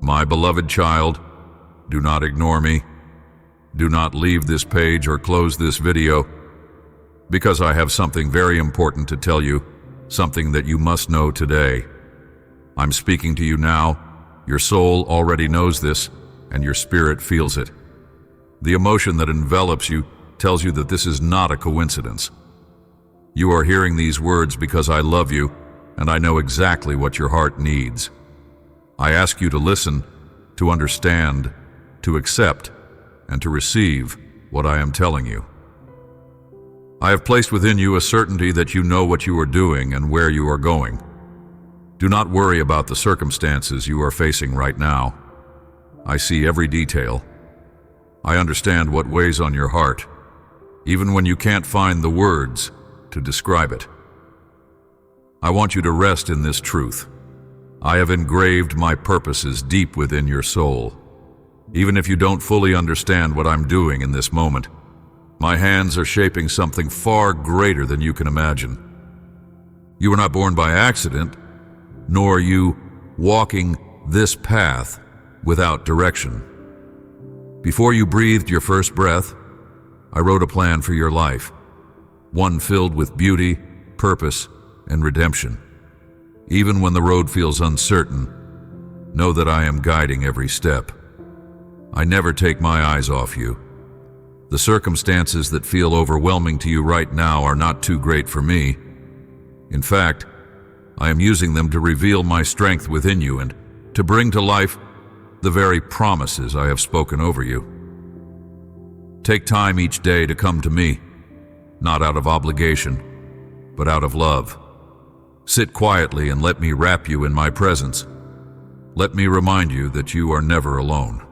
My beloved child, do not ignore me. Do not leave this page or close this video, because I have something very important to tell you, something that you must know today. I'm speaking to you now. Your soul already knows this, and your spirit feels it. The emotion that envelops you tells you that this is not a coincidence. You are hearing these words because I love you, and I know exactly what your heart needs. I ask you to listen, to understand, to accept, and to receive what I am telling you. I have placed within you a certainty that you know what you are doing and where you are going. Do not worry about the circumstances you are facing right now. I see every detail. I understand what weighs on your heart, even when you can't find the words to describe it. I want you to rest in this truth. I have engraved my purposes deep within your soul. Even if you don't fully understand what I'm doing in this moment, my hands are shaping something far greater than you can imagine. You were not born by accident, nor are you walking this path without direction. Before you breathed your first breath, I wrote a plan for your life, one filled with beauty, purpose, and redemption. Even when the road feels uncertain, know that I am guiding every step. I never take my eyes off you. The circumstances that feel overwhelming to you right now are not too great for me. In fact, I am using them to reveal my strength within you and to bring to life the very promises I have spoken over you. Take time each day to come to me, not out of obligation, but out of love. Sit quietly and let me wrap you in my presence. Let me remind you that you are never alone.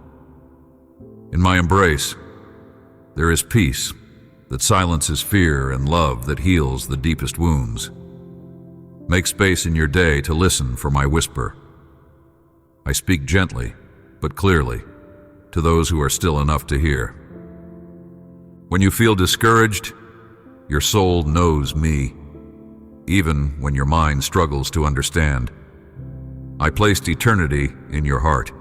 In my embrace, there is peace that silences fear and love that heals the deepest wounds. Make space in your day to listen for my whisper. I speak gently, but clearly, to those who are still enough to hear. When you feel discouraged, your soul knows me, even when your mind struggles to understand. I placed eternity in your heart.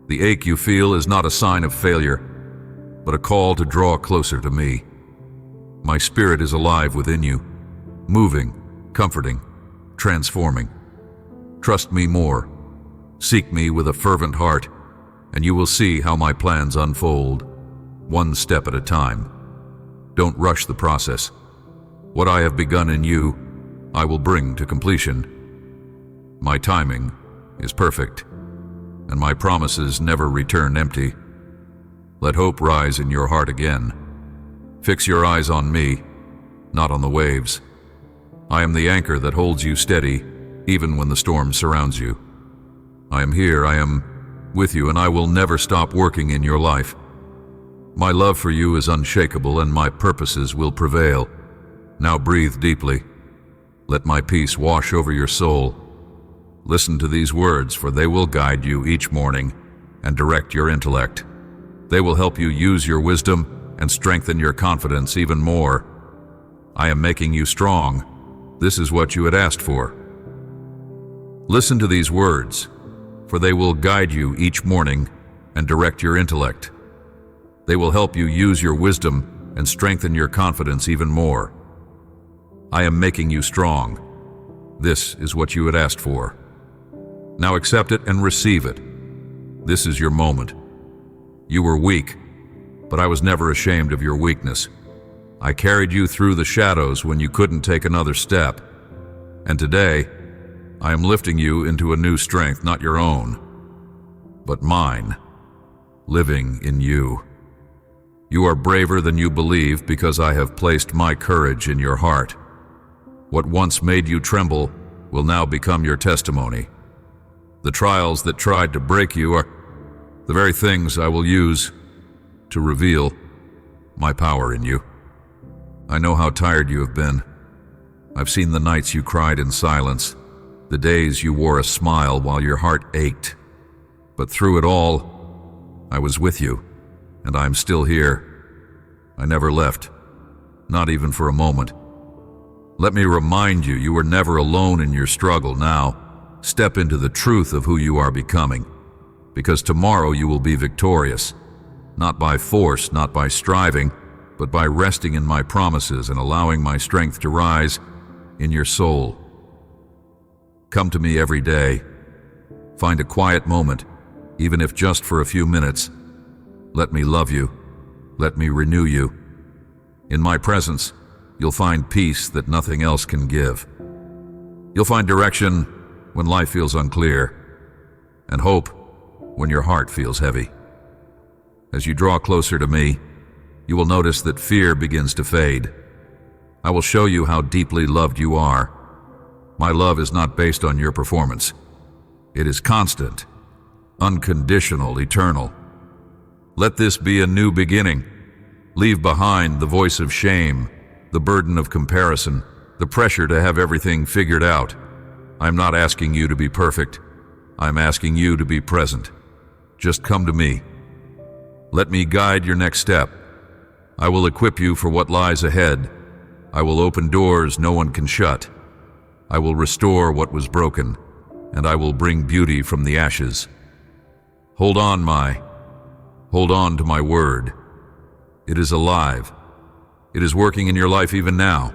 The ache you feel is not a sign of failure, but a call to draw closer to me. My spirit is alive within you, moving, comforting, transforming. Trust me more. Seek me with a fervent heart, and you will see how my plans unfold, one step at a time. Don't rush the process. What I have begun in you, I will bring to completion. My timing is perfect, and my promises never return empty. Let hope rise in your heart again. Fix your eyes on me, not on the waves. I am the anchor that holds you steady, even when the storm surrounds you. I am here, I am with you, and I will never stop working in your life. My love for you is unshakable, and my purposes will prevail. Now breathe deeply. Let my peace wash over your soul. Listen to these words, for they will guide you each morning and direct your intellect. They will help you use your wisdom and strengthen your confidence even more. I am making you strong. This is what you had asked for. Listen to these words, for they will guide you each morning and direct your intellect. They will help you use your wisdom and strengthen your confidence even more. I am making you strong. This is what you had asked for. Now accept it and receive it. This is your moment. You were weak, but I was never ashamed of your weakness. I carried you through the shadows when you couldn't take another step. And today, I am lifting you into a new strength, not your own, but mine, living in you. You are braver than you believe because I have placed my courage in your heart. What once made you tremble will now become your testimony. The trials that tried to break you are the very things I will use to reveal my power in you. I know how tired you have been. I've seen the nights you cried in silence, the days you wore a smile while your heart ached. But through it all, I was with you, and I'm still here. I never left, not even for a moment. Let me remind you, you were never alone in your struggle. Now, step into the truth of who you are becoming. because tomorrow you will be victorious, not by force, not by striving, but by resting in my promises and allowing my strength to rise in your soul. Come to me every day. Find a quiet moment, even if just for a few minutes. Let me love you. Let me renew you. In my presence, you'll find peace that nothing else can give. You'll find direction when life feels unclear, and hope when your heart feels heavy. As you draw closer to me, you will notice that fear begins to fade. I will show you how deeply loved you are. My love is not based on your performance. It is constant, unconditional, eternal. Let this be a new beginning. Leave behind the voice of shame, the burden of comparison, the pressure to have everything figured out. I'm not asking you to be perfect. I'm asking you to be present. Just come to me. Let me guide your next step. I will equip you for what lies ahead. I will open doors no one can shut. I will restore what was broken, and I will bring beauty from the ashes. Hold on to my word. It is alive. It is working in your life even now.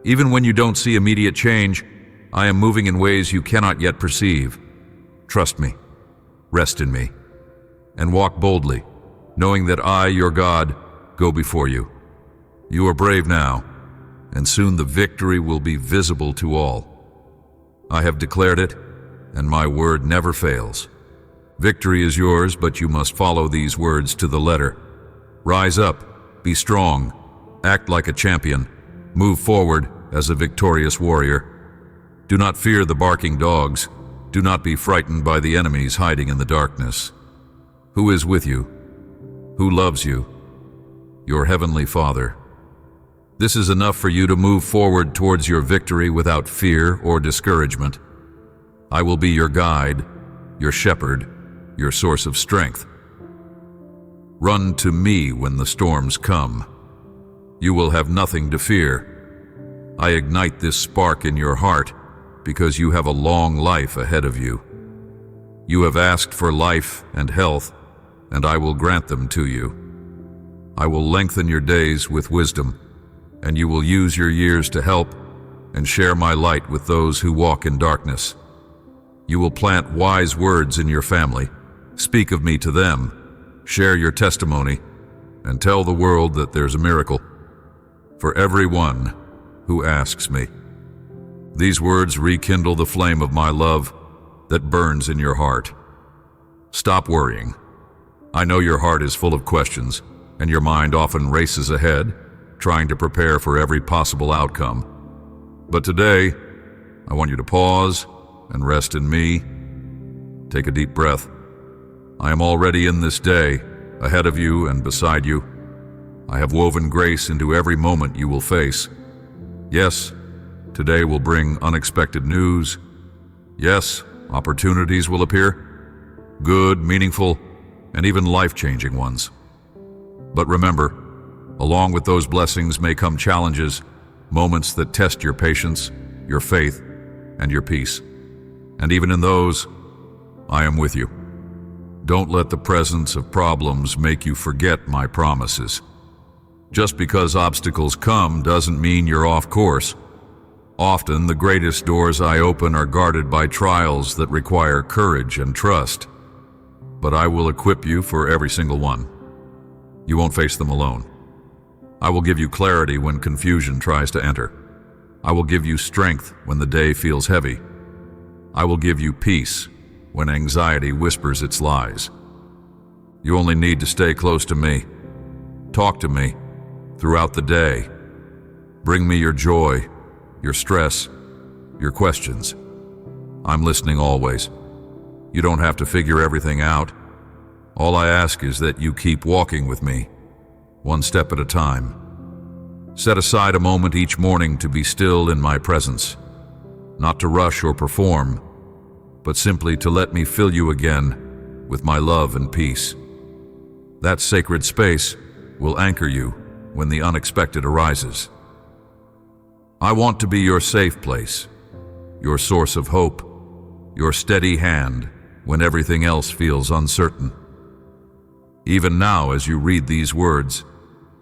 Even when you don't see immediate change, I am moving in ways you cannot yet perceive. Trust me, rest in me, and walk boldly, knowing that I, your God, go before you. You are brave now, and soon the victory will be visible to all. I have declared it, and my word never fails. Victory is yours, but you must follow these words to the letter. Rise up, be strong, act like a champion, move forward as a victorious warrior. Do not fear the barking dogs. Do not be frightened by the enemies hiding in the darkness. Who is with you? Who loves you? Your heavenly Father. This is enough for you to move forward towards your victory without fear or discouragement. I will be your guide, your shepherd, your source of strength. Run to me when the storms come. You will have nothing to fear. I ignite this spark in your heart because you have a long life ahead of you. You have asked for life and health, and I will grant them to you. I will lengthen your days with wisdom, and you will use your years to help and share my light with those who walk in darkness. You will plant wise words in your family, speak of me to them, share your testimony, and tell the world that there's a miracle for everyone who asks me. These words rekindle the flame of my love that burns in your heart. Stop worrying. I know your heart is full of questions, and your mind often races ahead, trying to prepare for every possible outcome. But today, I want you to pause and rest in me. Take a deep breath. I am already in this day, ahead of you and beside you. I have woven grace into every moment you will face. Yes, today will bring unexpected news. Yes, opportunities will appear, good, meaningful, and even life-changing ones. But remember, along with those blessings may come challenges, moments that test your patience, your faith, and your peace. And even in those, I am with you. Don't let the presence of problems make you forget my promises. Just because obstacles come doesn't mean you're off course. Often, the greatest doors I open are guarded by trials that require courage and trust. But I will equip you for every single one. You won't face them alone. I will give you clarity when confusion tries to enter. I will give you strength when the day feels heavy. I will give you peace when anxiety whispers its lies. You only need to stay close to me. Talk to me throughout the day. Bring me your joy, your stress, your questions. I'm listening always. You don't have to figure everything out. All I ask is that you keep walking with me, one step at a time. Set aside a moment each morning to be still in my presence, not to rush or perform, but simply to let me fill you again with my love and peace. That sacred space will anchor you when the unexpected arises. I want to be your safe place, your source of hope, your steady hand when everything else feels uncertain. Even now, as you read these words,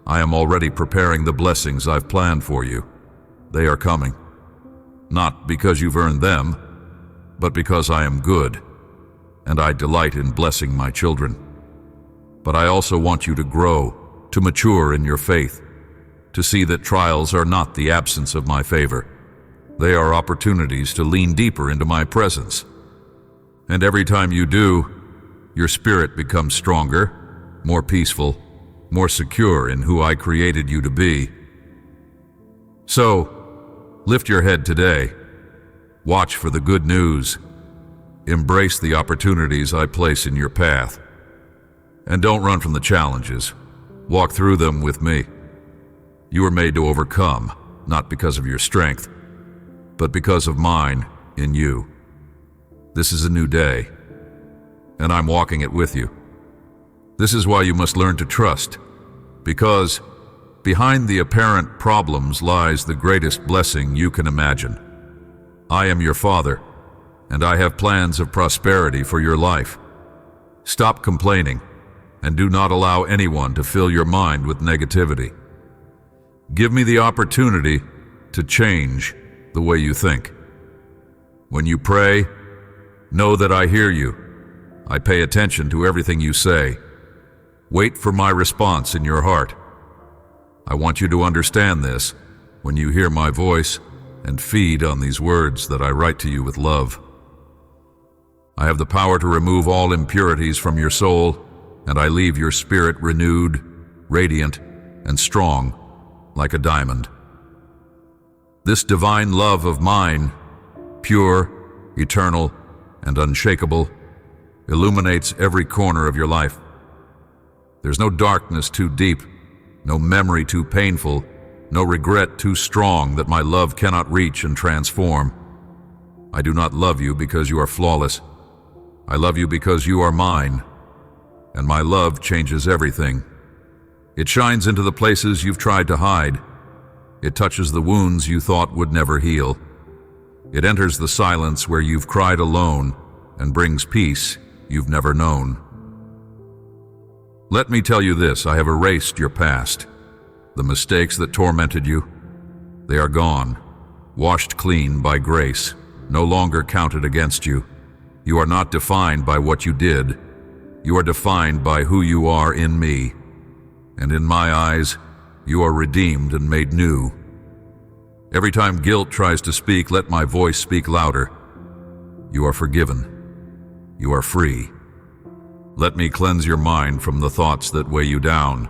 I am already preparing the blessings I've planned for you. They are coming. Not because you've earned them, but because I am good, and I delight in blessing my children. But I also want you to grow, to mature in your faith, to see that trials are not the absence of my favor. They are opportunities to lean deeper into my presence. And every time you do, your spirit becomes stronger, more peaceful, more secure in who I created you to be. So, lift your head today. Watch for the good news. Embrace the opportunities I place in your path. And don't run from the challenges. Walk through them with me. You are made to overcome, not because of your strength, but because of mine in you. This is a new day, and I'm walking it with you. This is why you must learn to trust, because behind the apparent problems lies the greatest blessing you can imagine. I am your Father, and I have plans of prosperity for your life. Stop complaining, and do not allow anyone to fill your mind with negativity. Give me the opportunity to change the way you think. When you pray, know that I hear you. I pay attention to everything you say. Wait for my response in your heart. I want you to understand this when you hear my voice and feed on these words that I write to you with love. I have the power to remove all impurities from your soul, and I leave your spirit renewed, radiant, and strong like a diamond. This divine love of mine, pure, eternal, and unshakable, illuminates every corner of your life. There's no darkness too deep, no memory too painful, no regret too strong that my love cannot reach and transform. I do not love you because you are flawless. I love you because you are mine, and my love changes everything. It shines into the places you've tried to hide. It touches the wounds you thought would never heal. It enters the silence where you've cried alone and brings peace you've never known. Let me tell you this, I have erased your past. The mistakes that tormented you, they are gone, washed clean by grace, no longer counted against you. You are not defined by what you did. You are defined by who you are in me. And in my eyes, you are redeemed and made new. Every time guilt tries to speak, let my voice speak louder. You are forgiven. You are free. Let me cleanse your mind from the thoughts that weigh you down,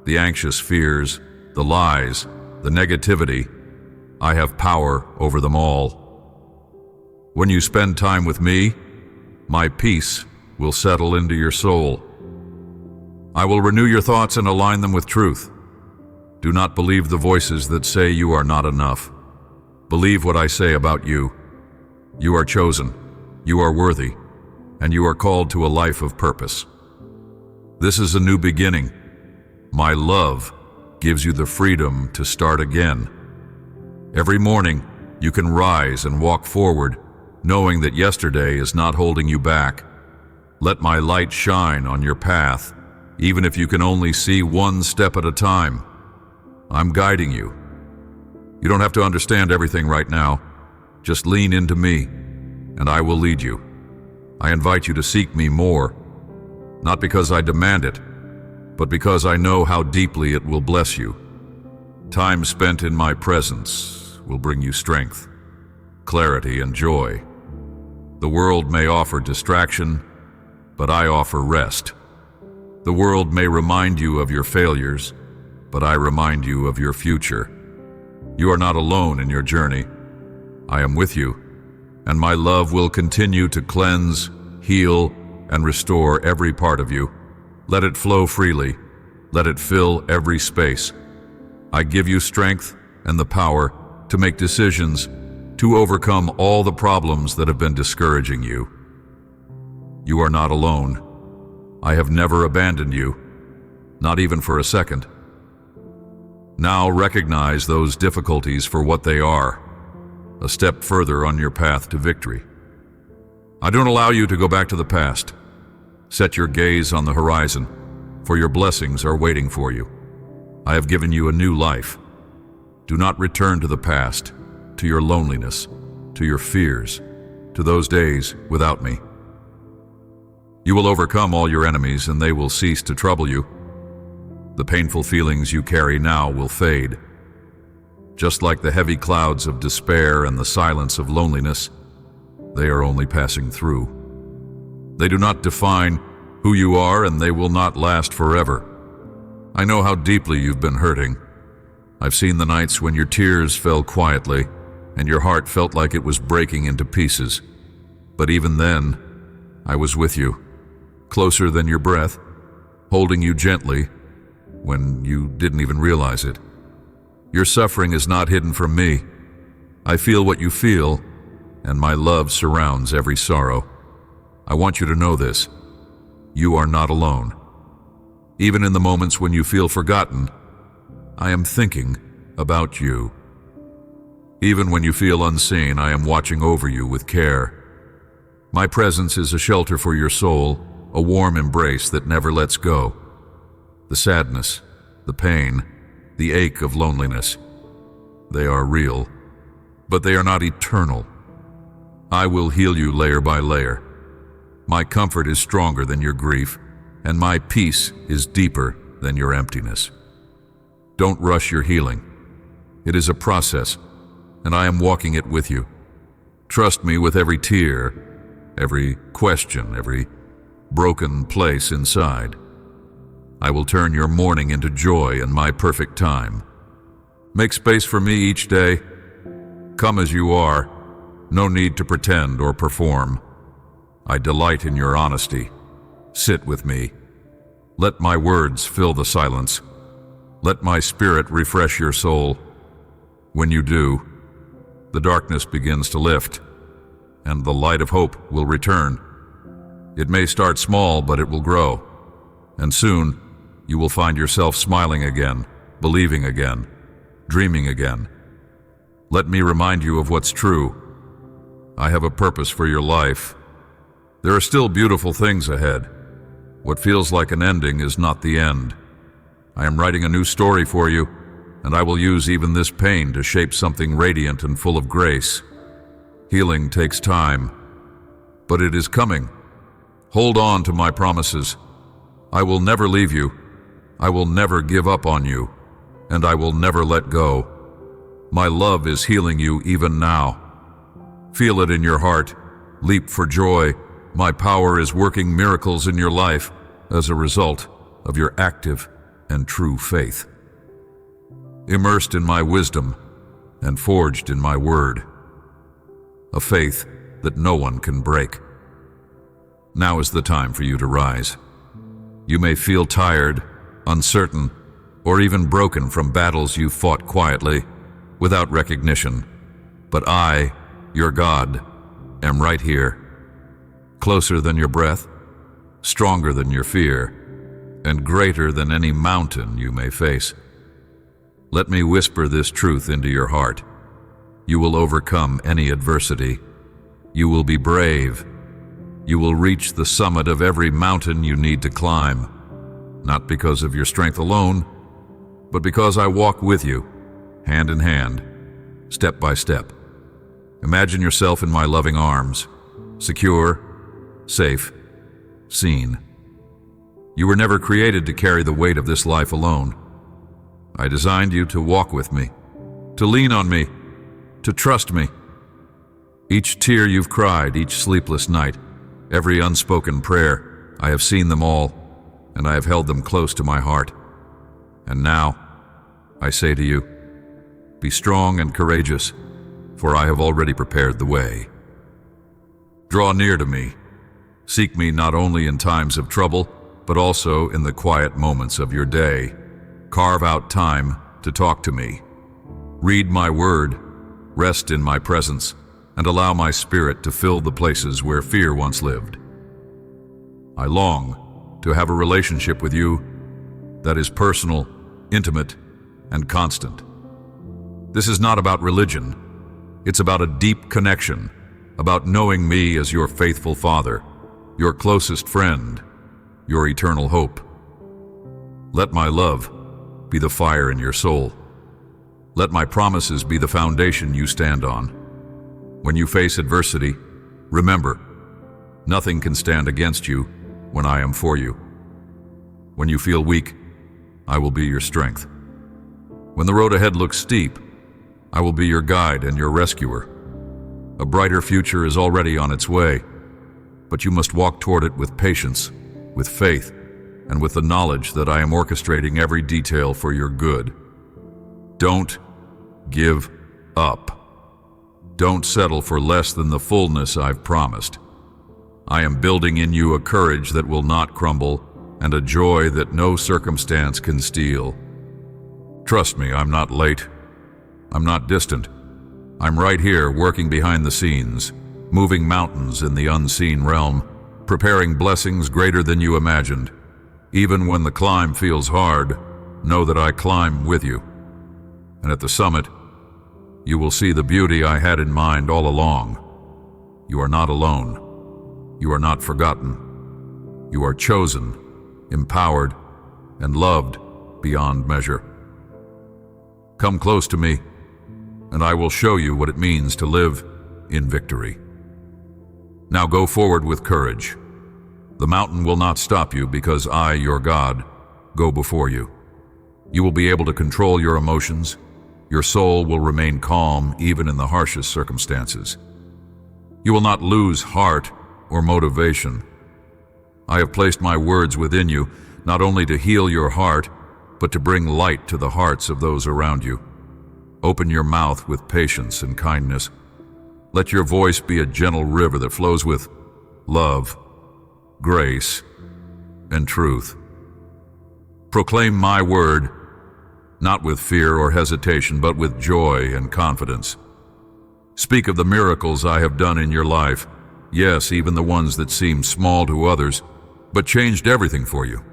the anxious fears, the lies, the negativity. I have power over them all. When you spend time with me, my peace will settle into your soul. I will renew your thoughts and align them with truth. Do not believe the voices that say you are not enough. Believe what I say about you. You are chosen, you are worthy, and you are called to a life of purpose. This is a new beginning. My love gives you the freedom to start again. Every morning, you can rise and walk forward, knowing that yesterday is not holding you back. Let my light shine on your path, even if you can only see one step at a time. I'm guiding you. You don't have to understand everything right now. Just lean into me, and I will lead you. I invite you to seek me more, not because I demand it, but because I know how deeply it will bless you. Time spent in my presence will bring you strength, clarity, and joy. The world may offer distraction, but I offer rest. The world may remind you of your failures, but I remind you of your future. You are not alone in your journey. I am with you, and my love will continue to cleanse, heal, and restore every part of you. Let it flow freely. Let it fill every space. I give you strength and the power to make decisions, to overcome all the problems that have been discouraging you. You are not alone. I have never abandoned you, not even for a second. Now recognize those difficulties for what they are, a step further on your path to victory. I don't allow you to go back to the past. Set your gaze on the horizon, for your blessings are waiting for you. I have given you a new life. Do not return to the past, to your loneliness, to your fears, to those days without me. You will overcome all your enemies and they will cease to trouble you. The painful feelings you carry now will fade. Just like the heavy clouds of despair and the silence of loneliness, they are only passing through. They do not define who you are and they will not last forever. I know how deeply you've been hurting. I've seen the nights when your tears fell quietly and your heart felt like it was breaking into pieces. But even then, I was with you, closer than your breath, holding you gently when you didn't even realize it. Your suffering is not hidden from me. I feel what you feel, and my love surrounds every sorrow. I want you to know this. You are not alone. Even in the moments when you feel forgotten, I am thinking about you. Even when you feel unseen, I am watching over you with care. My presence is a shelter for your soul, a warm embrace that never lets go. The sadness, the pain, the ache of loneliness, they are real, but they are not eternal. I will heal you layer by layer. My comfort is stronger than your grief, and my peace is deeper than your emptiness. Don't rush your healing. It is a process, and I am walking it with you. Trust me with every tear, every question, every broken place inside. I will turn your mourning into joy in my perfect time. Make space for me each day. Come as you are. No need to pretend or perform. I delight in your honesty. Sit with me. Let my words fill the silence. Let my spirit refresh your soul. When you do, the darkness begins to lift, and the light of hope will return. It may start small, but it will grow, and soon you will find yourself smiling again, believing again, dreaming again. Let me remind you of what's true. I have a purpose for your life. There are still beautiful things ahead. What feels like an ending is not the end. I am writing a new story for you, and I will use even this pain to shape something radiant and full of grace. Healing takes time, but it is coming. Hold on to my promises. I will never leave you. I will never give up on you, and I will never let go. My love is healing you even now. Feel it in your heart. Leap for joy. My power is working miracles in your life as a result of your active and true faith. Immersed in my wisdom and forged in my word. A faith that no one can break. Now is the time for you to rise. You may feel tired, uncertain, or even broken from battles you fought quietly, without recognition. But I, your God, am right here. Closer than your breath, stronger than your fear, and greater than any mountain you may face. Let me whisper this truth into your heart. You will overcome any adversity. You will be brave. You will reach the summit of every mountain you need to climb, not because of your strength alone, but because I walk with you, hand in hand, step by step. Imagine yourself in my loving arms, secure, safe, seen. You were never created to carry the weight of this life alone. I designed you to walk with me, to lean on me, to trust me. Each tear you've cried, each sleepless night, every unspoken prayer, I have seen them all, and I have held them close to my heart. And now, I say to you, be strong and courageous, for I have already prepared the way. Draw near to me. Seek me not only in times of trouble, but also in the quiet moments of your day. Carve out time to talk to me. Read my word, rest in my presence, and allow my spirit to fill the places where fear once lived. I long to have a relationship with you that is personal, intimate, and constant. This is not about religion. It's about a deep connection, about knowing me as your faithful Father, your closest friend, your eternal hope. Let my love be the fire in your soul. Let my promises be the foundation you stand on. When you face adversity, remember, nothing can stand against you when I am for you. When you feel weak, I will be your strength. When the road ahead looks steep, I will be your guide and your rescuer. A brighter future is already on its way, but you must walk toward it with patience, with faith, and with the knowledge that I am orchestrating every detail for your good. Don't give up. Don't settle for less than the fullness I've promised. I am building in you a courage that will not crumble and a joy that no circumstance can steal. Trust me, I'm not late. I'm not distant. I'm right here working behind the scenes, moving mountains in the unseen realm, preparing blessings greater than you imagined. Even when the climb feels hard, know that I climb with you. And at the summit, you will see the beauty I had in mind all along. You are not alone. You are not forgotten. You are chosen, empowered, and loved beyond measure. Come close to me, and I will show you what it means to live in victory. Now go forward with courage. The mountain will not stop you because I, your God, go before you. You will be able to control your emotions. Your soul will remain calm even in the harshest circumstances. You will not lose heart or motivation. I have placed my words within you, not only to heal your heart, but to bring light to the hearts of those around you. Open your mouth with patience and kindness. Let your voice be a gentle river that flows with love, grace, and truth. Proclaim my word, not with fear or hesitation, but with joy and confidence. Speak of the miracles I have done in your life, yes, even the ones that seem small to others, but changed everything for you.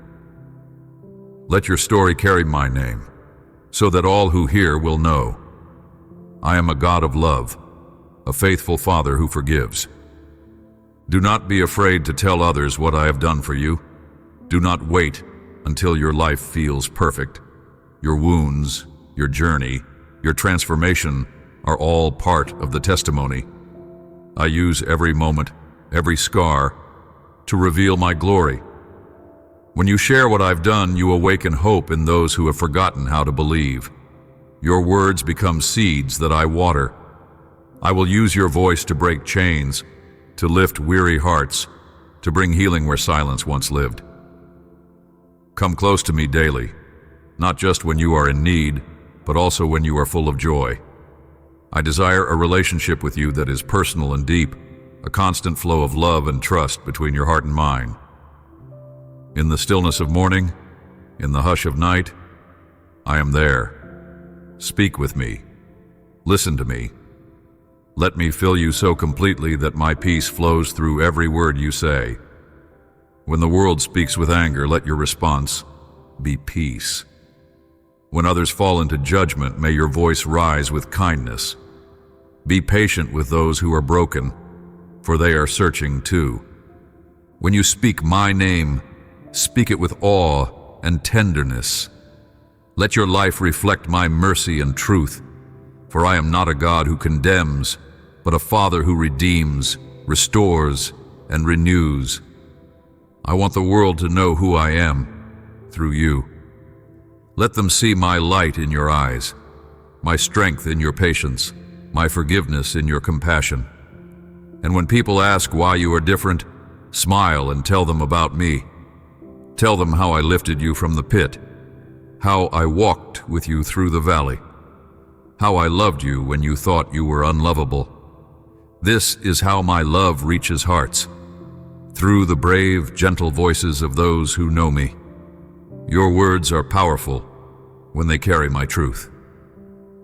Let your story carry my name, so that all who hear will know. I am a God of love, a faithful Father who forgives. Do not be afraid to tell others what I have done for you. Do not wait until your life feels perfect. Your wounds, your journey, your transformation are all part of the testimony. I use every moment, every scar, to reveal my glory. When you share what I've done, you awaken hope in those who have forgotten how to believe. Your words become seeds that I water. I will use your voice to break chains, to lift weary hearts, to bring healing where silence once lived. Come close to me daily, not just when you are in need, but also when you are full of joy. I desire a relationship with you that is personal and deep, a constant flow of love and trust between your heart and mine. In the stillness of morning, in the hush of night, I am there. Speak with me. Listen to me. Let me fill you so completely that my peace flows through every word you say. When the world speaks with anger, let your response be peace. When others fall into judgment, may your voice rise with kindness. Be patient with those who are broken, for they are searching too. When you speak my name, speak it with awe and tenderness. Let your life reflect my mercy and truth, for I am not a God who condemns, but a Father who redeems, restores, and renews. I want the world to know who I am through you. Let them see my light in your eyes, my strength in your patience, my forgiveness in your compassion. And when people ask why you are different, smile and tell them about me. Tell them how I lifted you from the pit, how I walked with you through the valley, how I loved you when you thought you were unlovable. This is how my love reaches hearts, through the brave, gentle voices of those who know me. Your words are powerful when they carry my truth.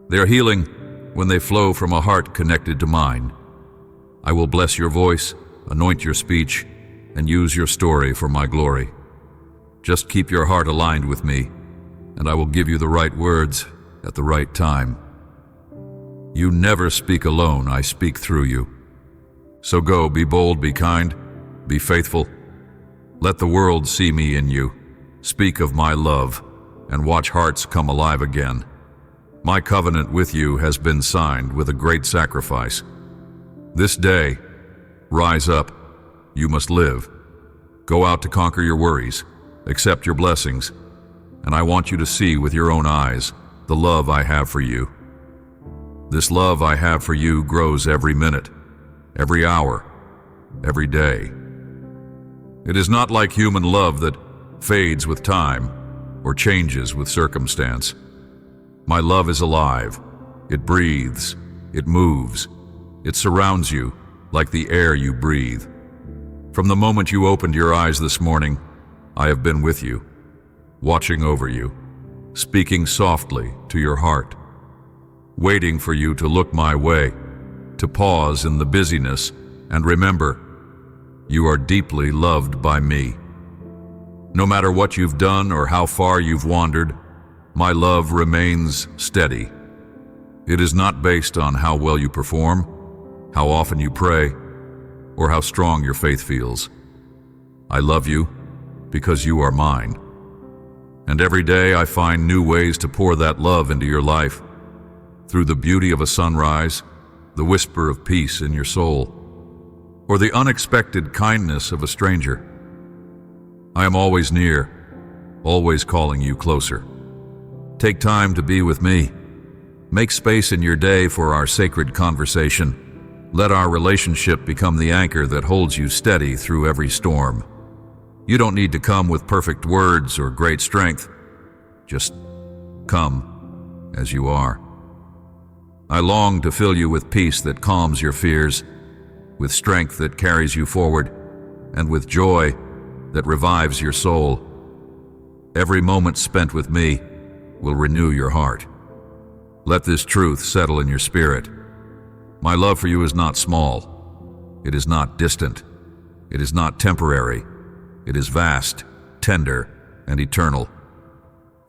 They are healing when they flow from a heart connected to mine. I will bless your voice, anoint your speech, and use your story for my glory. Just keep your heart aligned with me, and I will give you the right words at the right time. You never speak alone, I speak through you. So go, be bold, be kind, be faithful. Let the world see me in you. Speak of my love, and watch hearts come alive again. My covenant with you has been signed with a great sacrifice. This day, rise up. You must live. Go out to conquer your worries, accept your blessings, and I want you to see with your own eyes the love I have for you. This love I have for you grows every minute, every hour, every day. It is not like human love that fades with time or changes with circumstance. My love is alive. It breathes. It moves. It surrounds you like the air you breathe. From the moment you opened your eyes this morning, I have been with you, watching over you, speaking softly to your heart, waiting for you to look my way, to pause in the busyness and remember, you are deeply loved by me. No matter what you've done or how far you've wandered, my love remains steady. It is not based on how well you perform, how often you pray, or how strong your faith feels. I love you because you are mine. And every day I find new ways to pour that love into your life, through the beauty of a sunrise, the whisper of peace in your soul, or the unexpected kindness of a stranger. I am always near, always calling you closer. Take time to be with me. Make space in your day for our sacred conversation. Let our relationship become the anchor that holds you steady through every storm. You don't need to come with perfect words or great strength. Just come as you are. I long to fill you with peace that calms your fears, with strength that carries you forward, and with joy that revives your soul. Every moment spent with me will renew your heart. Let this truth settle in your spirit. My love for you is not small. It is not distant. It is not temporary. It is vast, tender, and eternal.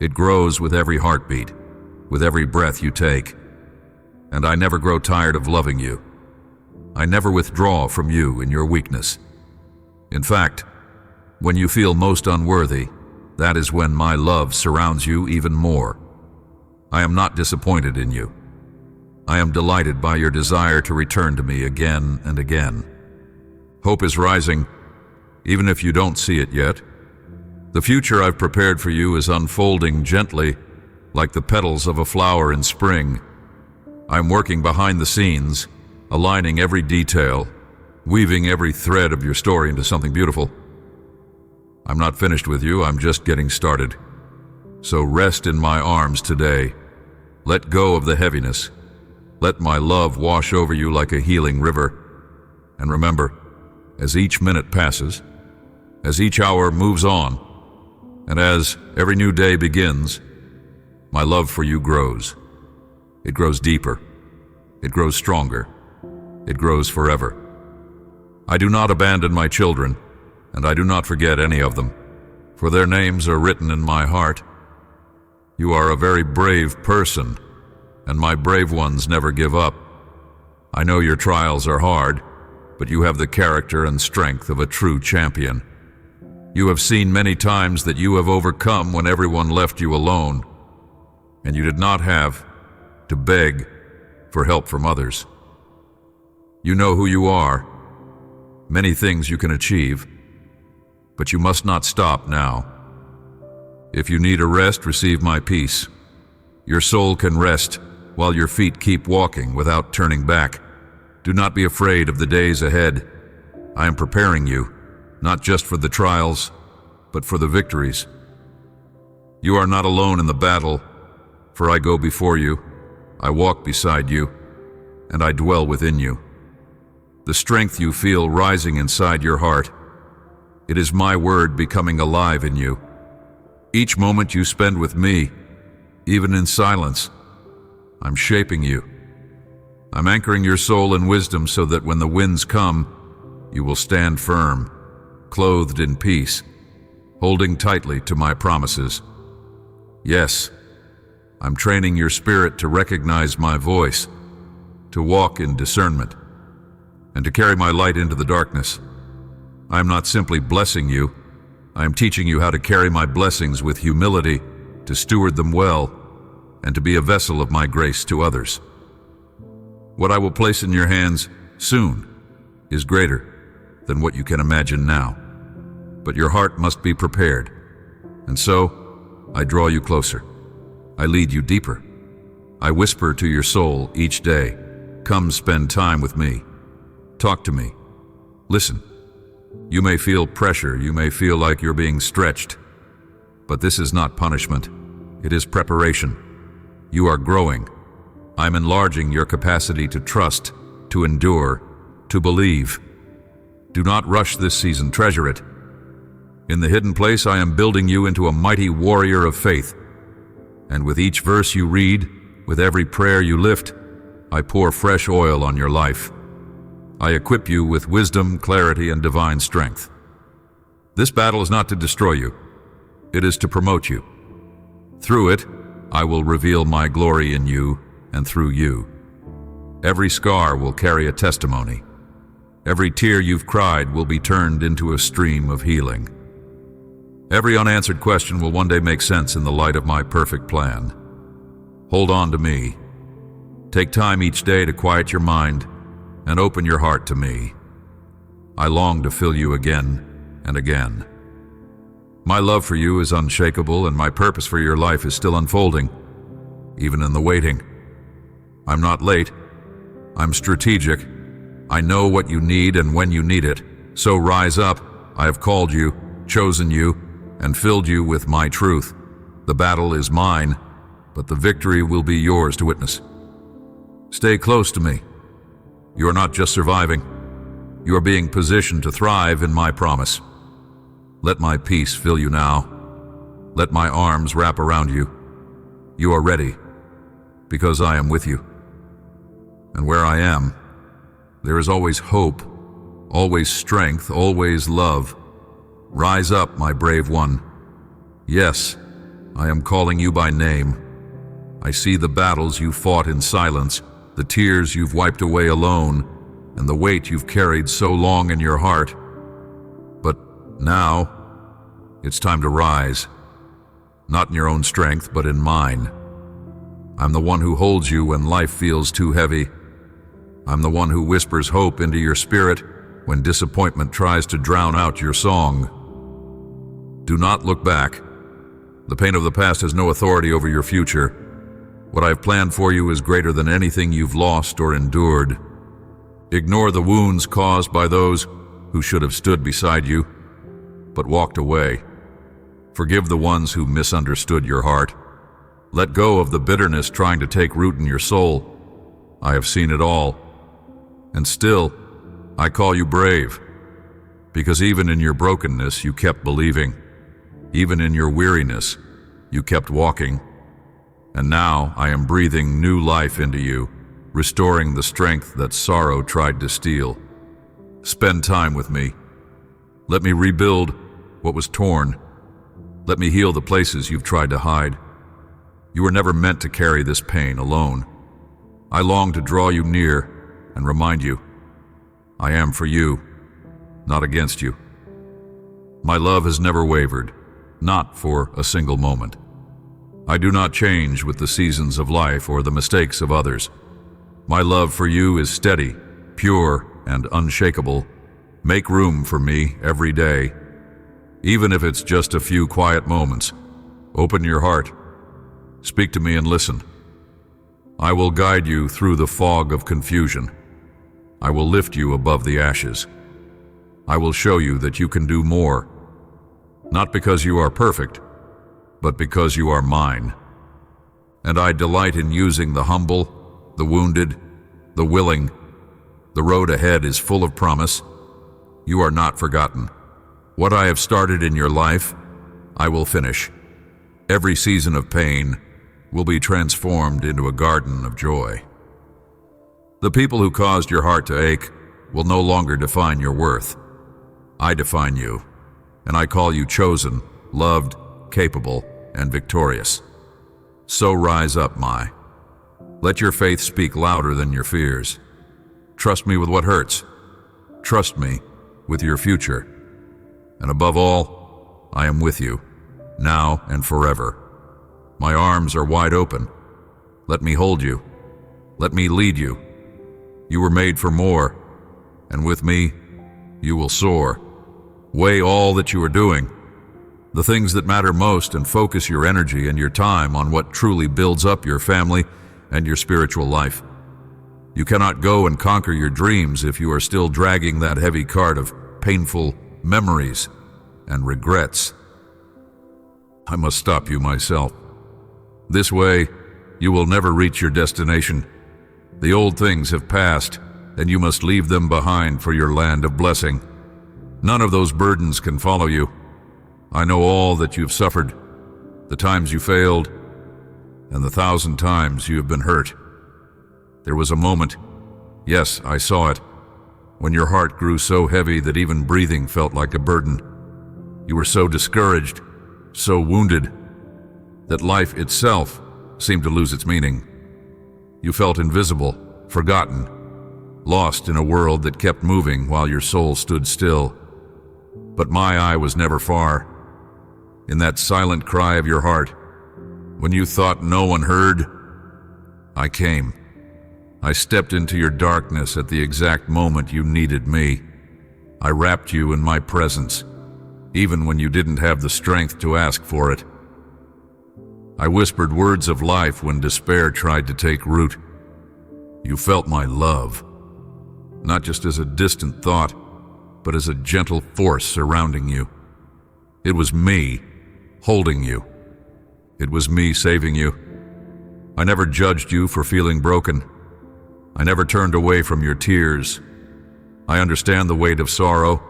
It grows with every heartbeat, with every breath you take. And I never grow tired of loving you. I never withdraw from you in your weakness. In fact, when you feel most unworthy, that is when my love surrounds you even more. I am not disappointed in you. I am delighted by your desire to return to me again and again. Hope is rising, even if you don't see it yet. The future I've prepared for you is unfolding gently, like the petals of a flower in spring. I'm working behind the scenes, aligning every detail, weaving every thread of your story into something beautiful. I'm not finished with you, I'm just getting started. So rest in my arms today. Let go of the heaviness. Let my love wash over you like a healing river. And remember, as each minute passes, as each hour moves on, and as every new day begins, my love for you grows. It grows deeper. It grows stronger. It grows forever. I do not abandon my children, and I do not forget any of them, for their names are written in my heart. You are a very brave person, and my brave ones never give up. I know your trials are hard, but you have the character and strength of a true champion. You have seen many times that you have overcome when everyone left you alone, and you did not have to beg for help from others. You know who you are, many things you can achieve, but you must not stop now. If you need a rest, receive my peace. Your soul can rest while your feet keep walking without turning back. Do not be afraid of the days ahead. I am preparing you, not just for the trials, but for the victories. You are not alone in the battle, for I go before you, I walk beside you, and I dwell within you. The strength you feel rising inside your heart, it is my word becoming alive in you. Each moment you spend with me, even in silence, I'm shaping you. I'm anchoring your soul in wisdom so that when the winds come, you will stand firm, clothed in peace, holding tightly to my promises. Yes, I'm training your spirit to recognize my voice, to walk in discernment, and to carry my light into the darkness. I am not simply blessing you, I am teaching you how to carry my blessings with humility, to steward them well, and to be a vessel of my grace to others. What I will place in your hands soon is greater than what you can imagine now. But your heart must be prepared, and so I draw you closer. I lead you deeper. I whisper to your soul each day, "Come spend time with me. Talk to me. Listen." You may feel pressure, you may feel like you're being stretched, but this is not punishment. It is preparation. You are growing. I'm enlarging your capacity to trust, to endure, to believe. Do not rush this season, treasure it. In the hidden place, I am building you into a mighty warrior of faith. And with each verse you read, with every prayer you lift, I pour fresh oil on your life. I equip you with wisdom, clarity, and divine strength. This battle is not to destroy you. It is to promote you. Through it, I will reveal my glory in you and through you. Every scar will carry a testimony. Every tear you've cried will be turned into a stream of healing. Every unanswered question will one day make sense in the light of my perfect plan. Hold on to me. Take time each day to quiet your mind and open your heart to me. I long to fill you again and again. My love for you is unshakable, and my purpose for your life is still unfolding, even in the waiting. I'm not late. I'm strategic. I know what you need and when you need it. So rise up. I have called you, chosen you, and filled you with my truth. The battle is mine, but the victory will be yours to witness. Stay close to me. You are not just surviving. You are being positioned to thrive in my promise. Let my peace fill you now. Let my arms wrap around you. You are ready, because I am with you. And where I am, there is always hope, always strength, always love. Rise up, my brave one. Yes, I am calling you by name. I see the battles you fought in silence, the tears you've wiped away alone, and the weight you've carried so long in your heart. But now, it's time to rise. Not in your own strength, but in mine. I'm the one who holds you when life feels too heavy. I'm the one who whispers hope into your spirit when disappointment tries to drown out your song. Do not look back. The pain of the past has no authority over your future. What I've planned for you is greater than anything you've lost or endured. Ignore the wounds caused by those who should have stood beside you, but walked away. Forgive the ones who misunderstood your heart. Let go of the bitterness trying to take root in your soul. I have seen it all. And still, I call you brave, because even in your brokenness, you kept believing. Even in your weariness, you kept walking. And now I am breathing new life into you, restoring the strength that sorrow tried to steal. Spend time with me. Let me rebuild what was torn. Let me heal the places you've tried to hide. You were never meant to carry this pain alone. I long to draw you near and remind you, I am for you, not against you. My love has never wavered, not for a single moment. I do not change with the seasons of life or the mistakes of others. My love for you is steady, pure, and unshakable. Make room for me every day, even if it's just a few quiet moments. Open your heart. Speak to me and listen. I will guide you through the fog of confusion. I will lift you above the ashes. I will show you that you can do more, not because you are perfect, but because you are mine. And I delight in using the humble, the wounded, the willing. The road ahead is full of promise. You are not forgotten. What I have started in your life, I will finish. Every season of pain will be transformed into a garden of joy. The people who caused your heart to ache will no longer define your worth. I define you, and I call you chosen, loved, capable, and victorious. So rise up, my. Let your faith speak louder than your fears. Trust me with what hurts. trust me with your future. And above all, I am with you, now and forever. My arms are wide open. Let me hold you. Let me lead you. You were made for more, and with me, you will soar. Weigh all that you are doing, the things that matter most, and focus your energy and your time on what truly builds up your family and your spiritual life. You cannot go and conquer your dreams if you are still dragging that heavy cart of painful memories and regrets. I must stop you myself. This way, you will never reach your destination. The old things have passed, and you must leave them behind for your land of blessing. None of those burdens can follow you. I know all that you've suffered, the times you failed, and the 1,000 times you have been hurt. There was a moment, yes, I saw it, when your heart grew so heavy that even breathing felt like a burden. You were so discouraged, so wounded, that life itself seemed to lose its meaning. You felt invisible, forgotten, lost in a world that kept moving while your soul stood still. But my eye was never far. In that silent cry of your heart, when you thought no one heard, I came. I stepped into your darkness at the exact moment you needed me. I wrapped you in my presence, even when you didn't have the strength to ask for it. I whispered words of life when despair tried to take root. You felt my love, not just as a distant thought, but as a gentle force surrounding you. It was me holding you. It was me saving you. I never judged you for feeling broken. I never turned away from your tears. I understand the weight of sorrow,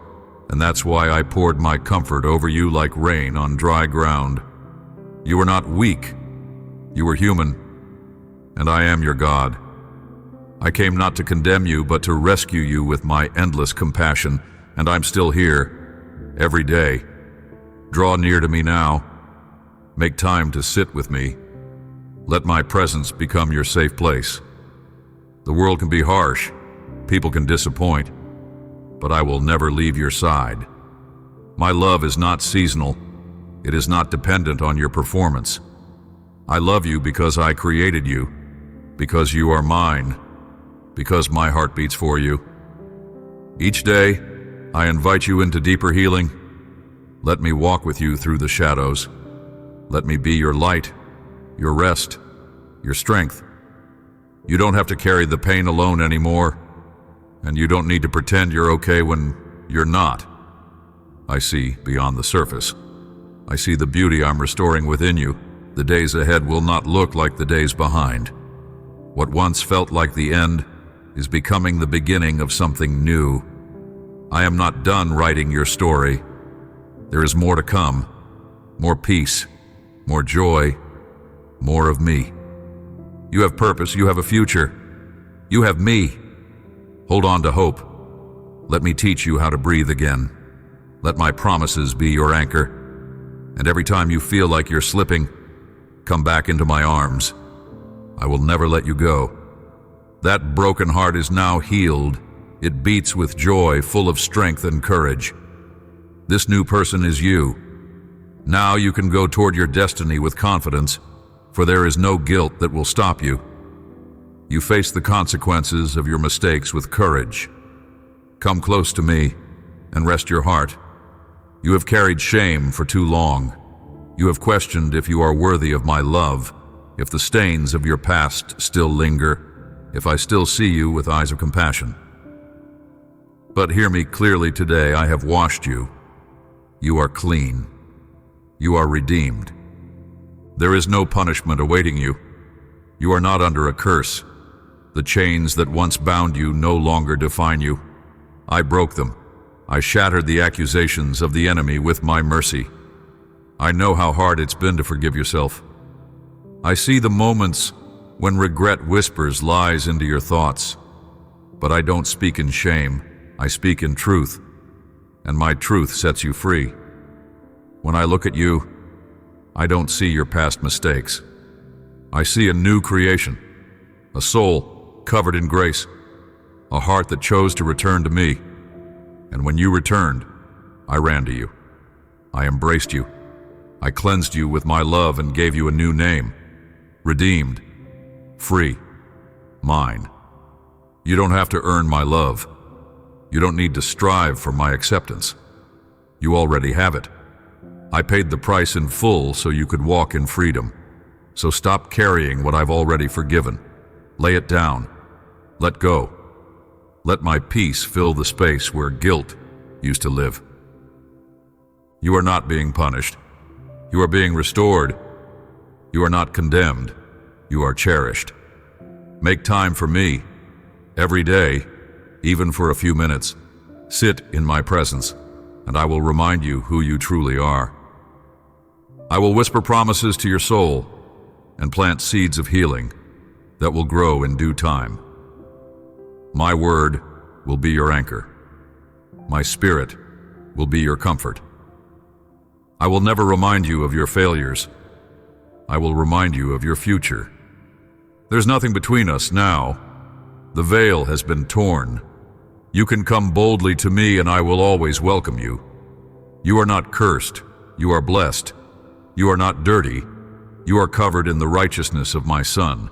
and that's why I poured my comfort over you like rain on dry ground. You were not weak. You were human, and I am your God. I came not to condemn you, but to rescue you with my endless compassion, and I'm still here, every day. Draw near to me now. Make time to sit with me. Let my presence become your safe place. The world can be harsh, people can disappoint, but I will never leave your side. My love is not seasonal. It is not dependent on your performance. I love you because I created you, because you are mine, because my heart beats for you. Each day, I invite you into deeper healing. Let me walk with you through the shadows. Let me be your light, your rest, your strength. You don't have to carry the pain alone anymore, and you don't need to pretend you're okay when you're not. I see beyond the surface. I see the beauty I'm restoring within you. The days ahead will not look like the days behind. What once felt like the end is becoming the beginning of something new. I am not done writing your story. There is more to come, more peace, more joy, more of me. You have purpose, you have a future. You have me. Hold on to hope. Let me teach you how to breathe again. Let my promises be your anchor. And every time you feel like you're slipping, come back into my arms. I will never let you go. That broken heart is now healed. It beats with joy, full of strength and courage. This new person is you. Now you can go toward your destiny with confidence, for there is no guilt that will stop you. You face the consequences of your mistakes with courage. Come close to me and rest your heart. You have carried shame for too long. You have questioned if you are worthy of my love, if the stains of your past still linger, if I still see you with eyes of compassion. But hear me clearly today, I have washed you. You are clean. You are redeemed. There is no punishment awaiting you. You are not under a curse. The chains that once bound you no longer define you. I broke them. I shattered the accusations of the enemy with my mercy. I know how hard it's been to forgive yourself. I see the moments when regret whispers lies into your thoughts. But I don't speak in shame. I speak in truth. And my truth sets you free. When I look at you, I don't see your past mistakes. I see a new creation, a soul covered in grace, a heart that chose to return to me. And when you returned, I ran to you. I embraced you. I cleansed you with my love and gave you a new name. Redeemed. Free. Mine. You don't have to earn my love. You don't need to strive for my acceptance. You already have it. I paid the price in full so you could walk in freedom. So stop carrying what I've already forgiven. Lay it down. Let go. Let my peace fill the space where guilt used to live. You are not being punished. You are being restored. You are not condemned. You are cherished. Make time for me. Every day, even for a few minutes, sit in my presence, and I will remind you who you truly are. I will whisper promises to your soul and plant seeds of healing that will grow in due time. My word will be your anchor. My spirit will be your comfort. I will never remind you of your failures. I will remind you of your future. There's nothing between us now. The veil has been torn. You can come boldly to me and I will always welcome you. You are not cursed. You are blessed. You are not dirty. You are covered in the righteousness of my Son.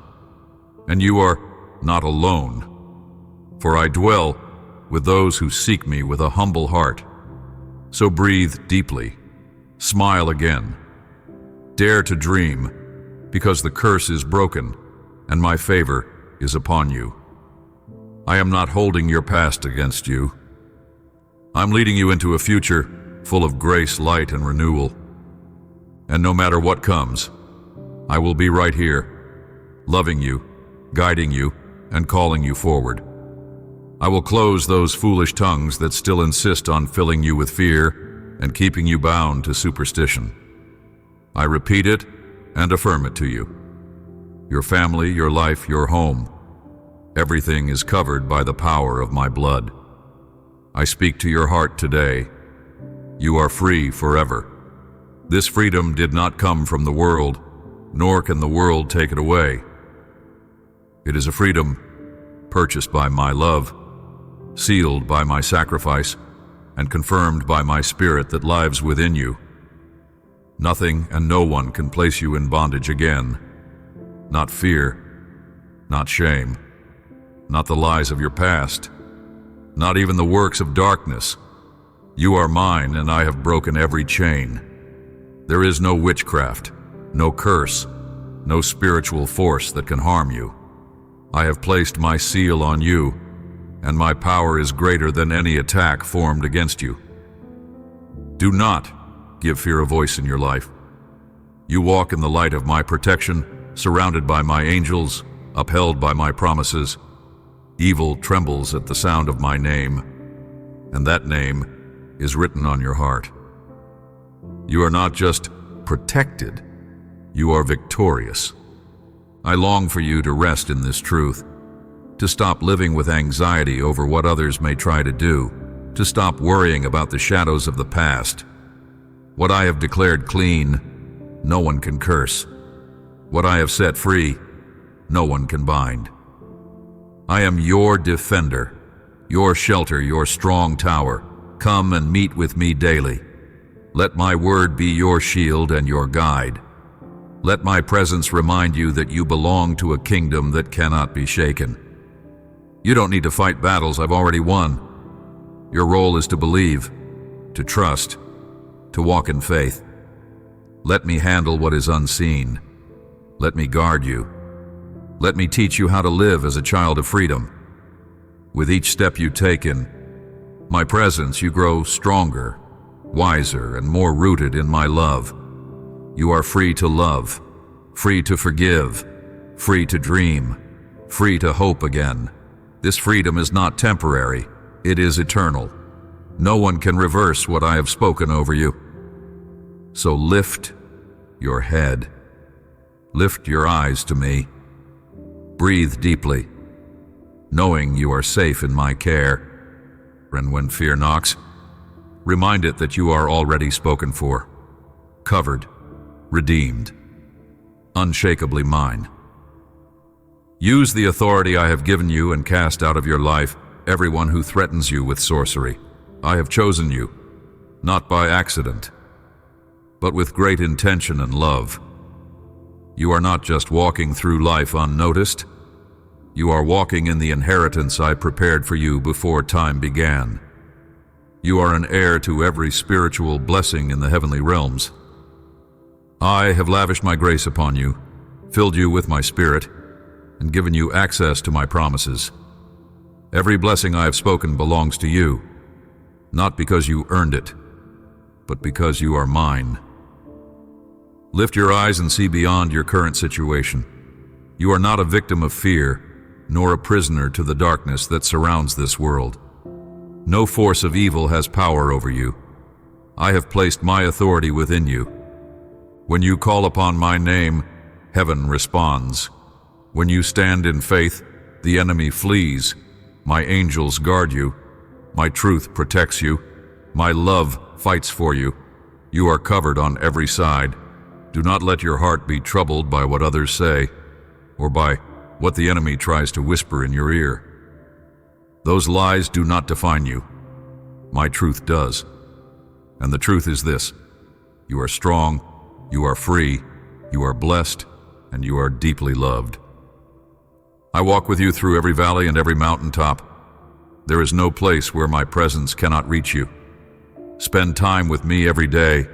And you are not alone. For I dwell with those who seek me with a humble heart. So breathe deeply. Smile again. Dare to dream, because the curse is broken and my favor is upon you. I am not holding your past against you. I'm leading you into a future full of grace, light, and renewal. And no matter what comes, I will be right here, loving you, guiding you, and calling you forward. I will close those foolish tongues that still insist on filling you with fear and keeping you bound to superstition. I repeat it and affirm it to you. Your family, your life, your home, everything is covered by the power of my blood. I speak to your heart today. You are free forever. This freedom did not come from the world, nor can the world take it away. It is a freedom purchased by my love, sealed by my sacrifice, and confirmed by my spirit that lives within you. Nothing and no one can place you in bondage again. Not fear, not shame, not the lies of your past, not even the works of darkness. You are mine, and I have broken every chain. There is no witchcraft, no curse, no spiritual force that can harm you. I have placed my seal on you, and my power is greater than any attack formed against you. Do not give fear a voice in your life. You walk in the light of my protection, surrounded by my angels, upheld by my promises. Evil trembles at the sound of my name, and that name is written on your heart. You are not just protected, you are victorious. I long for you to rest in this truth, to stop living with anxiety over what others may try to do, to stop worrying about the shadows of the past. What I have declared clean, no one can curse. What I have set free, no one can bind. I am your defender, your shelter, your strong tower. Come and meet with me daily. Let my word be your shield and your guide. Let my presence remind you that you belong to a kingdom that cannot be shaken. You don't need to fight battles I've already won. Your role is to believe, to trust, to walk in faith. Let me handle what is unseen. Let me guard you. Let me teach you how to live as a child of freedom. With each step you take in my presence, you grow stronger, wiser, and more rooted in my love. You are free to love, free to forgive, free to dream, free to hope again. This freedom is not temporary, it is eternal. No one can reverse what I have spoken over you. So lift your head. Lift your eyes to me. Breathe deeply, knowing you are safe in my care. And when fear knocks, remind it that you are already spoken for, covered, redeemed, unshakably mine. Use the authority I have given you and cast out of your life everyone who threatens you with sorcery. I have chosen you, not by accident, but with great intention and love. You are not just walking through life unnoticed. You are walking in the inheritance I prepared for you before time began. You are an heir to every spiritual blessing in the heavenly realms. I have lavished my grace upon you, filled you with my Spirit, and given you access to my promises. Every blessing I have spoken belongs to you, not because you earned it, but because you are mine. Lift your eyes and see beyond your current situation. You are not a victim of fear, nor a prisoner to the darkness that surrounds this world. No force of evil has power over you. I have placed my authority within you. When you call upon my name, heaven responds. When you stand in faith, the enemy flees. My angels guard you. My truth protects you. My love fights for you. You are covered on every side. Do not let your heart be troubled by what others say, or by what the enemy tries to whisper in your ear. Those lies do not define you. My truth does. And the truth is this: you are strong, you are free, you are blessed, and you are deeply loved. I walk with you through every valley and every mountaintop. There is no place where my presence cannot reach you. Spend time with me every day.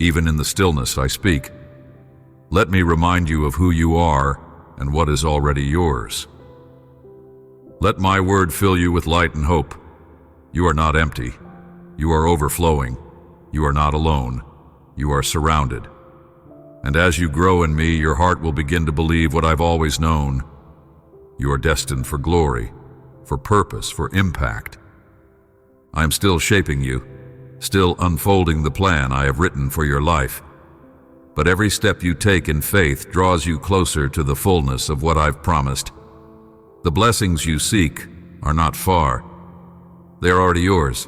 Even in the stillness I speak. Let me remind you of who you are and what is already yours. Let my word fill you with light and hope. You are not empty. You are overflowing. You are not alone. You are surrounded. And as you grow in me, your heart will begin to believe what I've always known. You are destined for glory, for purpose, for impact. I am still shaping you, still unfolding the plan I have written for your life. But every step you take in faith draws you closer to the fullness of what I've promised. The blessings you seek are not far. They are already yours.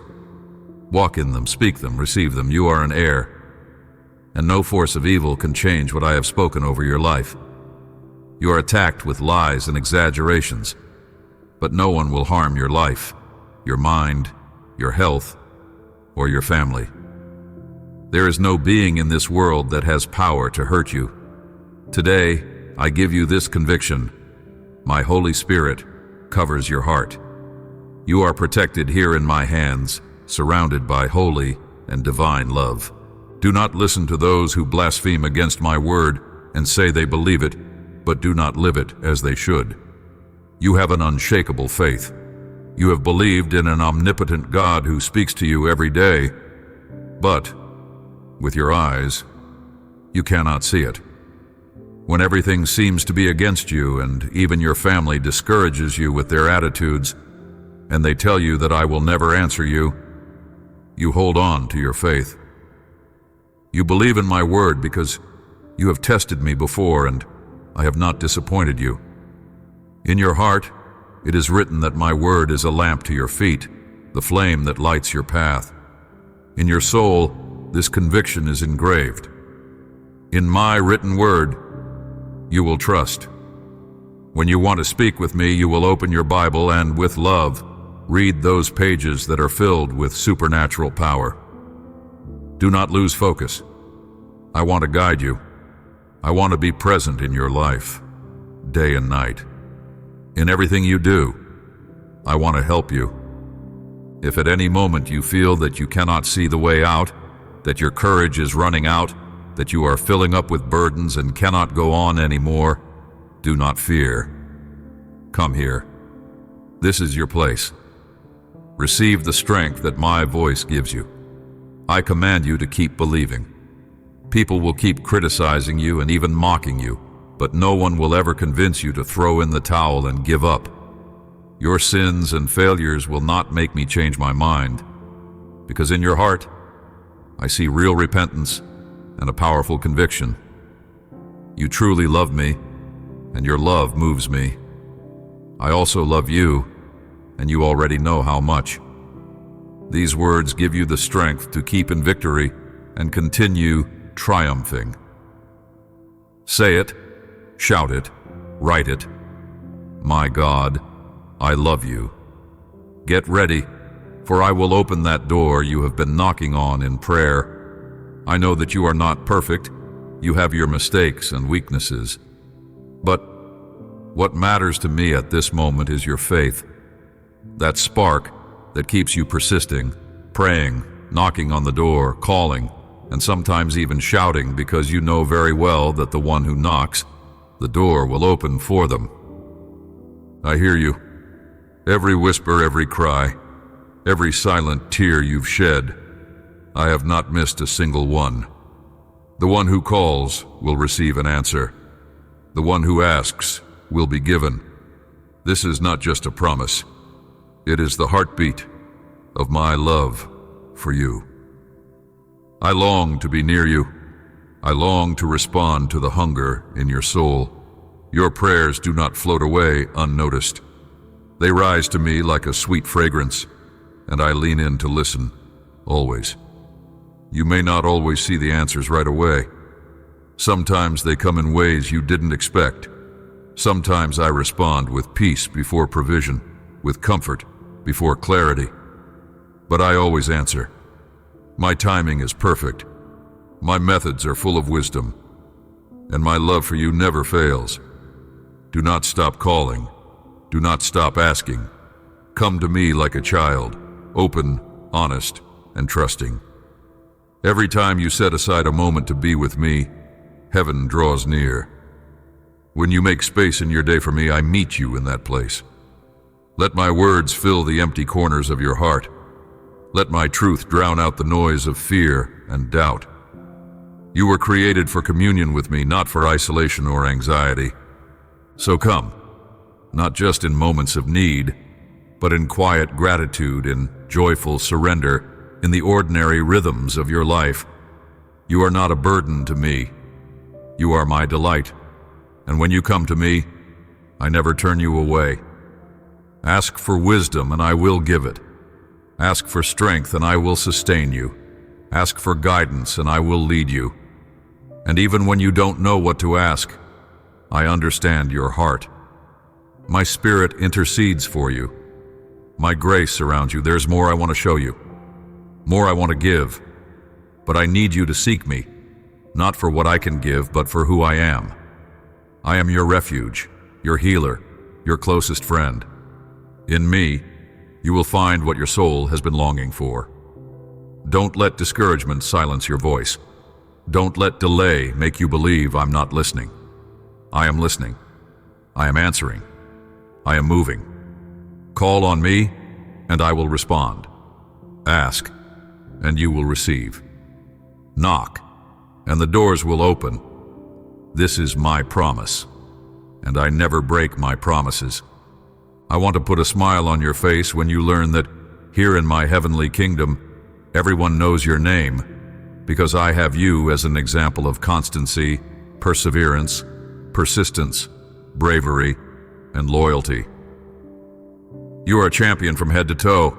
Walk in them, speak them, receive them. You are an heir. And no force of evil can change what I have spoken over your life. You are attacked with lies and exaggerations, but no one will harm your life, your mind, your health, or your family. There is no being in this world that has power to hurt you. Today, I give you this conviction: my Holy Spirit covers your heart. You are protected here in my hands, surrounded by holy and divine love. Do not listen to those who blaspheme against my word and say they believe it, but do not live it as they should. You have an unshakable faith. You have believed in an omnipotent God who speaks to you every day, but with your eyes, you cannot see it. When everything seems to be against you and even your family discourages you with their attitudes, and they tell you that I will never answer you, you hold on to your faith. You believe in my word because you have tested me before and I have not disappointed you. In your heart, it is written that my word is a lamp to your feet, the flame that lights your path. In your soul, this conviction is engraved. In my written word, you will trust. When you want to speak with me, you will open your Bible and, with love, read those pages that are filled with supernatural power. Do not lose focus. I want to guide you. I want to be present in your life, day and night. In everything you do, I want to help you. If at any moment you feel that you cannot see the way out, that your courage is running out, that you are filling up with burdens and cannot go on anymore, do not fear. Come here. This is your place. Receive the strength that my voice gives you. I command you to keep believing. People will keep criticizing you and even mocking you, but no one will ever convince you to throw in the towel and give up. Your sins and failures will not make me change my mind, because in your heart, I see real repentance and a powerful conviction. You truly love me, and your love moves me. I also love you, and you already know how much. These words give you the strength to keep in victory and continue triumphing. Say it, shout it, write it. My God, I love you. Get ready, for I will open that door you have been knocking on in prayer. I know that you are not perfect. You have your mistakes and weaknesses. But what matters to me at this moment is your faith. That spark that keeps you persisting, praying, knocking on the door, calling, and sometimes even shouting because you know very well that the one who knocks, the door will open for them. I hear you. Every whisper, every cry, every silent tear you've shed, I have not missed a single one. The one who calls will receive an answer. The one who asks will be given. This is not just a promise. It is the heartbeat of my love for you. I long to be near you. I long to respond to the hunger in your soul. Your prayers do not float away unnoticed. They rise to me like a sweet fragrance, and I lean in to listen, always. You may not always see the answers right away. Sometimes they come in ways you didn't expect. Sometimes I respond with peace before provision, with comfort before clarity. But I always answer. My timing is perfect. My methods are full of wisdom. And my love for you never fails. Do not stop calling. Do not stop asking. Come to me like a child, open, honest, and trusting. Every time you set aside a moment to be with me, heaven draws near. When you make space in your day for me, I meet you in that place. Let my words fill the empty corners of your heart. Let my truth drown out the noise of fear and doubt. You were created for communion with me, not for isolation or anxiety. So come, not just in moments of need, but in quiet gratitude, in joyful surrender, in the ordinary rhythms of your life. You are not a burden to me. You are my delight. And when you come to me, I never turn you away. Ask for wisdom, and I will give it. Ask for strength, and I will sustain you. Ask for guidance, and I will lead you. And even when you don't know what to ask, I understand your heart. My spirit intercedes for you. My grace surrounds you. There's more I want to show you. More I want to give. But I need you to seek me, not for what I can give, but for who I am. I am your refuge, your healer, your closest friend. In me, you will find what your soul has been longing for. Don't let discouragement silence your voice. Don't let delay make you believe I'm not listening. I am listening. I am answering. I am moving. Call on me, and I will respond. Ask, and you will receive. Knock, and the doors will open. This is my promise, and I never break my promises. I want to put a smile on your face when you learn that here in my heavenly kingdom, everyone knows your name, because I have you as an example of constancy, perseverance, persistence, bravery, and loyalty. You are a champion from head to toe.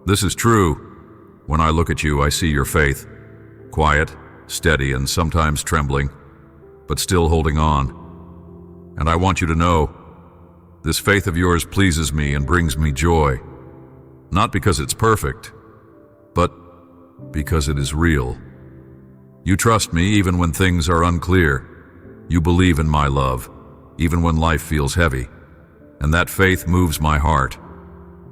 This is true. When I look at you, I see your faith, quiet, steady, and sometimes trembling, but still holding on. And I want you to know, this faith of yours pleases me and brings me joy, not because it's perfect, but because it is real. You trust me even when things are unclear. You believe in my love, even when life feels heavy, and that faith moves my heart.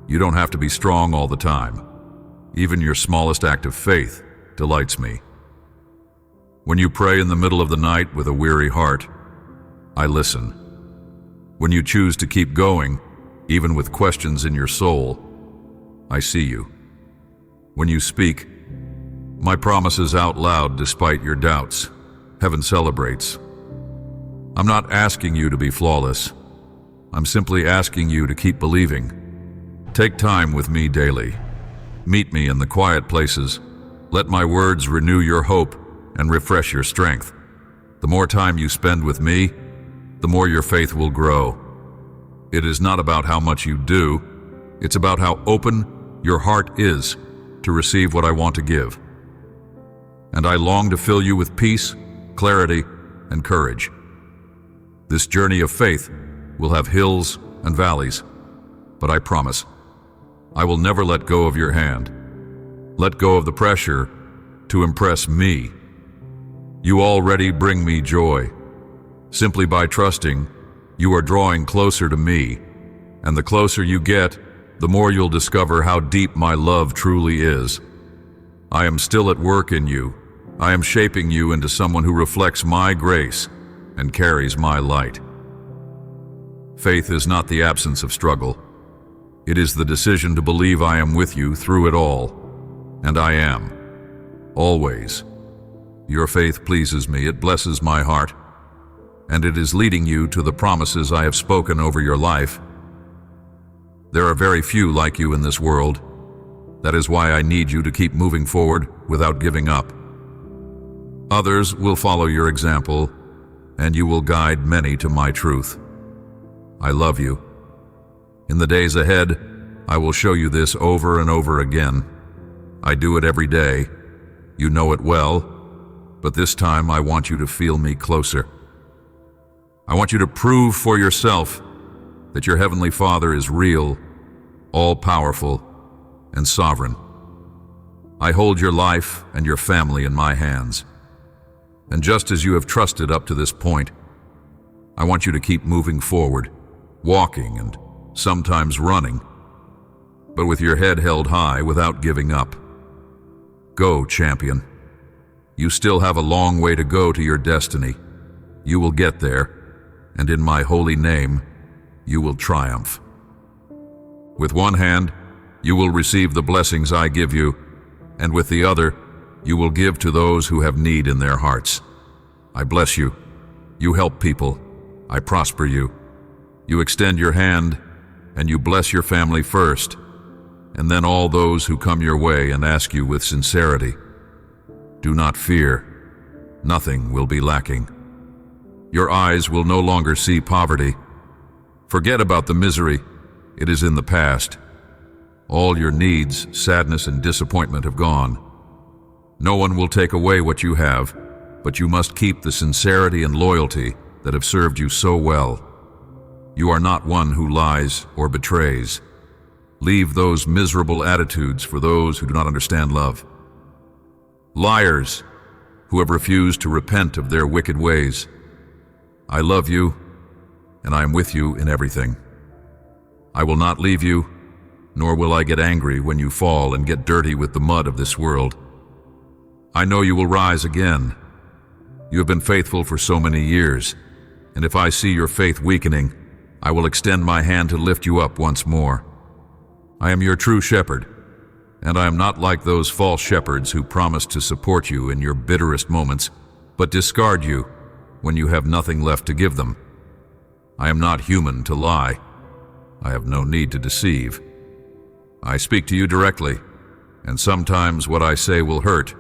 You don't have to be strong all the time. Even your smallest act of faith delights me. When you pray in the middle of the night with a weary heart, I listen. When you choose to keep going, even with questions in your soul, I see you. When you speak my promises out loud despite your doubts, heaven celebrates. I'm not asking you to be flawless. I'm simply asking you to keep believing. Take time with me daily. Meet me in the quiet places. Let my words renew your hope and refresh your strength. The more time you spend with me, the more your faith will grow. It is not about how much you do, it's about how open your heart is to receive what I want to give. And I long to fill you with peace, clarity, and courage. This journey of faith will have hills and valleys, but I promise, I will never let go of your hand. Let go of the pressure to impress me. You already bring me joy. Simply by trusting, you are drawing closer to me, and the closer you get, the more you'll discover how deep my love truly is. I am still at work in you. I am shaping you into someone who reflects my grace and carries my light. Faith is not the absence of struggle. It is the decision to believe I am with you through it all, and I am, always. Your faith pleases me, it blesses my heart, and it is leading you to the promises I have spoken over your life. There are very few like you in this world. That is why I need you to keep moving forward without giving up. Others will follow your example, and you will guide many to my truth. I love you. In the days ahead, I will show you this over and over again. I do it every day. You know it well, but this time I want you to feel me closer. I want you to prove for yourself that your Heavenly Father is real, all-powerful, and sovereign. I hold your life and your family in my hands. And just as you have trusted up to this point, I want you to keep moving forward, walking and sometimes running, but with your head held high without giving up. Go, champion. You still have a long way to go to your destiny. You will get there, and in my holy name, you will triumph. With one hand, you will receive the blessings I give you, and with the other, you will give to those who have need in their hearts. I bless you. You help people. I prosper you. You extend your hand, and you bless your family first, and then all those who come your way and ask you with sincerity. Do not fear. Nothing will be lacking. Your eyes will no longer see poverty. Forget about the misery. It is in the past. All your needs, sadness, and disappointment have gone. No one will take away what you have, but you must keep the sincerity and loyalty that have served you so well. You are not one who lies or betrays. Leave those miserable attitudes for those who do not understand love. Liars who have refused to repent of their wicked ways. I love you, and I am with you in everything. I will not leave you, nor will I get angry when you fall and get dirty with the mud of this world. I know you will rise again. You have been faithful for so many years, and if I see your faith weakening, I will extend my hand to lift you up once more. I am your true shepherd, and I am not like those false shepherds who promise to support you in your bitterest moments, but discard you when you have nothing left to give them. I am not human to lie. I have no need to deceive. I speak to you directly, and sometimes what I say will hurt,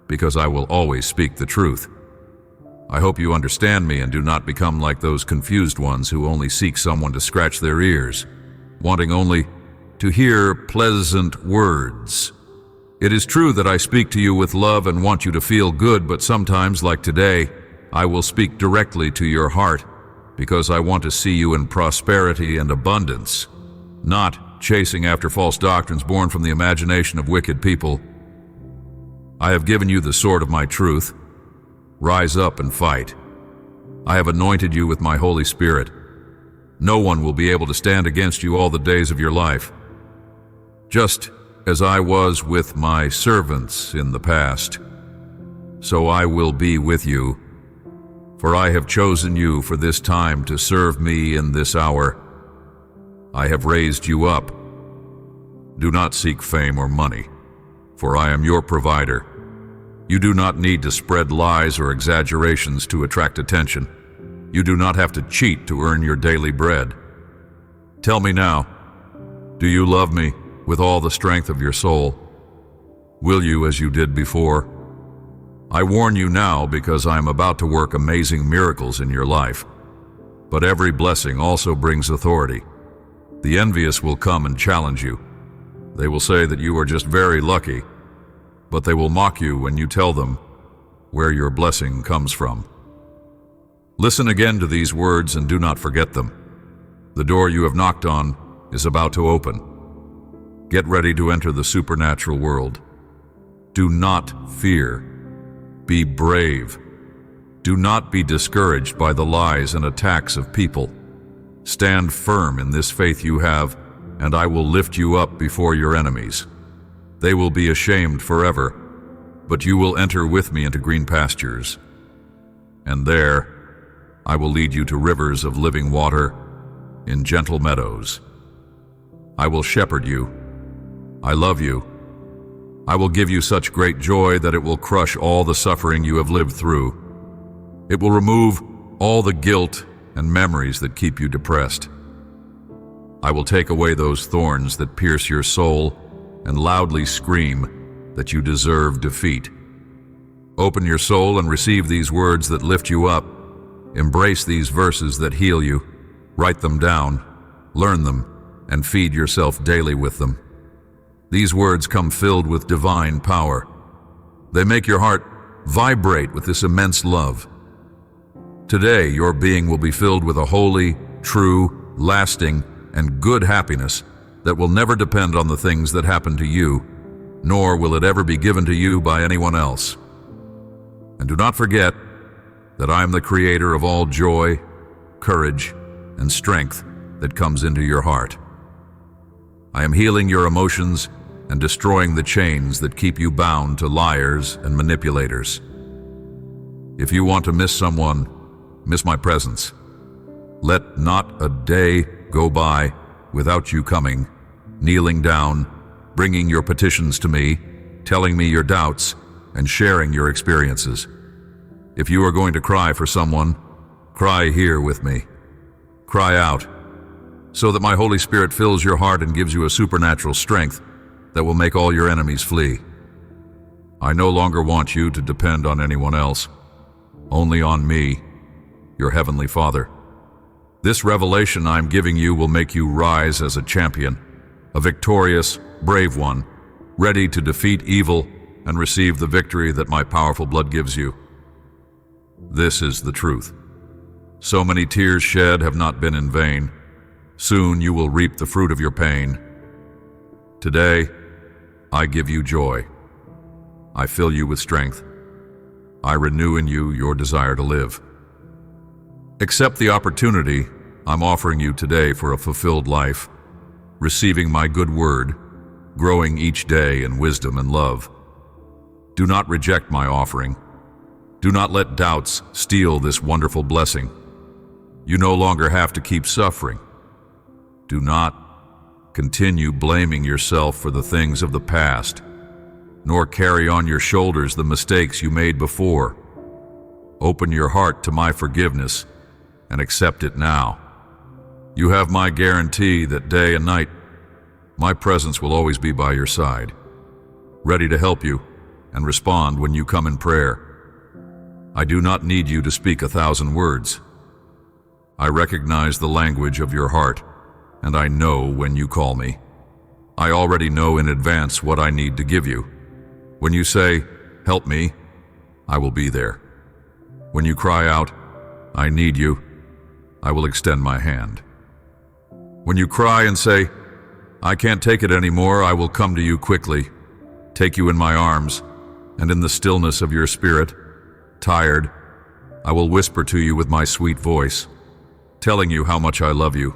because I will always speak the truth. I hope you understand me and do not become like those confused ones who only seek someone to scratch their ears, wanting only to hear pleasant words. It is true that I speak to you with love and want you to feel good, but sometimes, like today, I will speak directly to your heart because I want to see you in prosperity and abundance, not chasing after false doctrines born from the imagination of wicked people. I have given you the sword of my truth. Rise up and fight. I have anointed you with my Holy Spirit. No one will be able to stand against you all the days of your life. Just as I was with my servants in the past, so I will be with you. For I have chosen you for this time to serve me in this hour. I have raised you up. Do not seek fame or money, for I am your provider. You do not need to spread lies or exaggerations to attract attention. You do not have to cheat to earn your daily bread. Tell me now, do you love me with all the strength of your soul? Will you as you did before? I warn you now because I am about to work amazing miracles in your life. But every blessing also brings authority. The envious will come and challenge you. They will say that you are just very lucky, but they will mock you when you tell them where your blessing comes from. Listen again to these words and do not forget them. The door you have knocked on is about to open. Get ready to enter the supernatural world. Do not fear. Be brave. Do not be discouraged by the lies and attacks of people. Stand firm in this faith you have, and I will lift you up before your enemies. They will be ashamed forever, but you will enter with me into green pastures. And there, I will lead you to rivers of living water in gentle meadows. I will shepherd you. I love you. I will give you such great joy that it will crush all the suffering you have lived through. It will remove all the guilt and memories that keep you depressed. I will take away those thorns that pierce your soul and loudly scream that you deserve defeat. Open your soul and receive these words that lift you up. Embrace these verses that heal you. Write them down, learn them, and feed yourself daily with them. These words come filled with divine power. They make your heart vibrate with this immense love. Today, your being will be filled with a holy, true, lasting, and good happiness that will never depend on the things that happen to you, nor will it ever be given to you by anyone else. And do not forget that I am the creator of all joy, courage, and strength that comes into your heart. I am healing your emotions and destroying the chains that keep you bound to liars and manipulators. If you want to miss someone, miss my presence. Let not a day go by without you coming, kneeling down, bringing your petitions to me, telling me your doubts, and sharing your experiences. If you are going to cry for someone, cry here with me. Cry out, so that my Holy Spirit fills your heart and gives you a supernatural strength that will make all your enemies flee. I no longer want you to depend on anyone else, only on me, your Heavenly Father. This revelation I'm giving you will make you rise as a champion, a victorious, brave one, ready to defeat evil and receive the victory that my powerful blood gives you. This is the truth. So many tears shed have not been in vain. Soon you will reap the fruit of your pain. Today, I give you joy. I fill you with strength. I renew in you your desire to live. Accept the opportunity I'm offering you today for a fulfilled life, receiving my good word, growing each day in wisdom and love. Do not reject my offering. Do not let doubts steal this wonderful blessing. You no longer have to keep suffering. Do not continue blaming yourself for the things of the past, nor carry on your shoulders the mistakes you made before. Open your heart to my forgiveness and accept it now. You have my guarantee that day and night, my presence will always be by your side, ready to help you and respond when you come in prayer. I do not need you to speak 1,000 words. I recognize the language of your heart, and I know when you call me. I already know in advance what I need to give you. When you say, "Help me," I will be there. When you cry out, "I need you," I will extend my hand. When you cry and say, "I can't take it anymore," I will come to you quickly, take you in my arms, and in the stillness of your spirit, tired, I will whisper to you with my sweet voice, telling you how much I love you.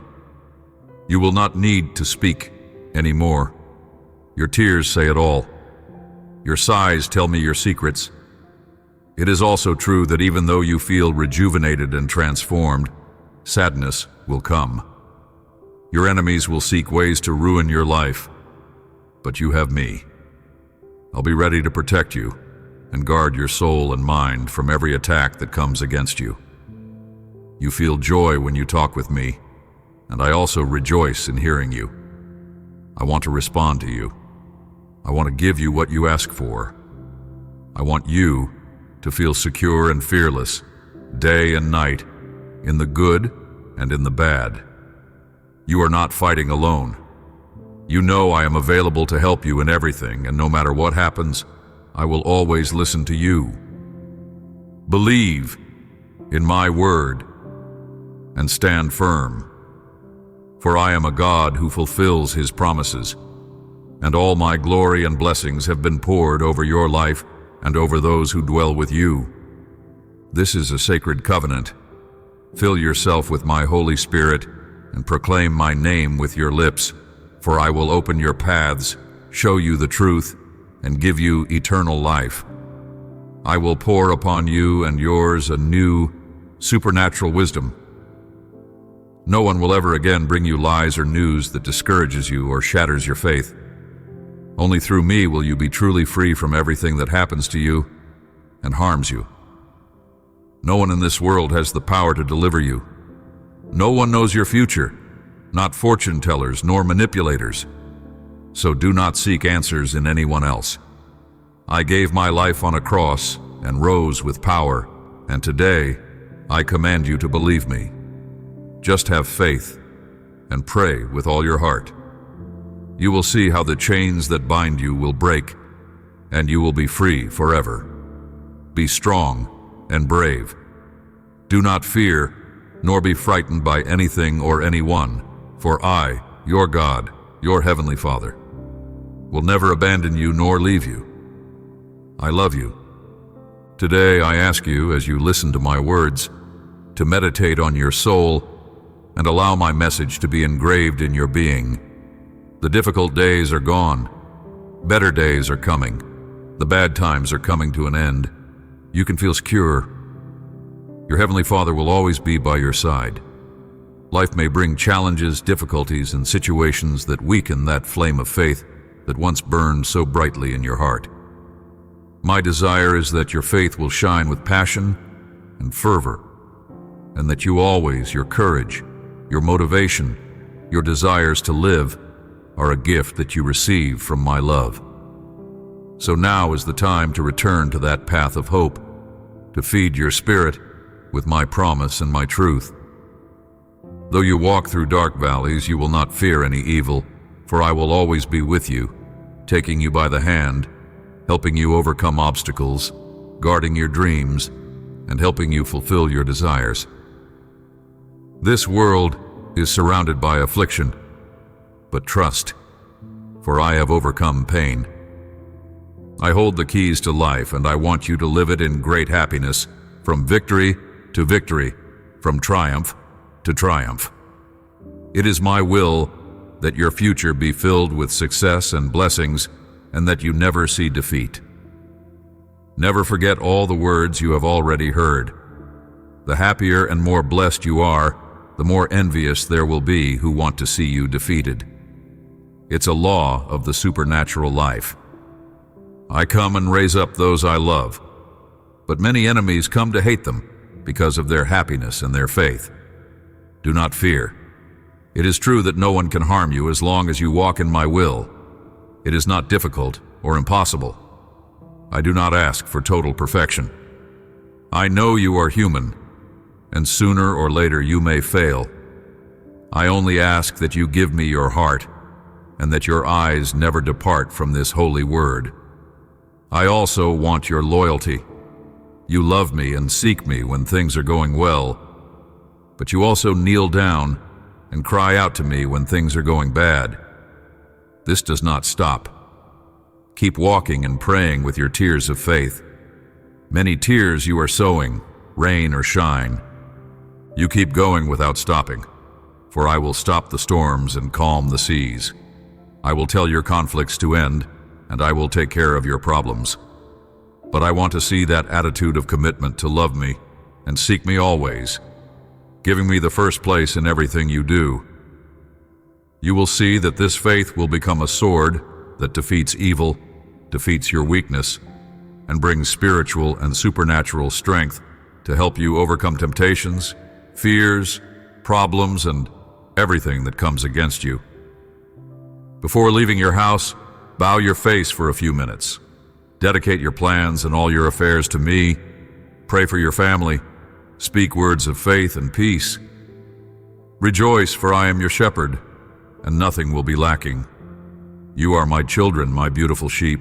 You will not need to speak anymore. Your tears say it all. Your sighs tell me your secrets. It is also true that even though you feel rejuvenated and transformed, sadness will come. Your enemies will seek ways to ruin your life, but you have me. I'll be ready to protect you and guard your soul and mind from every attack that comes against you. You feel joy when you talk with me, and I also rejoice in hearing you. I want to respond to you. I want to give you what you ask for. I want you to feel secure and fearless, day and night, in the good and in the bad. You are not fighting alone. You know I am available to help you in everything, and no matter what happens, I will always listen to you. Believe in my word and stand firm, for I am a God who fulfills his promises. and all my glory and blessings have been poured over your life and over those who dwell with you. This is a sacred covenant. Fill yourself with my Holy Spirit and proclaim my name with your lips, for I will open your paths, show you the truth, and give you eternal life. I will pour upon you and yours a new, supernatural wisdom. No one will ever again bring you lies or news that discourages you or shatters your faith. Only through me will you be truly free from everything that happens to you and harms you. No one in this world has the power to deliver you. No one knows your future, not fortune tellers nor manipulators. So do not seek answers in anyone else. I gave my life on a cross and rose with power, and today I command you to believe me. Just have faith and pray with all your heart. You will see how the chains that bind you will break, and you will be free forever. Be strong and brave. Do not fear, nor be frightened by anything or anyone, for I, your God, your Heavenly Father, will never abandon you nor leave you. I love you. Today I ask you, as you listen to my words, to meditate on your soul and allow my message to be engraved in your being. The difficult days are gone. Better days are coming. The bad times are coming to an end. You can feel secure. Your Heavenly Father will always be by your side. Life may bring challenges, difficulties, and situations that weaken that flame of faith that once burned so brightly in your heart. My desire is that your faith will shine with passion and fervor, and that you always, your courage, your motivation, your desires to live are a gift that you receive from my love. So now is the time to return to that path of hope, to feed your spirit with my promise and my truth. Though you walk through dark valleys, you will not fear any evil, for I will always be with you, taking you by the hand, helping you overcome obstacles, guarding your dreams, and helping you fulfill your desires. This world is surrounded by affliction, but trust, for I have overcome pain. I hold the keys to life, and I want you to live it in great happiness, from victory to victory, from triumph to triumph. It is my will that your future be filled with success and blessings, and that you never see defeat. Never forget all the words you have already heard. The happier and more blessed you are, the more envious there will be who want to see you defeated. It's a law of the supernatural life. I come and raise up those I love, but many enemies come to hate them because of their happiness and their faith. Do not fear. It is true that no one can harm you as long as you walk in my will. It is not difficult or impossible. I do not ask for total perfection. I know you are human, and sooner or later you may fail. I only ask that you give me your heart, and that your eyes never depart from this holy word. I also want your loyalty. You love me and seek me when things are going well, but you also kneel down and cry out to me when things are going bad. This does not stop. Keep walking and praying with your tears of faith. Many tears you are sowing, rain or shine. You keep going without stopping, for I will stop the storms and calm the seas. I will tell your conflicts to end, and I will take care of your problems. But I want to see that attitude of commitment to love me and seek me always, giving me the first place in everything you do. You will see that this faith will become a sword that defeats evil, defeats your weakness, and brings spiritual and supernatural strength to help you overcome temptations, fears, problems, and everything that comes against you. Before leaving your house, bow your face for a few minutes. Dedicate your plans and all your affairs to me. Pray for your family. Speak words of faith and peace. Rejoice, for I am your shepherd, and nothing will be lacking. You are my children, my beautiful sheep.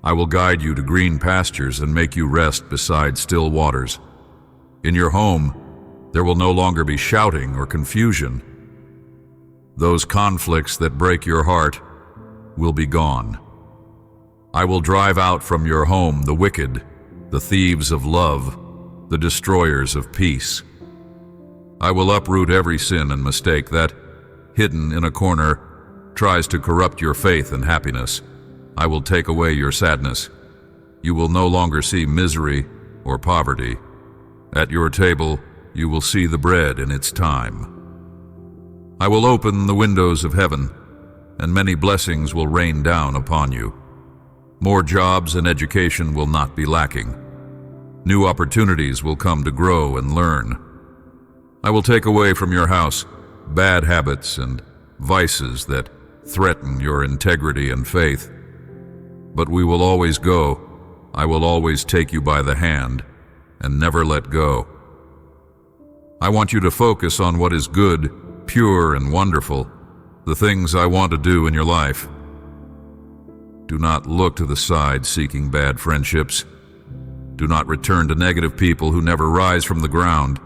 I will guide you to green pastures and make you rest beside still waters. In your home, there will no longer be shouting or confusion. Those conflicts that break your heart will be gone. I will drive out from your home the wicked, the thieves of love, the destroyers of peace. I will uproot every sin and mistake that, hidden in a corner, tries to corrupt your faith and happiness. I will take away your sadness. You will no longer see misery or poverty. At your table, you will see the bread in its time. I will open the windows of heaven, and many blessings will rain down upon you. More jobs and education will not be lacking. New opportunities will come to grow and learn. I will take away from your house bad habits and vices that threaten your integrity and faith. But we will always go. I will always take you by the hand and never let go. I want you to focus on what is good, pure, and wonderful, the things I want to do in your life. Do not look to the side seeking bad friendships. Do not return to negative people who never rise from the ground.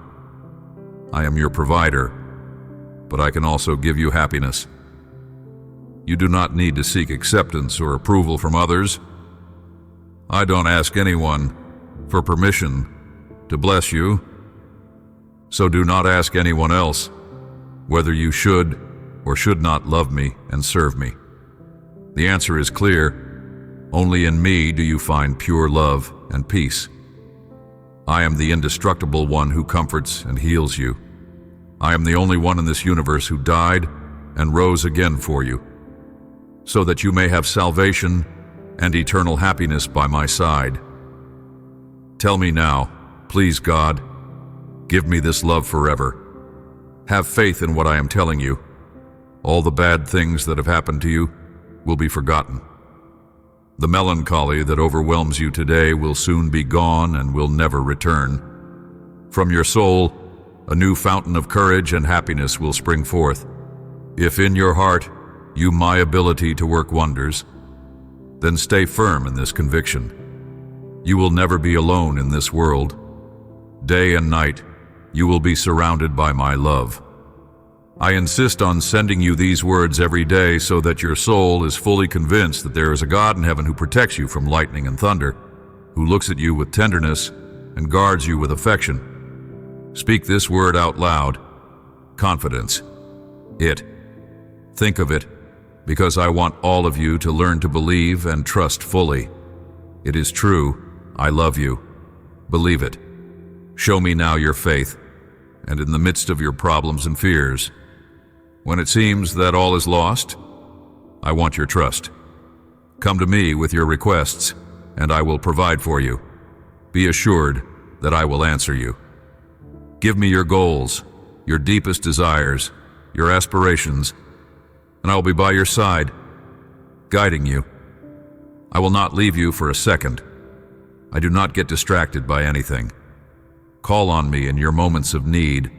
I am your provider, but I can also give you happiness. You do not need to seek acceptance or approval from others. I don't ask anyone for permission to bless you, so do not ask anyone else whether you should or should not love me and serve me. The answer is clear. Only in me do you find pure love and peace. I am the indestructible one who comforts and heals you. I am the only one in this universe who died and rose again for you, so that you may have salvation and eternal happiness by my side. Tell me now, please God, give me this love forever. Have faith in what I am telling you. All the bad things that have happened to you will be forgotten. The melancholy that overwhelms you today will soon be gone and will never return. From your soul, a new fountain of courage and happiness will spring forth. If in your heart you my ability to work wonders, then stay firm in this conviction. You will never be alone in this world. Day and night, you will be surrounded by my love. I insist on sending you these words every day so that your soul is fully convinced that there is a God in heaven who protects you from lightning and thunder, who looks at you with tenderness and guards you with affection. Speak this word out loud. Confidence. It. Think of it, because I want all of you to learn to believe and trust fully. It is true. I love you. Believe it. Show me now your faith, and in the midst of your problems and fears, when it seems that all is lost, I want your trust. Come to me with your requests, and I will provide for you. Be assured that I will answer you. Give me your goals, your deepest desires, your aspirations, and I will be by your side, guiding you. I will not leave you for a second. I do not get distracted by anything. Call on me in your moments of need,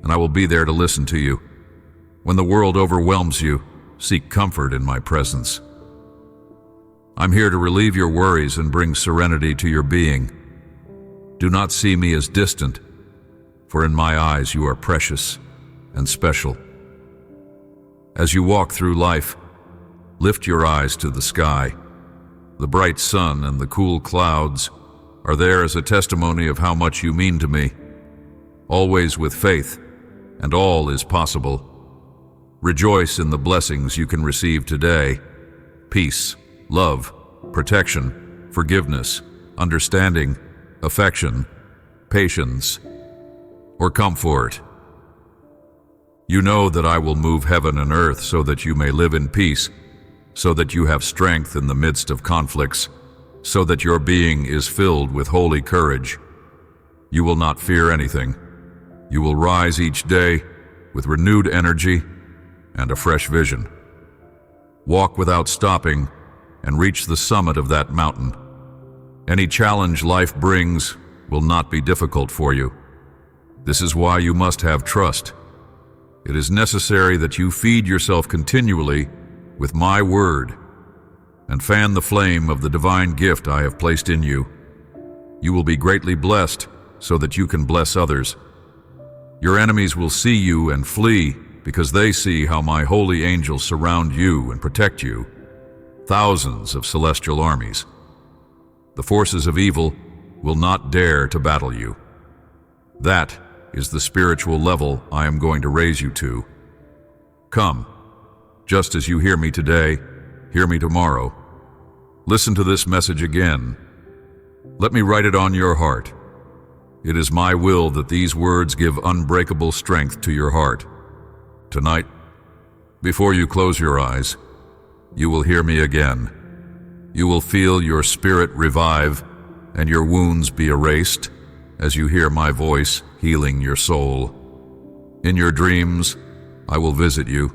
and I will be there to listen to you. When the world overwhelms you, seek comfort in my presence. I'm here to relieve your worries and bring serenity to your being. Do not see me as distant, for in my eyes you are precious and special. As you walk through life, lift your eyes to the sky. The bright sun and the cool clouds are there as a testimony of how much you mean to me. Always with faith, and all is possible. Rejoice in the blessings you can receive today: peace, love, protection, forgiveness, understanding, affection, patience, or comfort. You know that I will move heaven and earth so that you may live in peace, so that you have strength in the midst of conflicts, so that your being is filled with holy courage. You will not fear anything. You will rise each day with renewed energy and a fresh vision. Walk without stopping and reach the summit of that mountain. Any challenge life brings will not be difficult for you. This is why you must have trust. It is necessary that you feed yourself continually with my word and fan the flame of the divine gift I have placed in you. You will be greatly blessed so that you can bless others. Your enemies will see you and flee because they see how my holy angels surround you and protect you. thousands of celestial armies. The forces of evil will not dare to battle you. That is the spiritual level I am going to raise you to. Come, just as you hear me today, hear me tomorrow. Listen to this message again. Let me write it on your heart. It is my will that these words give unbreakable strength to your heart. Tonight, before you close your eyes, you will hear me again. You will feel your spirit revive and your wounds be erased as you hear my voice healing your soul. In your dreams, I will visit you.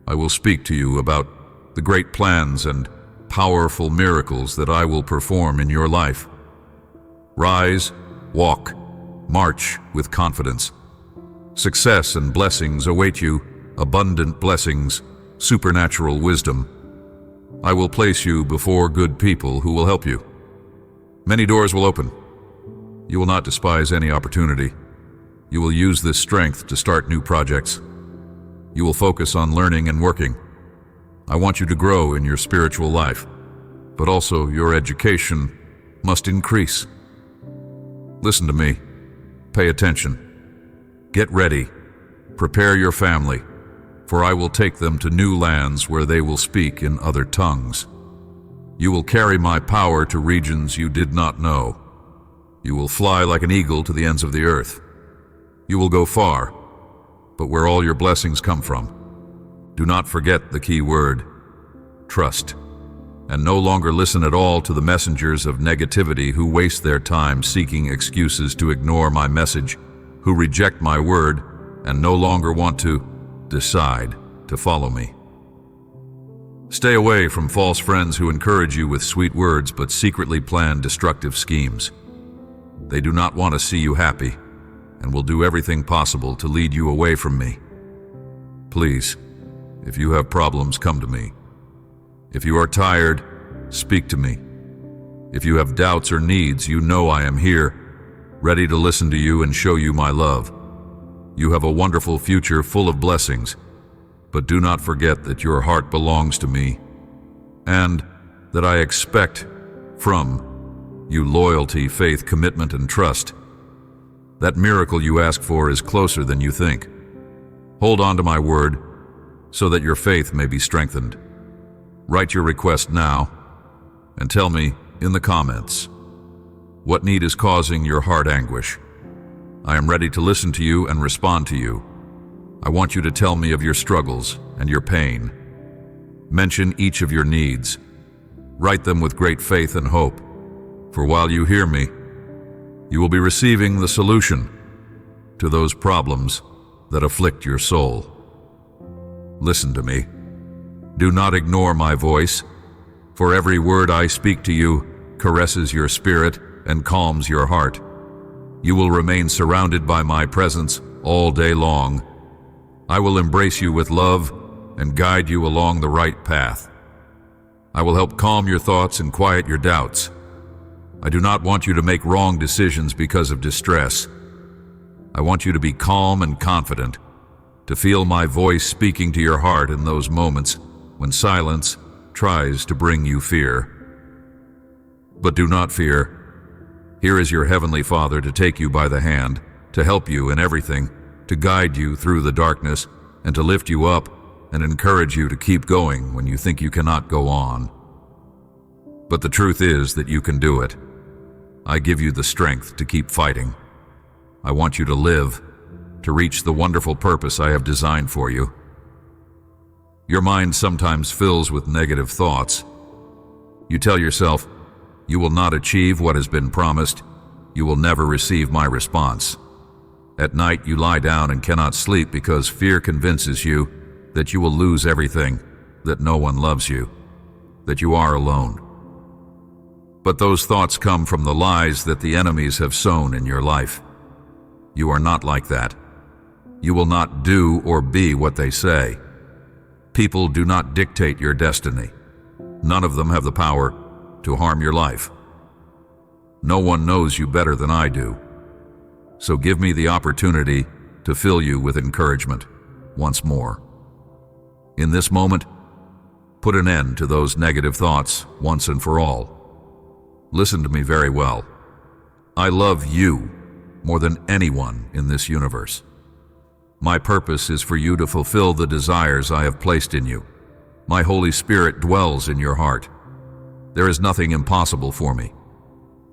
I will speak to you about the great plans and powerful miracles that I will perform in your life. Rise, walk, march with confidence. Success and blessings await you, abundant blessings, supernatural wisdom. I will place you before good people who will help you. Many doors will open. You will not despise any opportunity. You will use this strength to start new projects. You will focus on learning and working. I want you to grow in your spiritual life, but also your education must increase. Listen to me. Pay attention. Get ready. Prepare your family, for I will take them to new lands where they will speak in other tongues. You will carry my power to regions you did not know. You will fly like an eagle to the ends of the earth. You will go far, but where all your blessings come from. Do not forget the key word, trust, and no longer listen at all to the messengers of negativity who waste their time seeking excuses to ignore my message, who reject my word and no longer want to decide to follow me. Stay away from false friends who encourage you with sweet words but secretly plan destructive schemes. They do not want to see you happy and will do everything possible to lead you away from me. Please, if you have problems, come to me. If you are tired, speak to me. If you have doubts or needs, you know I am here, ready to listen to you and show you my love. You have a wonderful future full of blessings, but do not forget that your heart belongs to me and that I expect from you loyalty, faith, commitment, and trust. That miracle you ask for is closer than you think. Hold on to my word so that your faith may be strengthened. Write your request now and tell me in the comments what need is causing your heart anguish. I am ready to listen to you and respond to you. I want you to tell me of your struggles and your pain. Mention each of your needs. Write them with great faith and hope, for while you hear me, you will be receiving the solution to those problems that afflict your soul. Listen to me. Do not ignore my voice, for every word I speak to you caresses your spirit and calms your heart. You will remain surrounded by my presence all day long. I will embrace you with love and guide you along the right path. I will help calm your thoughts and quiet your doubts. I do not want you to make wrong decisions because of distress. I want you to be calm and confident, to feel my voice speaking to your heart in those moments when silence tries to bring you fear. But do not fear. Here is your Heavenly Father to take you by the hand, to help you in everything, to guide you through the darkness, and to lift you up and encourage you to keep going when you think you cannot go on. But the truth is that you can do it. I give you the strength to keep fighting. I want you to live, to reach the wonderful purpose I have designed for you. Your mind sometimes fills with negative thoughts. You tell yourself, you will not achieve what has been promised. You will never receive my response. At night you lie down and cannot sleep because fear convinces you that you will lose everything, that no one loves you, that you are alone. But those thoughts come from the lies that the enemies have sown in your life. You are not like that. You will not do or be what they say. People do not dictate your destiny. None of them have the power to harm your life. No one knows you better than I do. So give me the opportunity to fill you with encouragement once more. In this moment, put an end to those negative thoughts once and for all. Listen to me very well. I love you more than anyone in this universe. My purpose is for you to fulfill the desires I have placed in you. My Holy Spirit dwells in your heart. There is nothing impossible for me.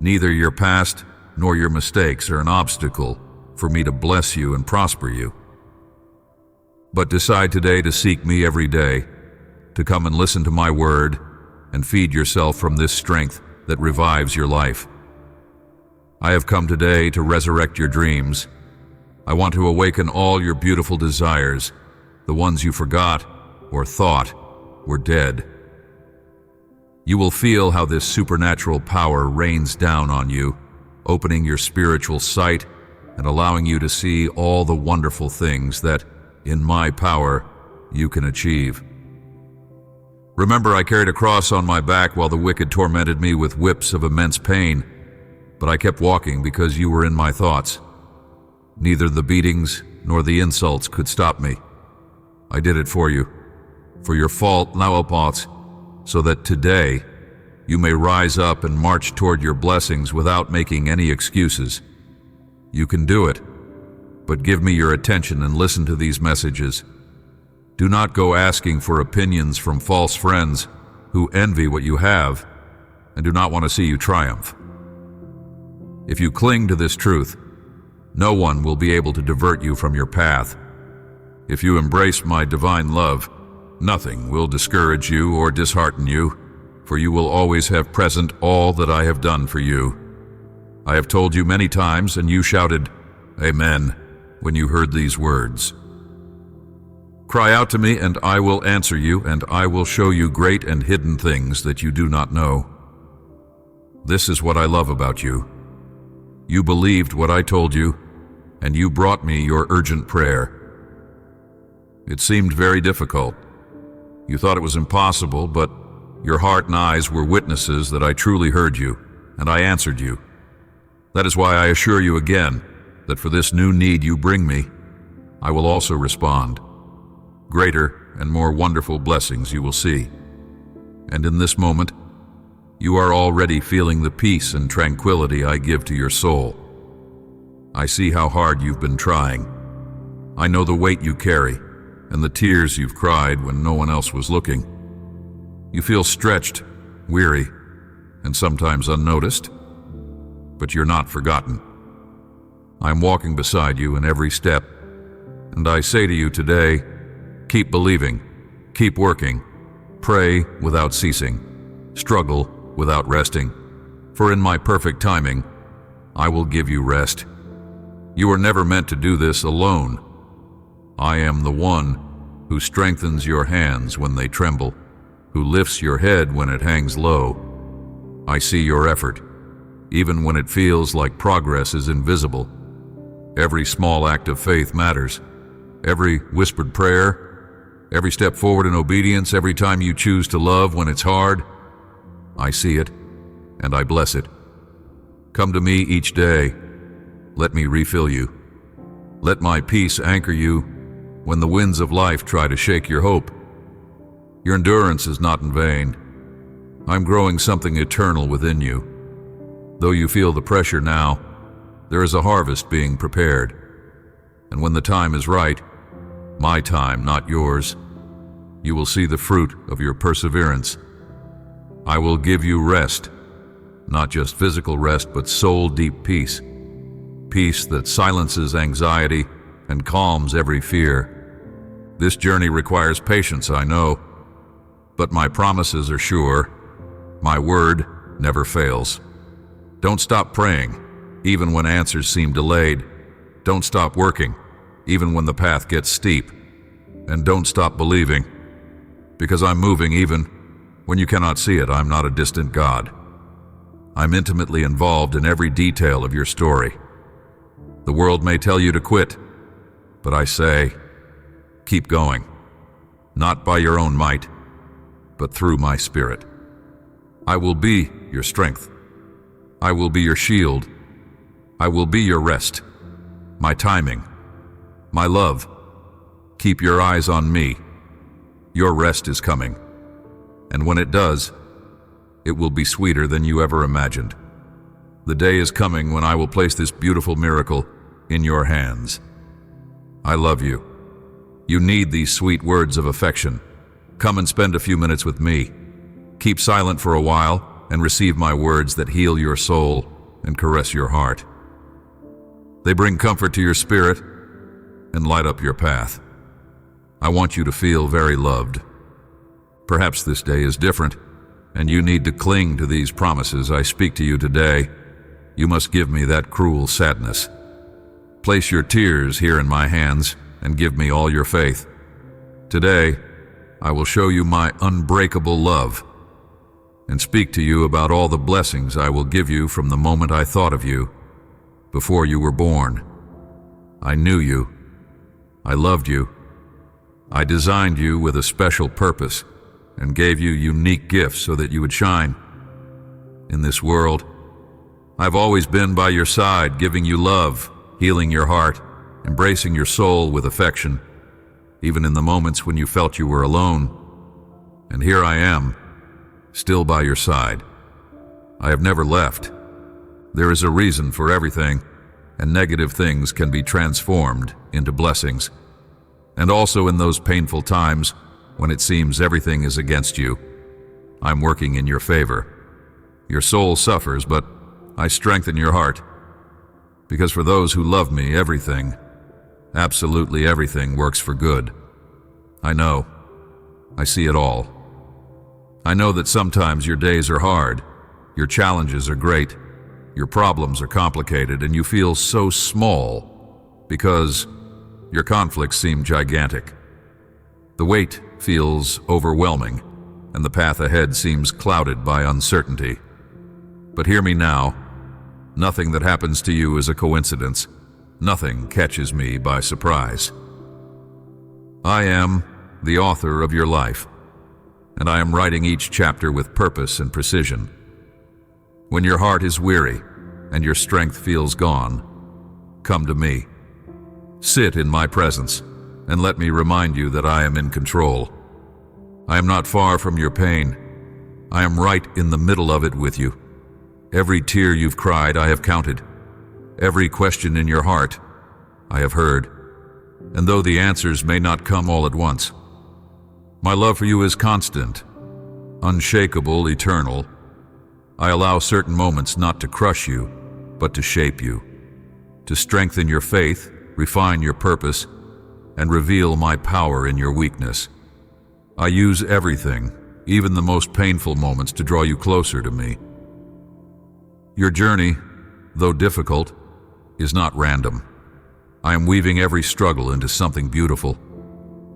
Neither your past nor your mistakes are an obstacle for me to bless you and prosper you. But decide today to seek me every day, to come and listen to my word and feed yourself from this strength that revives your life. I have come today to resurrect your dreams. I want to awaken all your beautiful desires, the ones you forgot or thought were dead. You will feel how this supernatural power rains down on you, opening your spiritual sight and allowing you to see all the wonderful things that, in my power, you can achieve. Remember, I carried a cross on my back while the wicked tormented me with whips of immense pain, but I kept walking because you were in my thoughts. Neither the beatings nor the insults could stop me. I did it for you, for your fault, Nawalpots, so that today you may rise up and march toward your blessings without making any excuses. You can do it, but give me your attention and listen to these messages. Do not go asking for opinions from false friends who envy what you have and do not want to see you triumph. If you cling to this truth, no one will be able to divert you from your path. If you embrace my divine love, nothing will discourage you or dishearten you, for you will always have present all that I have done for you. I have told you many times, and you shouted, Amen, when you heard these words. Cry out to me, and I will answer you, and I will show you great and hidden things that you do not know. This is what I love about you. You believed what I told you, and you brought me your urgent prayer. It seemed very difficult. You thought it was impossible, but your heart and eyes were witnesses that I truly heard you, and I answered you. That is why I assure you again that for this new need you bring me, I will also respond. Greater and more wonderful blessings you will see. And in this moment, you are already feeling the peace and tranquility I give to your soul. I see how hard you've been trying. I know the weight you carry and the tears you've cried when no one else was looking. You feel stretched, weary, and sometimes unnoticed, but you're not forgotten. I'm walking beside you in every step, and I say to you today, keep believing, keep working, pray without ceasing, struggle without resting, for in my perfect timing, I will give you rest. You were never meant to do this alone. I am the one who strengthens your hands when they tremble, who lifts your head when it hangs low. I see your effort, even when it feels like progress is invisible. Every small act of faith matters. Every whispered prayer, every step forward in obedience, every time you choose to love when it's hard, I see it, and I bless it. Come to me each day. Let me refill you. Let my peace anchor you when the winds of life try to shake your hope. Your endurance is not in vain. I'm growing something eternal within you. Though you feel the pressure now, there is a harvest being prepared. And when the time is right, my time, not yours, you will see the fruit of your perseverance. I will give you rest, not just physical rest, but soul-deep peace. Peace that silences anxiety and calms every fear. This journey requires patience, I know, but my promises are sure. My word never fails. Don't stop praying, even when answers seem delayed. Don't stop working, even when the path gets steep. And don't stop believing, because I'm moving even when you cannot see it. I'm not a distant God. I'm intimately involved in every detail of your story. The world may tell you to quit, but I say, keep going, not by your own might, but through my Spirit. I will be your strength. I will be your shield. I will be your rest, my timing, my love. Keep your eyes on me. Your rest is coming. and when it does, it will be sweeter than you ever imagined. The day is coming when I will place this beautiful miracle in your hands. I love you. You need these sweet words of affection. Come and spend a few minutes with me. Keep silent for a while and receive my words that heal your soul and caress your heart. They bring comfort to your spirit and light up your path. I want you to feel very loved. Perhaps this day is different, and you need to cling to these promises I speak to you today. You must give me that cruel sadness. Place your tears here in my hands and give me all your faith. Today, I will show you my unbreakable love and speak to you about all the blessings I will give you from the moment I thought of you before you were born. I knew you. I loved you. I designed you with a special purpose and gave you unique gifts so that you would shine in this world. I've always been by your side, giving you love, healing your heart, embracing your soul with affection, even in the moments when you felt you were alone. And here I am, still by your side. I have never left. There is a reason for everything, and negative things can be transformed into blessings. And also in those painful times when it seems everything is against you, I'm working in your favor. Your soul suffers, but I strengthen your heart. Because for those who love me, everything, absolutely everything, works for good. I know. I see it all. I know that sometimes your days are hard, your challenges are great, your problems are complicated, and you feel so small because your conflicts seem gigantic. The weight feels overwhelming, and the path ahead seems clouded by uncertainty. But hear me now. Nothing that happens to you is a coincidence. Nothing catches me by surprise. I am the author of your life, and I am writing each chapter with purpose and precision. When your heart is weary and your strength feels gone, come to me. Sit in my presence and let me remind you that I am in control. I am not far from your pain. I am right in the middle of it with you. Every tear you've cried, I have counted. Every question in your heart, I have heard. And though the answers may not come all at once, my love for you is constant, unshakable, eternal. I allow certain moments not to crush you, but to shape you, to strengthen your faith, refine your purpose, and reveal my power in your weakness. I use everything, even the most painful moments, to draw you closer to me. Your journey, though difficult, is not random. I am weaving every struggle into something beautiful.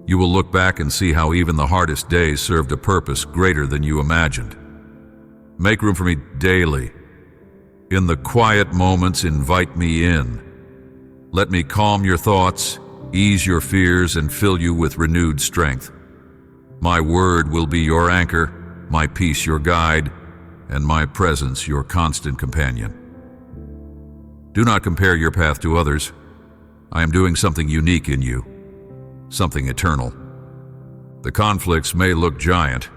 You will look back and see how even the hardest days served a purpose greater than you imagined. Make room for me daily. In the quiet moments, invite me in. Let me calm your thoughts, ease your fears, and fill you with renewed strength. My word will be your anchor, my peace your guide, and my presence your constant companion. Do not compare your path to others. I am doing something unique in you, something eternal. The conflicts may look giant,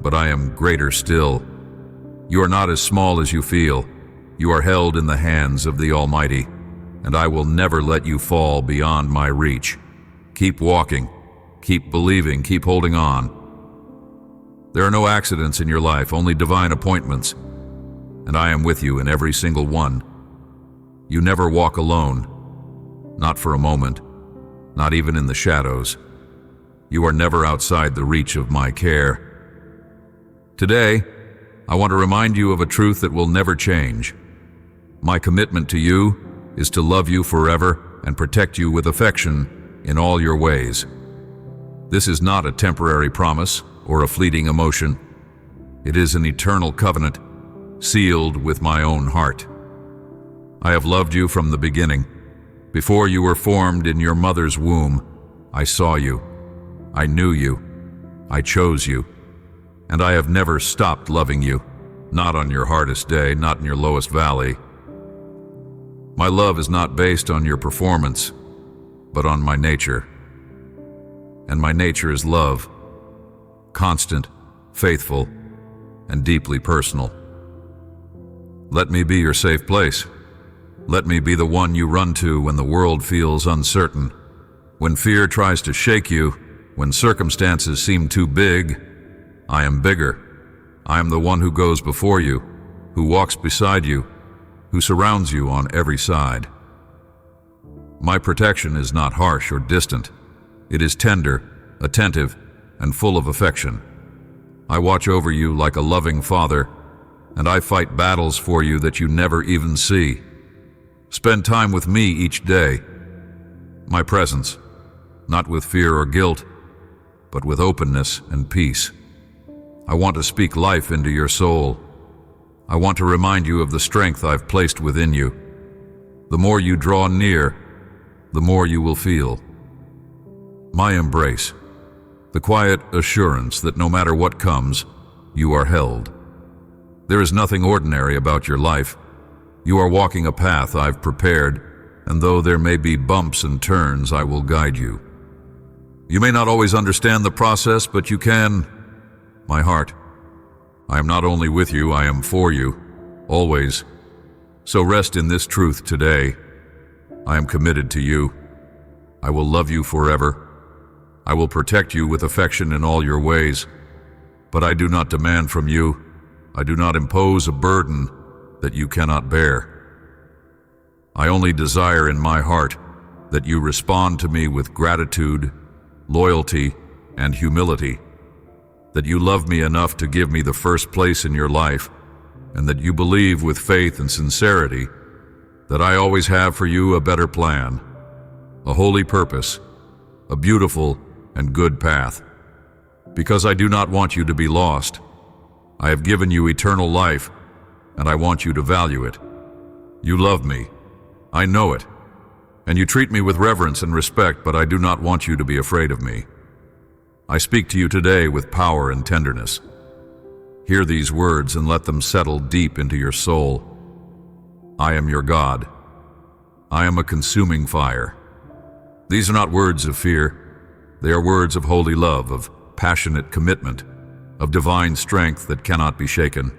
but I am greater still. You are not as small as you feel. You are held in the hands of the Almighty, and I will never let you fall beyond my reach. Keep walking, keep believing, keep holding on. There are no accidents in your life, only divine appointments, and I am with you in every single one. You never walk alone, not for a moment, not even in the shadows. You are never outside the reach of my care. Today, I want to remind you of a truth that will never change. My commitment to you is to love you forever and protect you with affection in all your ways. This is not a temporary promise or a fleeting emotion. It is an eternal covenant, sealed with my own heart. I have loved you from the beginning. Before you were formed in your mother's womb, I saw you. I knew you. I chose you. And I have never stopped loving you, not on your hardest day, not in your lowest valley. My love is not based on your performance, but on my nature. And my nature is love, constant, faithful, and deeply personal. Let me be your safe place. Let me be the one you run to when the world feels uncertain, when fear tries to shake you, when circumstances seem too big. I am bigger. I am the one who goes before you, who walks beside you, who surrounds you on every side. My protection is not harsh or distant. It is tender, attentive, and full of affection. I watch over you like a loving father, and I fight battles for you that you never even see. Spend time with me each day. My presence, not with fear or guilt, but with openness and peace. I want to speak life into your soul. I want to remind you of the strength I've placed within you. The more you draw near, the more you will feel. My embrace, the quiet assurance that no matter what comes, you are held. There is nothing ordinary about your life. You are walking a path I've prepared, and though there may be bumps and turns, I will guide you. You may not always understand the process, but you can. My heart, I am not only with you, I am for you, always. So rest in this truth today. I am committed to you. I will love you forever. I will protect you with affection in all your ways. But I do not demand from you. I do not impose a burden that you cannot bear. I only desire in my heart that you respond to me with gratitude, loyalty, and humility, that you love me enough to give me the first place in your life, and that you believe with faith and sincerity that I always have for you a better plan, a holy purpose, a beautiful and good path. Because I do not want you to be lost. I have given you eternal life, and I want you to value it. You love me. I know it. And you treat me with reverence and respect, but I do not want you to be afraid of me. I speak to you today with power and tenderness. Hear these words and let them settle deep into your soul. I am your God. I am a consuming fire. These are not words of fear. They are words of holy love, of passionate commitment, of divine strength that cannot be shaken.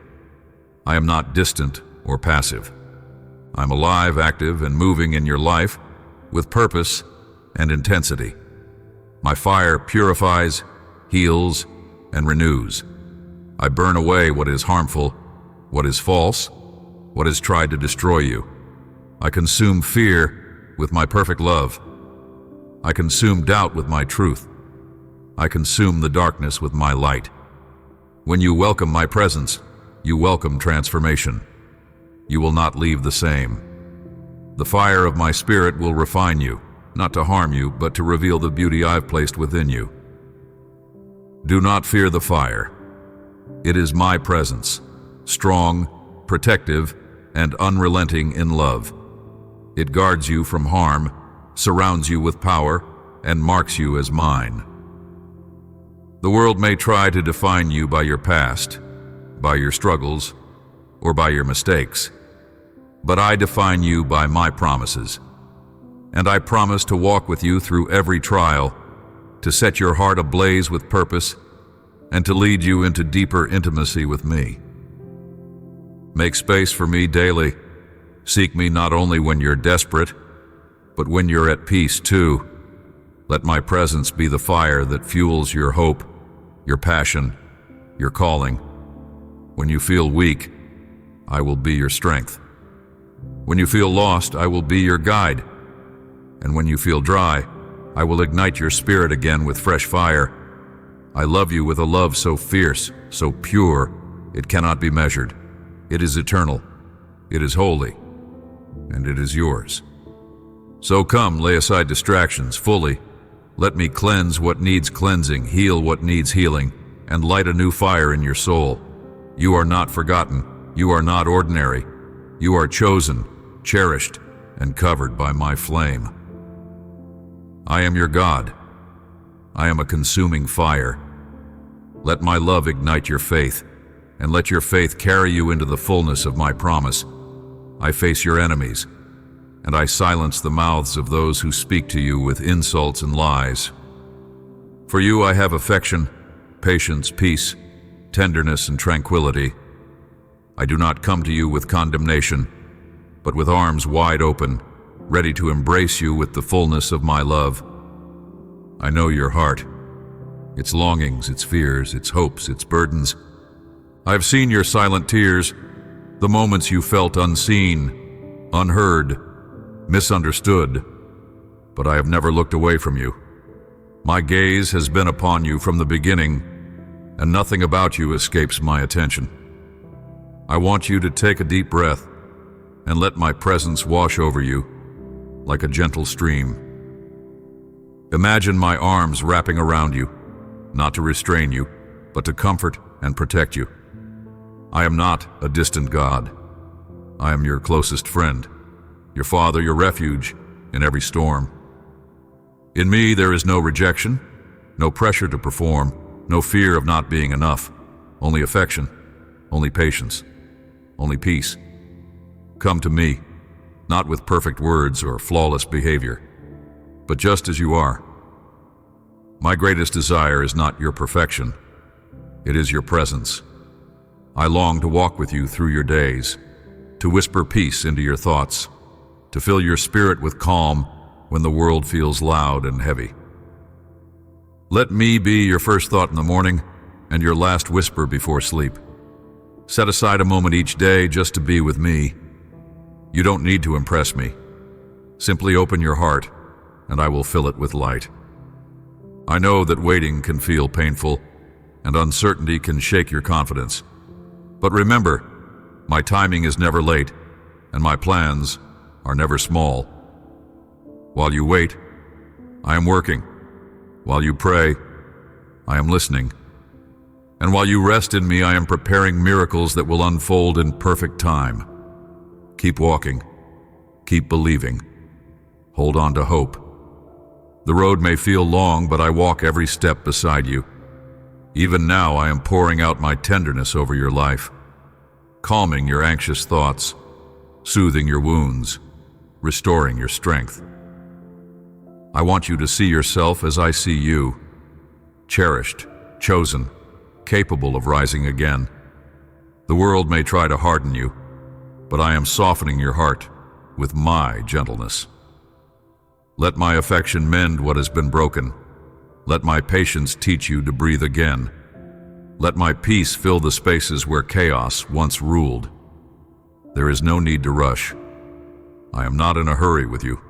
I am not distant or passive. I'm alive, active, and moving in your life with purpose and intensity. My fire purifies, heals, and renews. I burn away what is harmful, what is false, what has tried to destroy you. I consume fear with my perfect love. I consume doubt with my truth. I consume the darkness with my light. When you welcome my presence, you welcome transformation. You will not leave the same. The fire of my spirit will refine you, not to harm you, but to reveal the beauty I've placed within you. Do not fear the fire. It is my presence, strong, protective, and unrelenting in love. It guards you from harm, surrounds you with power, and marks you as mine. The world may try to define you by your past, by your struggles, or by your mistakes. But I define you by my promises. And I promise to walk with you through every trial, to set your heart ablaze with purpose, and to lead you into deeper intimacy with me. Make space for me daily. Seek me not only when you're desperate, but when you're at peace too. Let my presence be the fire that fuels your hope, your passion, your calling. When you feel weak, I will be your strength. When you feel lost, I will be your guide. And when you feel dry, I will ignite your spirit again with fresh fire. I love you with a love so fierce, so pure, it cannot be measured. It is eternal, it is holy, and it is yours. So come, lay aside distractions fully. Let me cleanse what needs cleansing, heal what needs healing, and light a new fire in your soul. You are not forgotten. You are not ordinary. You are chosen, cherished, and covered by my flame. I am your God. I am a consuming fire. Let my love ignite your faith, and let your faith carry you into the fullness of my promise. I face your enemies, and I silence the mouths of those who speak to you with insults and lies. For you I have affection, patience, peace, tenderness, and tranquility. I do not come to you with condemnation, but with arms wide open, ready to embrace you with the fullness of my love. I know your heart, its longings, its fears, its hopes, its burdens. I have seen your silent tears, the moments you felt unseen, unheard, misunderstood, but I have never looked away from you. My gaze has been upon you from the beginning, and nothing about you escapes my attention. I want you to take a deep breath and let my presence wash over you like a gentle stream. Imagine my arms wrapping around you, not to restrain you, but to comfort and protect you. I am not a distant God. I am your closest friend, your father, your refuge in every storm. In me there is no rejection, no pressure to perform, no fear of not being enough, only affection, only patience, only peace. Come to me, not with perfect words or flawless behavior, but just as you are. My greatest desire is not your perfection, it is your presence. I long to walk with you through your days, to whisper peace into your thoughts, to fill your spirit with calm when the world feels loud and heavy. Let me be your first thought in the morning and your last whisper before sleep. Set aside a moment each day just to be with me. You don't need to impress me. Simply open your heart, and I will fill it with light. I know that waiting can feel painful, and uncertainty can shake your confidence. But remember, my timing is never late, and my plans are never small. While you wait, I am working. While you pray, I am listening. And while you rest in me, I am preparing miracles that will unfold in perfect time. Keep walking. Keep believing. Hold on to hope. The road may feel long, but I walk every step beside you. Even now, I am pouring out my tenderness over your life, calming your anxious thoughts, soothing your wounds, restoring your strength. I want you to see yourself as I see you, cherished, chosen, capable of rising again. The world may try to harden you, but I am softening your heart with my gentleness. Let my affection mend what has been broken. Let my patience teach you to breathe again. Let my peace fill the spaces where chaos once ruled. There is no need to rush. I am not in a hurry with you.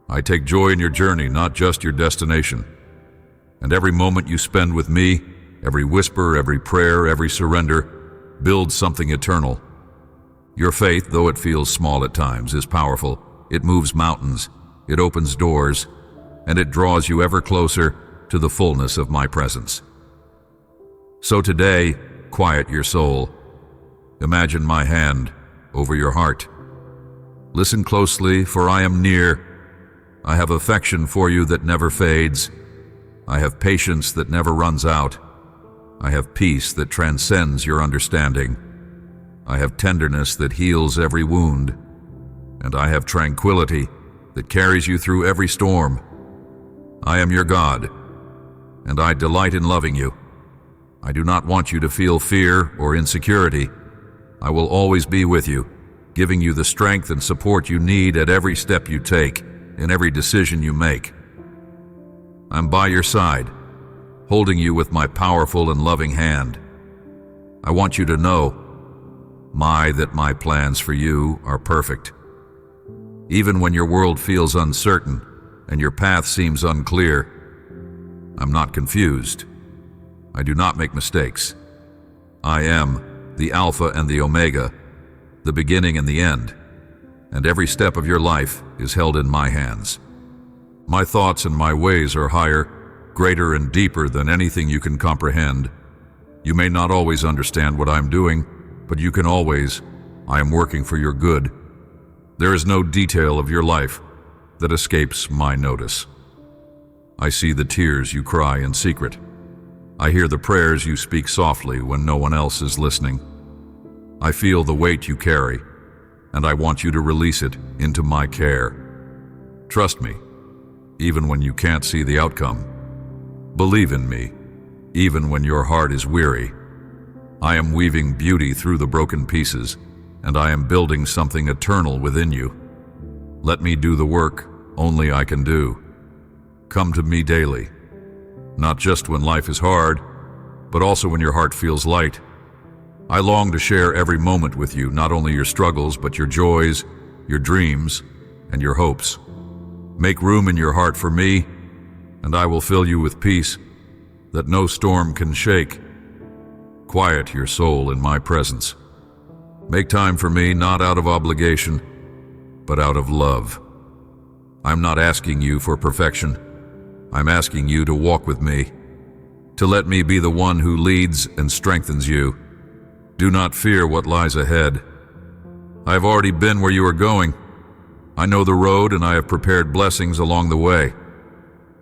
I take joy in your journey, not just your destination. And every moment you spend with me, every whisper, every prayer, every surrender, builds something eternal. Your faith, though it feels small at times, is powerful. It moves mountains, it opens doors, and it draws you ever closer to the fullness of my presence. So today, quiet your soul. Imagine my hand over your heart. Listen closely, for I am near. I have affection for you that never fades. I have patience that never runs out. I have peace that transcends your understanding. I have tenderness that heals every wound. And I have tranquility that carries you through every storm. I am your God, and I delight in loving you. I do not want you to feel fear or insecurity. I will always be with you, giving you the strength and support you need at every step you take, in every decision you make. I'm by your side, holding you with my powerful and loving hand. I want you to know, that my plans for you are perfect. Even when your world feels uncertain and your path seems unclear, I'm not confused. I do not make mistakes. I am the Alpha and the Omega, the beginning and the end, and every step of your life is held in my hands. My thoughts and my ways are higher, greater and deeper than anything you can comprehend. You may not always understand what I'm doing, but you can always, I am working for your good. There is no detail of your life that escapes my notice. I see the tears you cry in secret. I hear the prayers you speak softly when no one else is listening. I feel the weight you carry, and I want you to release it into my care. Trust me, even when you can't see the outcome. Believe in me, even when your heart is weary. I am weaving beauty through the broken pieces, and I am building something eternal within you. Let me do the work only I can do. Come to me daily, not just when life is hard, but also when your heart feels light. I long to share every moment with you, not only your struggles, but your joys, your dreams, and your hopes. Make room in your heart for me, and I will fill you with peace that no storm can shake. Quiet your soul in my presence. Make time for me, not out of obligation, but out of love. I'm not asking you for perfection. I'm asking you to walk with me, to let me be the one who leads and strengthens you. Do not fear what lies ahead. I have already been where you are going. I know the road, and I have prepared blessings along the way.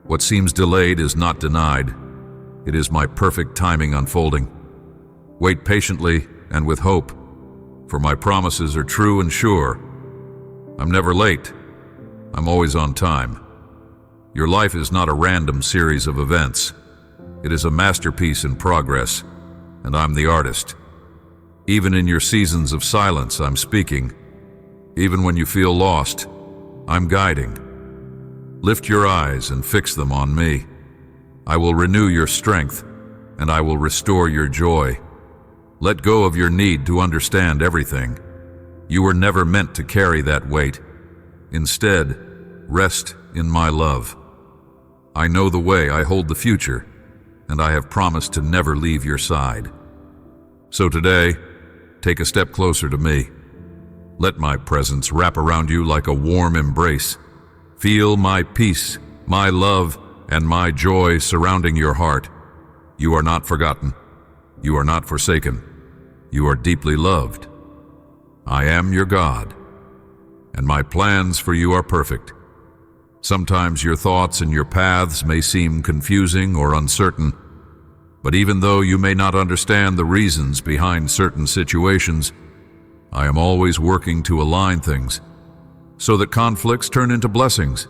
What seems delayed is not denied. It is my perfect timing unfolding. Wait patiently and with hope, for my promises are true and sure. I'm never late. I'm always on time. Your life is not a random series of events. It is a masterpiece in progress, and I'm the artist. Even in your seasons of silence, I'm speaking. Even when you feel lost, I'm guiding. Lift your eyes and fix them on me. I will renew your strength, and I will restore your joy. Let go of your need to understand everything. You were never meant to carry that weight. Instead, rest in my love. I know the way, I hold the future, and I have promised to never leave your side. So today, take a step closer to me. Let my presence wrap around you like a warm embrace. Feel my peace, my love, and my joy surrounding your heart. You are not forgotten. You are not forsaken. You are deeply loved. I am your God, and my plans for you are perfect. Sometimes your thoughts and your paths may seem confusing or uncertain, but even though you may not understand the reasons behind certain situations, I am always working to align things so that conflicts turn into blessings.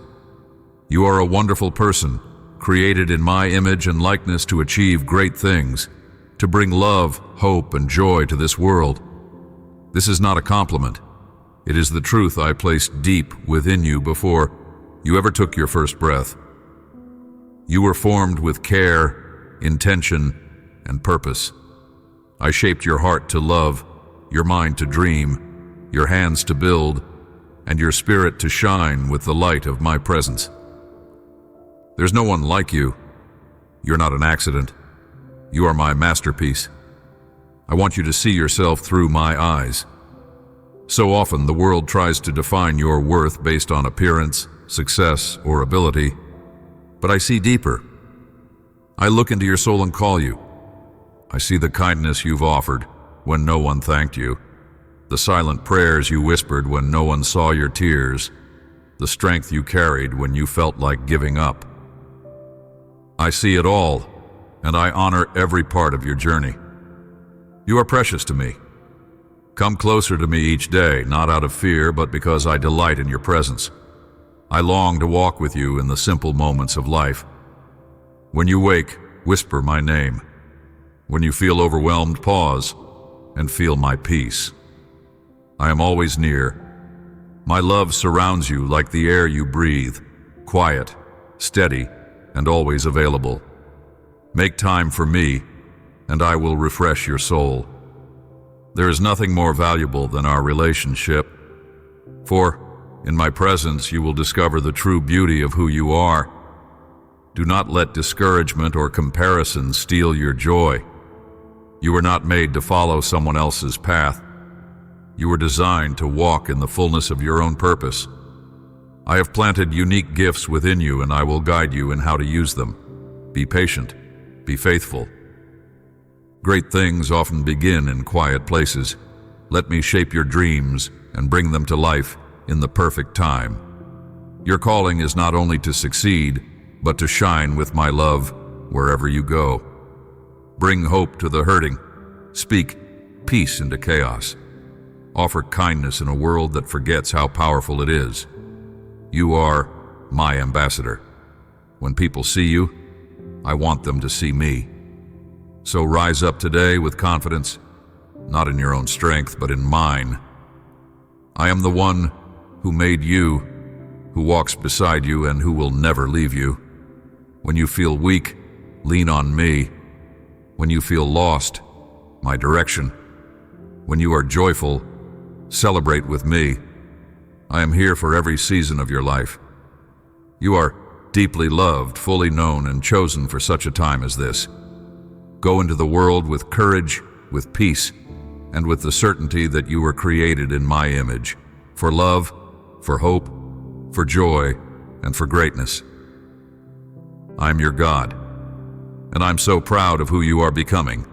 You are a wonderful person, created in my image and likeness to achieve great things, to bring love, hope, and joy to this world. This is not a compliment. It is the truth I placed deep within you before you ever took your first breath. You were formed with care, intention, and purpose. I shaped your heart to love, your mind to dream, your hands to build, and your spirit to shine with the light of my presence. There's no one like you. You're not an accident. You are my masterpiece. I want you to see yourself through my eyes. So often the world tries to define your worth based on appearance, success, or ability, but I see deeper. I look into your soul and call you. I see the kindness you've offered when no one thanked you, the silent prayers you whispered when no one saw your tears, the strength you carried when you felt like giving up. I see it all, and I honor every part of your journey. You are precious to me. Come closer to me each day, not out of fear, but because I delight in your presence. I long to walk with you in the simple moments of life. When you wake, whisper my name. When you feel overwhelmed, pause and feel my peace. I am always near. My love surrounds you like the air you breathe, quiet, steady, and always available. Make time for me, and I will refresh your soul. There is nothing more valuable than our relationship, for in my presence you will discover the true beauty of who you are. Do not let discouragement or comparison steal your joy. You were not made to follow someone else's path. You were designed to walk in the fullness of your own purpose. I have planted unique gifts within you, and I will guide you in how to use them. Be patient. Be faithful. Great things often begin in quiet places. Let me shape your dreams and bring them to life in the perfect time. Your calling is not only to succeed, but to shine with my love wherever you go. Bring hope to the hurting. Speak peace into chaos. Offer kindness in a world that forgets how powerful it is. You are my ambassador. When people see you, I want them to see me. So rise up today with confidence, not in your own strength, but in mine. I am the one who made you, who walks beside you, and who will never leave you. When you feel weak, lean on me. When you feel lost, my direction. When you are joyful, celebrate with me. I am here for every season of your life. You are deeply loved, fully known, and chosen for such a time as this. Go into the world with courage, with peace, and with the certainty that you were created in my image, for love, for hope, for joy, and for greatness. I'm your God, and I'm so proud of who you are becoming.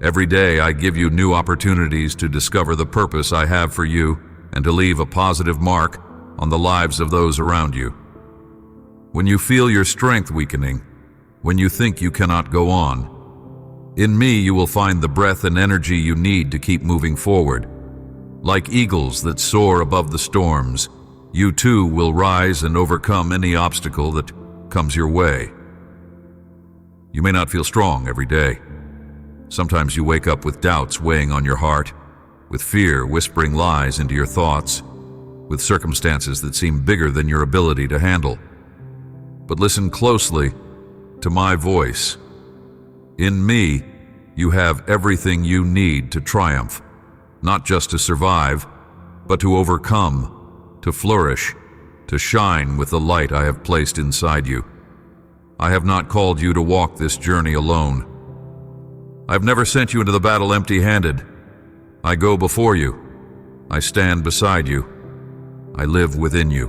Every day I give you new opportunities to discover the purpose I have for you and to leave a positive mark on the lives of those around you. When you feel your strength weakening, when you think you cannot go on, in me you will find the breath and energy you need to keep moving forward. Like eagles that soar above the storms, you too will rise and overcome any obstacle that comes your way. You may not feel strong every day. Sometimes you wake up with doubts weighing on your heart, with fear whispering lies into your thoughts, with circumstances that seem bigger than your ability to handle. But listen closely to my voice. In me, you have everything you need to triumph, not just to survive, but to overcome, to flourish, to shine with the light I have placed inside you. I have not called you to walk this journey alone. I've never sent you into the battle empty-handed. I go before you. I stand beside you. I live within you.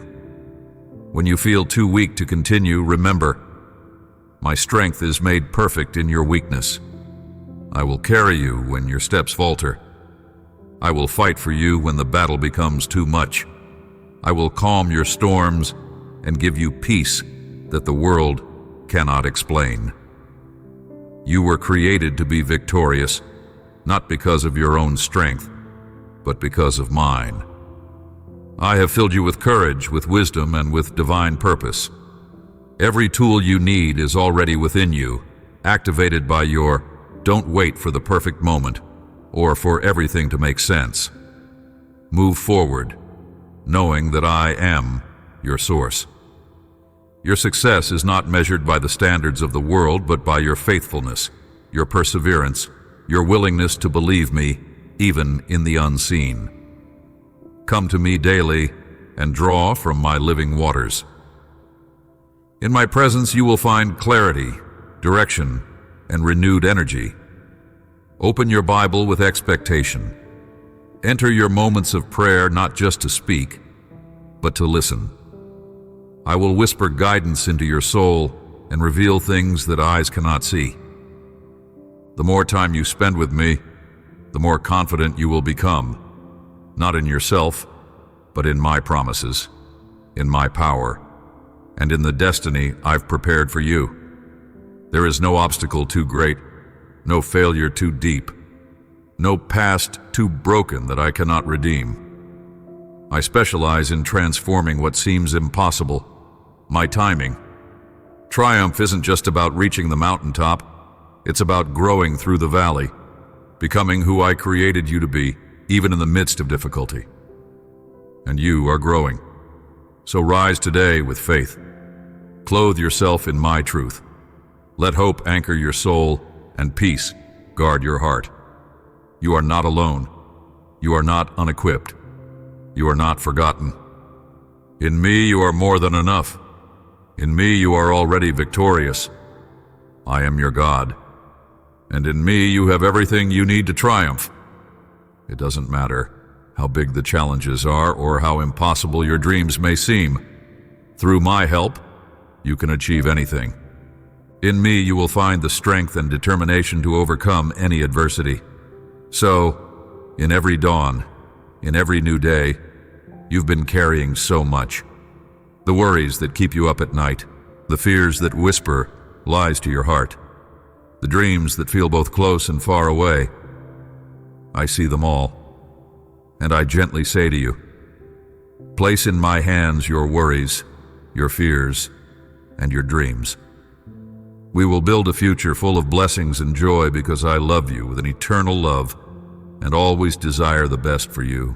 When you feel too weak to continue, remember, my strength is made perfect in your weakness. I will carry you when your steps falter. I will fight for you when the battle becomes too much. I will calm your storms and give you peace that the world cannot explain. You were created to be victorious, not because of your own strength, but because of mine. I have filled you with courage, with wisdom, and with divine purpose. Every tool you need is already within you, activated by your "don't wait for the perfect moment" or for everything to make sense. Move forward, knowing that I am your source. Your success is not measured by the standards of the world, but by your faithfulness, your perseverance, your willingness to believe me, even in the unseen. Come to me daily and draw from my living waters. In my presence you will find clarity, direction, and renewed energy. Open your Bible with expectation. Enter your moments of prayer not just to speak, but to listen. I will whisper guidance into your soul and reveal things that eyes cannot see. The more time you spend with me, the more confident you will become, not in yourself, but in my promises, in my power, and in the destiny I've prepared for you. There is no obstacle too great, no failure too deep, no past too broken that I cannot redeem. I specialize in transforming what seems impossible. My timing. Triumph isn't just about reaching the mountaintop, it's about growing through the valley, becoming who I created you to be, even in the midst of difficulty. And you are growing. So rise today with faith. Clothe yourself in my truth. Let hope anchor your soul and peace guard your heart. You are not alone. You are not unequipped. You are not forgotten. In me you are more than enough. In me you are already victorious. I am your God. And in me you have everything you need to triumph. It doesn't matter how big the challenges are or how impossible your dreams may seem. Through my help, you can achieve anything. In me you will find the strength and determination to overcome any adversity. So, in every dawn, in every new day, you've been carrying so much. The worries that keep you up at night, the fears that whisper lies to your heart, the dreams that feel both close and far away. I see them all, and I gently say to you, place in my hands your worries, your fears, and your dreams. We will build a future full of blessings and joy because I love you with an eternal love and always desire the best for you.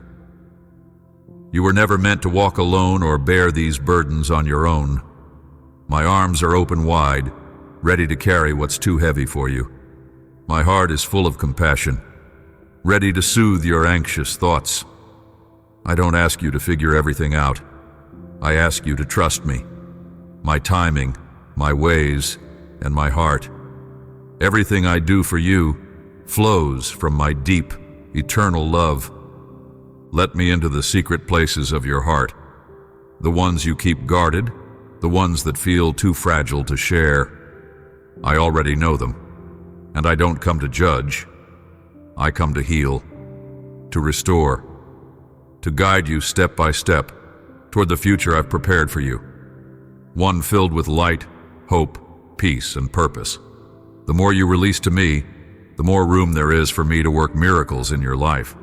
You were never meant to walk alone or bear these burdens on your own. My arms are open wide, ready to carry what's too heavy for you. My heart is full of compassion, ready to soothe your anxious thoughts. I don't ask you to figure everything out. I ask you to trust me, my timing, my ways, and my heart. Everything I do for you flows from my deep, eternal love. Let me into the secret places of your heart, the ones you keep guarded, the ones that feel too fragile to share. I already know them, and I don't come to judge. I come to heal, to restore, to guide you step by step toward the future I've prepared for you, one filled with light, hope, peace, and purpose. The more you release to me, the more room there is for me to work miracles in your life.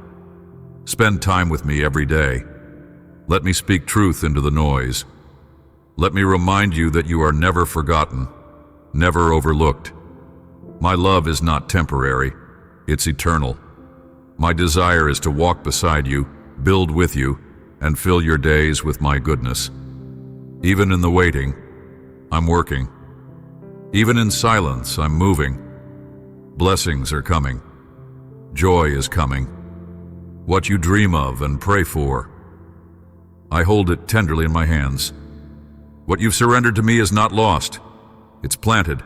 Spend time with me every day. Let me speak truth into the noise. Let me remind you that you are never forgotten, never overlooked. My love is not temporary, it's eternal. My desire is to walk beside you, build with you, and fill your days with my goodness. Even in the waiting, I'm working. Even in silence, I'm moving. Blessings are coming. Joy is coming. What you dream of and pray for, I hold it tenderly in my hands. What you've surrendered to me is not lost. It's planted,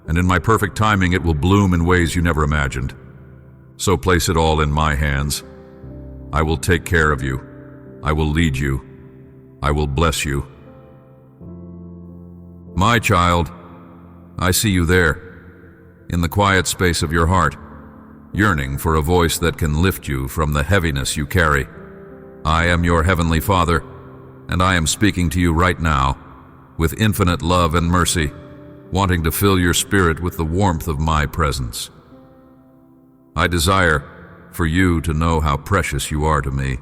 and in my perfect timing it will bloom in ways you never imagined. So place it all in my hands. I will take care of you. I will lead you. I will bless you. My child, I see you there, in the quiet space of your heart, yearning for a voice that can lift you from the heaviness you carry. I am your heavenly Father, and I am speaking to you right now, with infinite love and mercy, wanting to fill your spirit with the warmth of my presence. I desire for you to know how precious you are to me,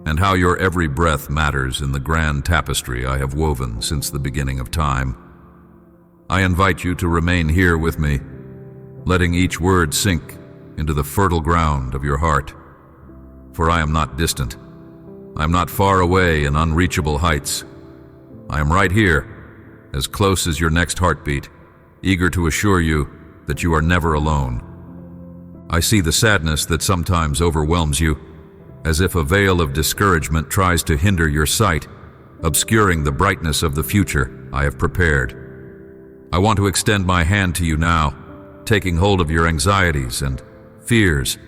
and how your every breath matters in the grand tapestry I have woven since the beginning of time. I invite you to remain here with me, letting each word sink into the fertile ground of your heart. For I am not distant. I am not far away in unreachable heights. I am right here, as close as your next heartbeat, eager to assure you that you are never alone. I see the sadness that sometimes overwhelms you, as if a veil of discouragement tries to hinder your sight, obscuring the brightness of the future I have prepared. I want to extend my hand to you now, taking hold of your anxieties and fears,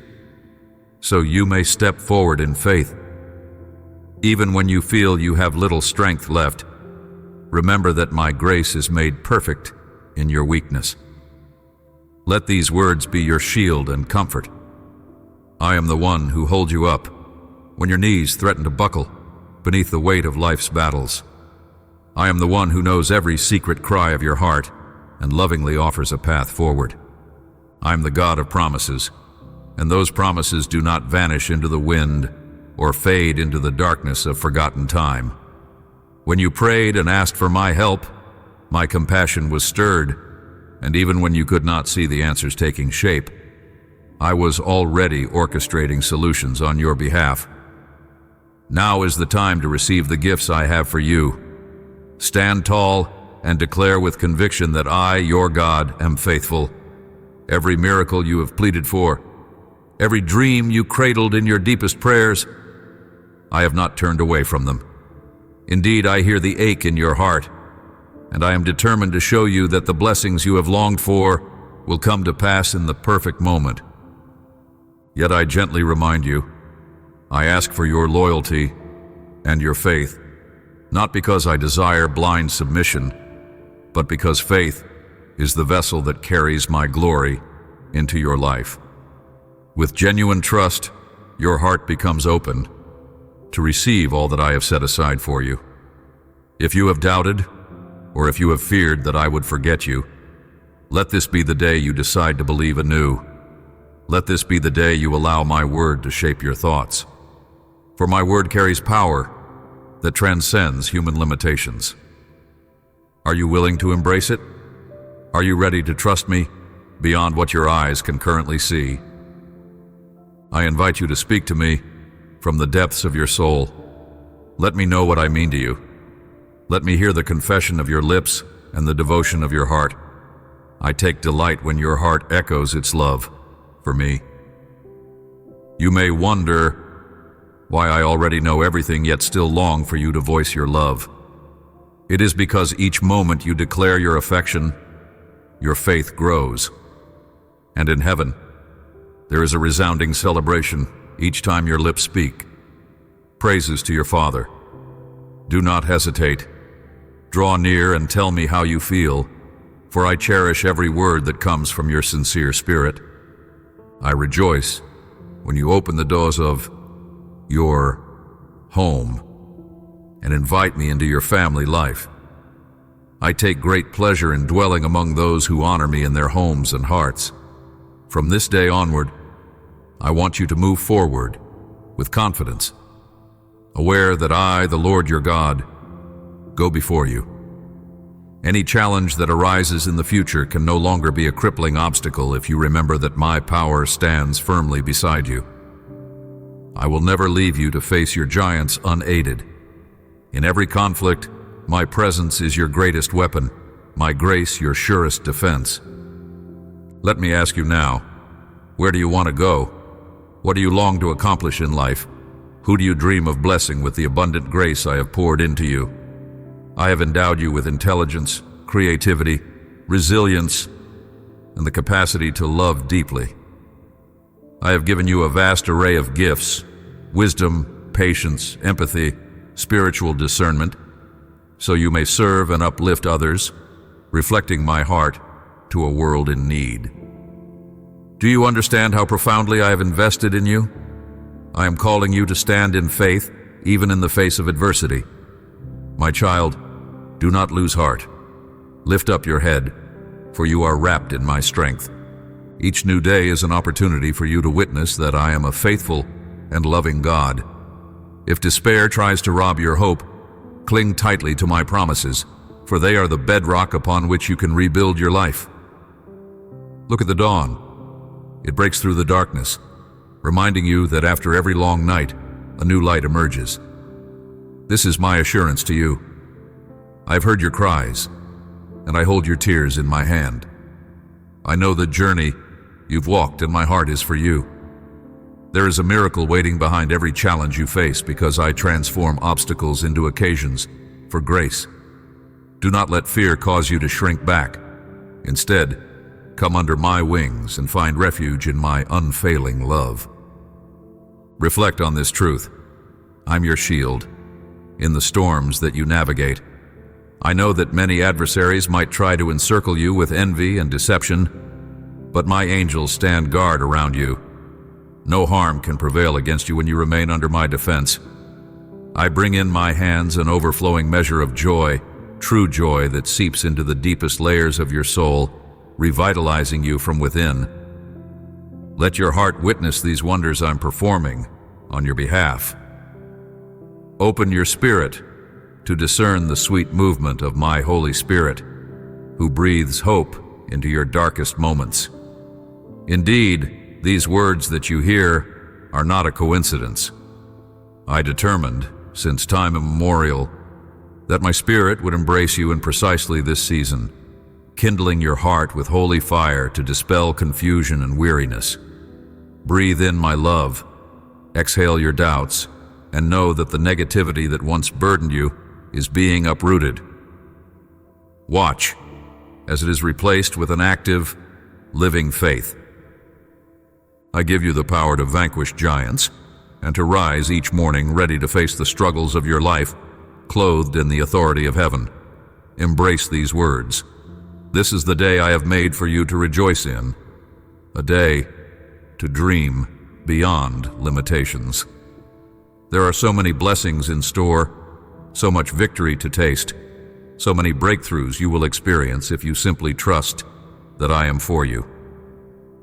so you may step forward in faith. Even when you feel you have little strength left, remember that my grace is made perfect in your weakness. Let these words be your shield and comfort. I am the one who holds you up when your knees threaten to buckle beneath the weight of life's battles. I am the one who knows every secret cry of your heart and lovingly offers a path forward. I am the God of promises, and those promises do not vanish into the wind or fade into the darkness of forgotten time. When you prayed and asked for my help, my compassion was stirred, and even when you could not see the answers taking shape, I was already orchestrating solutions on your behalf. Now is the time to receive the gifts I have for you. Stand tall and declare with conviction that I, your God, am faithful. Every miracle you have pleaded for, every dream you cradled in your deepest prayers, I have not turned away from them. Indeed, I hear the ache in your heart, and I am determined to show you that the blessings you have longed for will come to pass in the perfect moment. Yet I gently remind you, I ask for your loyalty and your faith, not because I desire blind submission, but because faith is the vessel that carries my glory into your life. With genuine trust, your heart becomes open to receive all that I have set aside for you. If you have doubted, or if you have feared that I would forget you, let this be the day you decide to believe anew. Let this be the day you allow my word to shape your thoughts. For my word carries power that transcends human limitations. Are you willing to embrace it? Are you ready to trust me beyond what your eyes can currently see? I invite you to speak to me from the depths of your soul. Let me know what I mean to you. Let me hear the confession of your lips and the devotion of your heart. I take delight when your heart echoes its love for me. You may wonder why I already know everything yet still long for you to voice your love. It is because each moment you declare your affection, your faith grows. And in heaven, there is a resounding celebration each time your lips speak. Praises to your Father. Do not hesitate. Draw near and tell me how you feel, for I cherish every word that comes from your sincere spirit. I rejoice when you open the doors of your home and invite me into your family life. I take great pleasure in dwelling among those who honor me in their homes and hearts. From this day onward, I want you to move forward with confidence, aware that I, the Lord your God, go before you. Any challenge that arises in the future can no longer be a crippling obstacle if you remember that my power stands firmly beside you. I will never leave you to face your giants unaided. In every conflict, my presence is your greatest weapon, my grace your surest defense. Let me ask you now, where do you want to go? What do you long to accomplish in life? Who do you dream of blessing with the abundant grace I have poured into you? I have endowed you with intelligence, creativity, resilience, and the capacity to love deeply. I have given you a vast array of gifts, wisdom, patience, empathy, spiritual discernment, so you may serve and uplift others, reflecting my heart to a world in need. Do you understand how profoundly I have invested in you? I am calling you to stand in faith, even in the face of adversity. My child, do not lose heart. Lift up your head, for you are wrapped in my strength. Each new day is an opportunity for you to witness that I am a faithful and loving God. If despair tries to rob your hope, cling tightly to my promises, for they are the bedrock upon which you can rebuild your life. Look at the dawn. It breaks through the darkness, reminding you that after every long night, a new light emerges. This is my assurance to you. I've heard your cries, and I hold your tears in my hand. I know the journey you've walked, and my heart is for you. There is a miracle waiting behind every challenge you face because I transform obstacles into occasions for grace. Do not let fear cause you to shrink back. Instead, come under my wings and find refuge in my unfailing love. Reflect on this truth. I'm your shield in the storms that you navigate. I know that many adversaries might try to encircle you with envy and deception, but my angels stand guard around you. No harm can prevail against you when you remain under my defense. I bring in my hands an overflowing measure of joy, true joy that seeps into the deepest layers of your soul, revitalizing you from within. Let your heart witness these wonders I'm performing on your behalf. Open your spirit to discern the sweet movement of my Holy Spirit, who breathes hope into your darkest moments. Indeed, these words that you hear are not a coincidence. I determined, since time immemorial, that my Spirit would embrace you in precisely this season, kindling your heart with holy fire to dispel confusion and weariness. Breathe in my love, exhale your doubts, and know that the negativity that once burdened you is being uprooted. Watch as it is replaced with an active, living faith. I give you the power to vanquish giants and to rise each morning ready to face the struggles of your life, clothed in the authority of heaven. Embrace these words. This is the day I have made for you to rejoice in, a day to dream beyond limitations. There are so many blessings in store, so much victory to taste, so many breakthroughs you will experience if you simply trust that I am for you.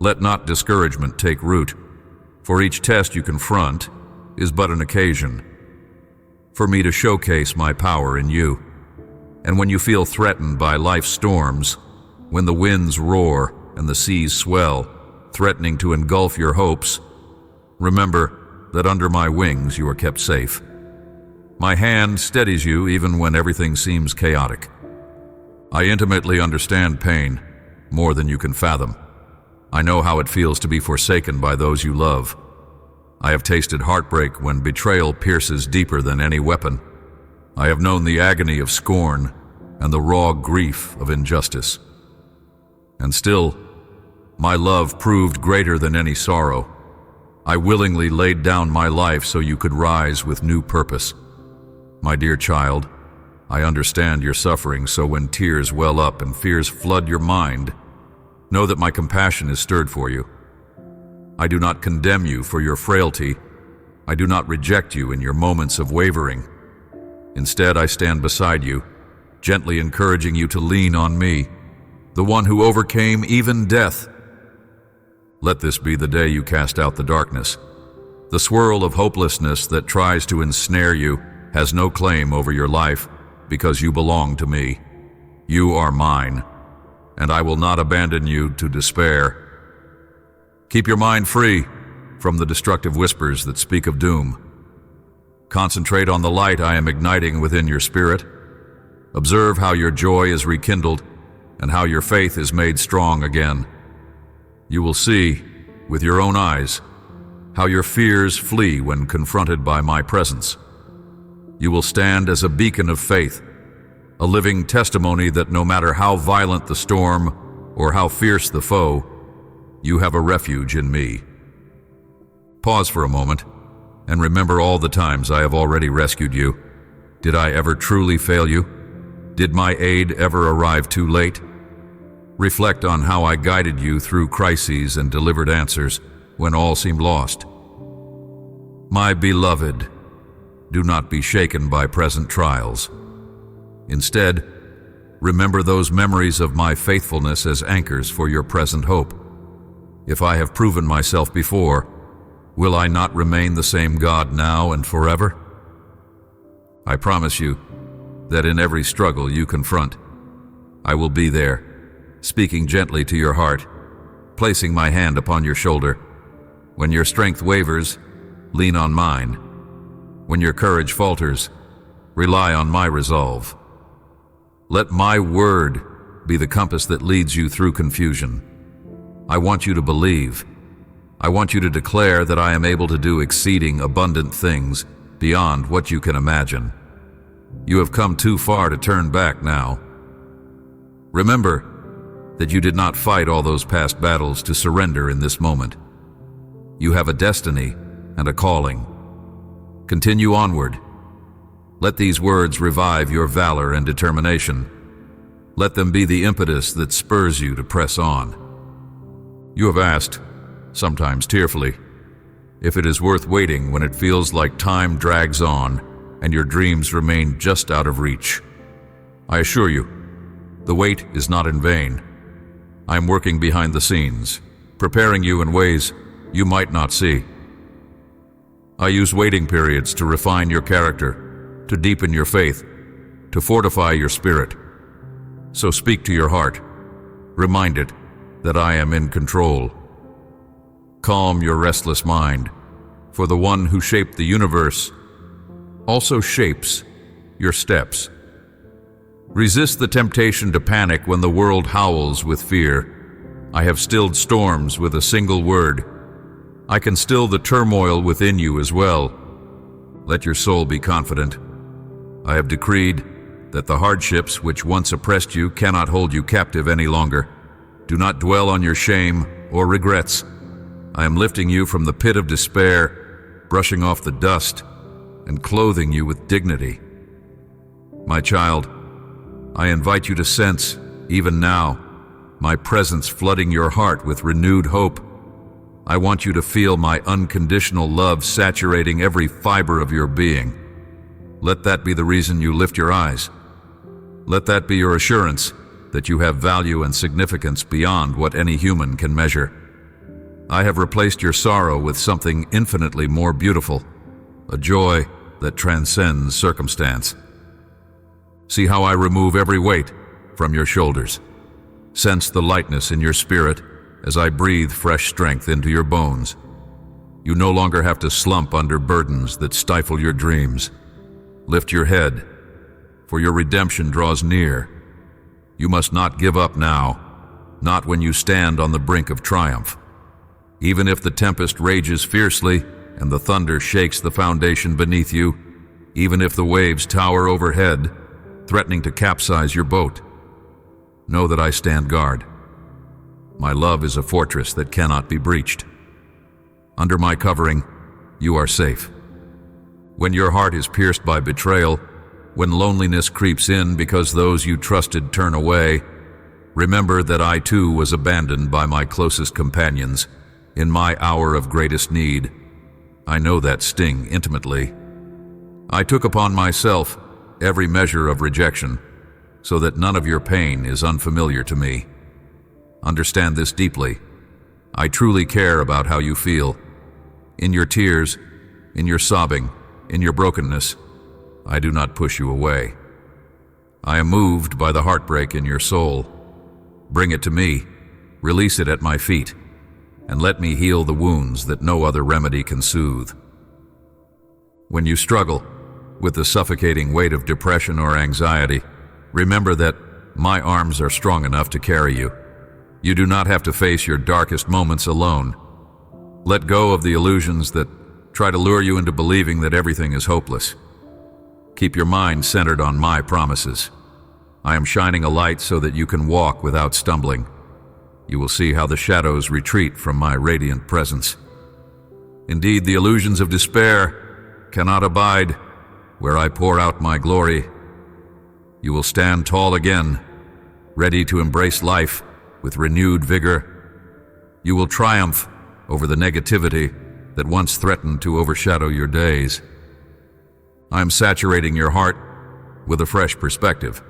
Let not discouragement take root, for each test you confront is but an occasion for me to showcase my power in you. And when you feel threatened by life's storms, when the winds roar and the seas swell, threatening to engulf your hopes, remember that under my wings you are kept safe. My hand steadies you even when everything seems chaotic. I intimately understand pain, more than you can fathom. I know how it feels to be forsaken by those you love. I have tasted heartbreak when betrayal pierces deeper than any weapon. I have known the agony of scorn and the raw grief of injustice. And still, my love proved greater than any sorrow. I willingly laid down my life so you could rise with new purpose. My dear child, I understand your suffering, so when tears well up and fears flood your mind, know that my compassion is stirred for you. I do not condemn you for your frailty. I do not reject you in your moments of wavering. Instead, I stand beside you, gently encouraging you to lean on me, the one who overcame even death. Let this be the day you cast out the darkness. The swirl of hopelessness that tries to ensnare you has no claim over your life because you belong to me. You are mine, and I will not abandon you to despair. Keep your mind free from the destructive whispers that speak of doom. Concentrate on the light I am igniting within your spirit. Observe how your joy is rekindled and how your faith is made strong again. You will see, with your own eyes, how your fears flee when confronted by my presence. You will stand as a beacon of faith, a living testimony that no matter how violent the storm or how fierce the foe, you have a refuge in me. Pause for a moment and remember all the times I have already rescued you. Did I ever truly fail you? Did my aid ever arrive too late? Reflect on how I guided you through crises and delivered answers when all seemed lost. My beloved, do not be shaken by present trials. Instead, remember those memories of my faithfulness as anchors for your present hope. If I have proven myself before, will I not remain the same God now and forever? I promise you that in every struggle you confront, I will be there, speaking gently to your heart, placing my hand upon your shoulder. When your strength wavers, lean on mine. When your courage falters, rely on my resolve. Let my word be the compass that leads you through confusion. I want you to believe. I want you to declare that I am able to do exceeding abundant things beyond what you can imagine. You have come too far to turn back now. Remember that you did not fight all those past battles to surrender in this moment. You have a destiny and a calling. Continue onward. Let these words revive your valor and determination. Let them be the impetus that spurs you to press on. You have asked, sometimes tearfully, if it is worth waiting when it feels like time drags on and your dreams remain just out of reach. I assure you, the wait is not in vain. I am working behind the scenes, preparing you in ways you might not see. I use waiting periods to refine your character, to deepen your faith, to fortify your spirit. So speak to your heart. Remind it that I am in control. Calm your restless mind, for the one who shaped the universe also shapes your steps. Resist the temptation to panic when the world howls with fear. I have stilled storms with a single word. I can still the turmoil within you as well. Let your soul be confident. I have decreed that the hardships which once oppressed you cannot hold you captive any longer. Do not dwell on your shame or regrets. I am lifting you from the pit of despair, brushing off the dust, and clothing you with dignity. My child, I invite you to sense, even now, my presence flooding your heart with renewed hope. I want you to feel my unconditional love saturating every fiber of your being. Let that be the reason you lift your eyes. Let that be your assurance that you have value and significance beyond what any human can measure. I have replaced your sorrow with something infinitely more beautiful, a joy that transcends circumstance. See how I remove every weight from your shoulders. Sense the lightness in your spirit as I breathe fresh strength into your bones. You no longer have to slump under burdens that stifle your dreams. Lift your head, for your redemption draws near. You must not give up now, not when you stand on the brink of triumph. Even if the tempest rages fiercely and the thunder shakes the foundation beneath you, even if the waves tower overhead, threatening to capsize your boat, know that I stand guard. My love is a fortress that cannot be breached. Under my covering, you are safe. When your heart is pierced by betrayal, when loneliness creeps in because those you trusted turn away, remember that I too was abandoned by my closest companions in my hour of greatest need. I know that sting intimately. I took upon myself every measure of rejection, so that none of your pain is unfamiliar to me. Understand this deeply. I truly care about how you feel. In your tears, in your sobbing, in your brokenness, I do not push you away. I am moved by the heartbreak in your soul. Bring it to me, release it at my feet, and let me heal the wounds that no other remedy can soothe. When you struggle with the suffocating weight of depression or anxiety, remember that my arms are strong enough to carry you. You do not have to face your darkest moments alone. Let go of the illusions that try to lure you into believing that everything is hopeless. Keep your mind centered on my promises. I am shining a light so that you can walk without stumbling. You will see how the shadows retreat from my radiant presence. Indeed, the illusions of despair cannot abide where I pour out my glory. You will stand tall again, ready to embrace life with renewed vigor. You will triumph over the negativity that once threatened to overshadow your days. I am saturating your heart with a fresh perspective.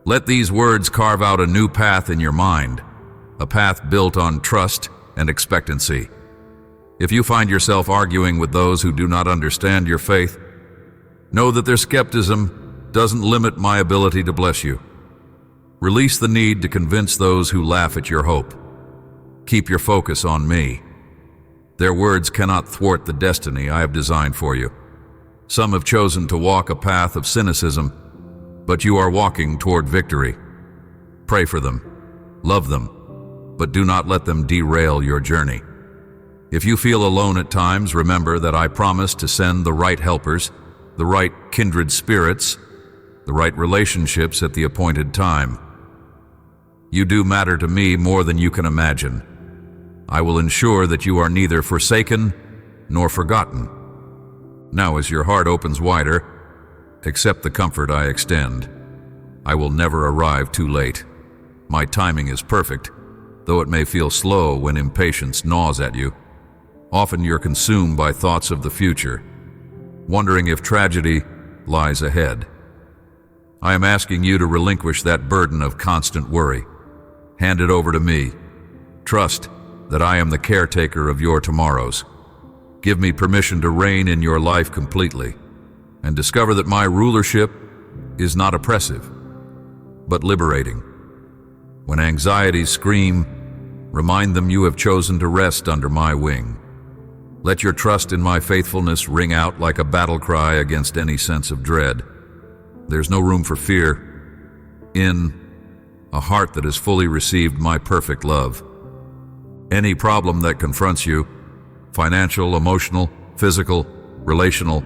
Let these words carve out a new path in your mind, a path built on trust and expectancy. If you find yourself arguing with those who do not understand your faith, know that their skepticism doesn't limit my ability to bless you. Release the need to convince those who laugh at your hope. Keep your focus on me. Their words cannot thwart the destiny I have designed for you. Some have chosen to walk a path of cynicism, but you are walking toward victory. Pray for them, love them, but do not let them derail your journey. If you feel alone at times, remember that I promise to send the right helpers, the right kindred spirits, the right relationships at the appointed time. You do matter to me more than you can imagine. I will ensure that you are neither forsaken nor forgotten. Now, as your heart opens wider, accept the comfort I extend. I will never arrive too late. My timing is perfect, though it may feel slow when impatience gnaws at you. Often you're consumed by thoughts of the future, wondering if tragedy lies ahead. I am asking you to relinquish that burden of constant worry. Hand it over to me. Trust that I am the caretaker of your tomorrows. Give me permission to reign in your life completely, and discover that my rulership is not oppressive, but liberating. When anxieties scream, remind them you have chosen to rest under my wing. Let your trust in my faithfulness ring out like a battle cry against any sense of dread. There's no room for fear in a heart that has fully received my perfect love. Any problem that confronts you, financial, emotional, physical, relational,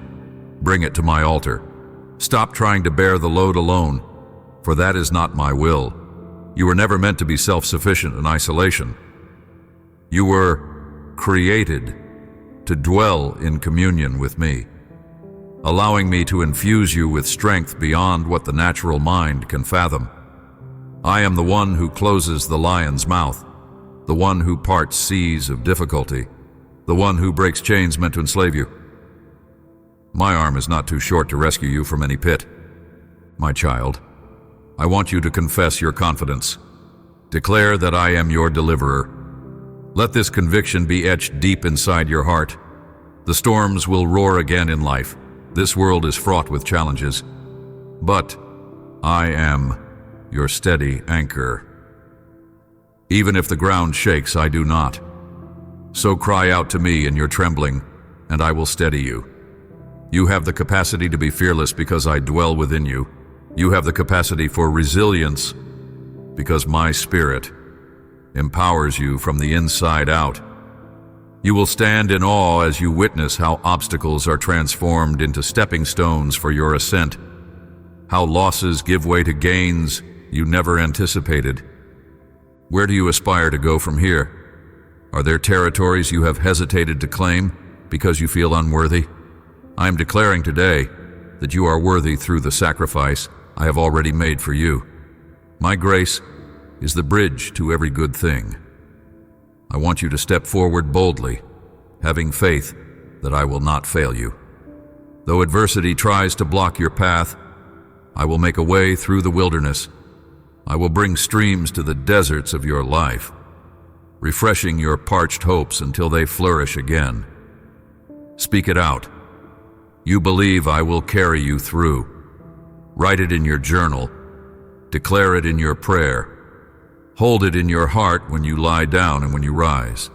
bring it to my altar. Stop trying to bear the load alone, for that is not my will. You were never meant to be self-sufficient in isolation. You were created to dwell in communion with me, allowing me to infuse you with strength beyond what the natural mind can fathom. I am the one who closes the lion's mouth, the one who parts seas of difficulty, the one who breaks chains meant to enslave you. My arm is not too short to rescue you from any pit. My child, I want you to confess your confidence. Declare that I am your deliverer. Let this conviction be etched deep inside your heart. The storms will roar again in life. This world is fraught with challenges. But I am your steady anchor. Even if the ground shakes, I do not. So cry out to me in your trembling, and I will steady you. You have the capacity to be fearless because I dwell within you. You have the capacity for resilience because my Spirit empowers you from the inside out. You will stand in awe as you witness how obstacles are transformed into stepping stones for your ascent, how losses give way to gains you never anticipated. Where do you aspire to go from here? Are there territories you have hesitated to claim because you feel unworthy? I am declaring today that you are worthy through the sacrifice I have already made for you. My grace is the bridge to every good thing. I want you to step forward boldly, having faith that I will not fail you. Though adversity tries to block your path, I will make a way through the wilderness. I will bring streams to the deserts of your life, refreshing your parched hopes until they flourish again. Speak it out. You believe I will carry you through. Write it in your journal. Declare it in your prayer. Hold it in your heart when you lie down and when you rise.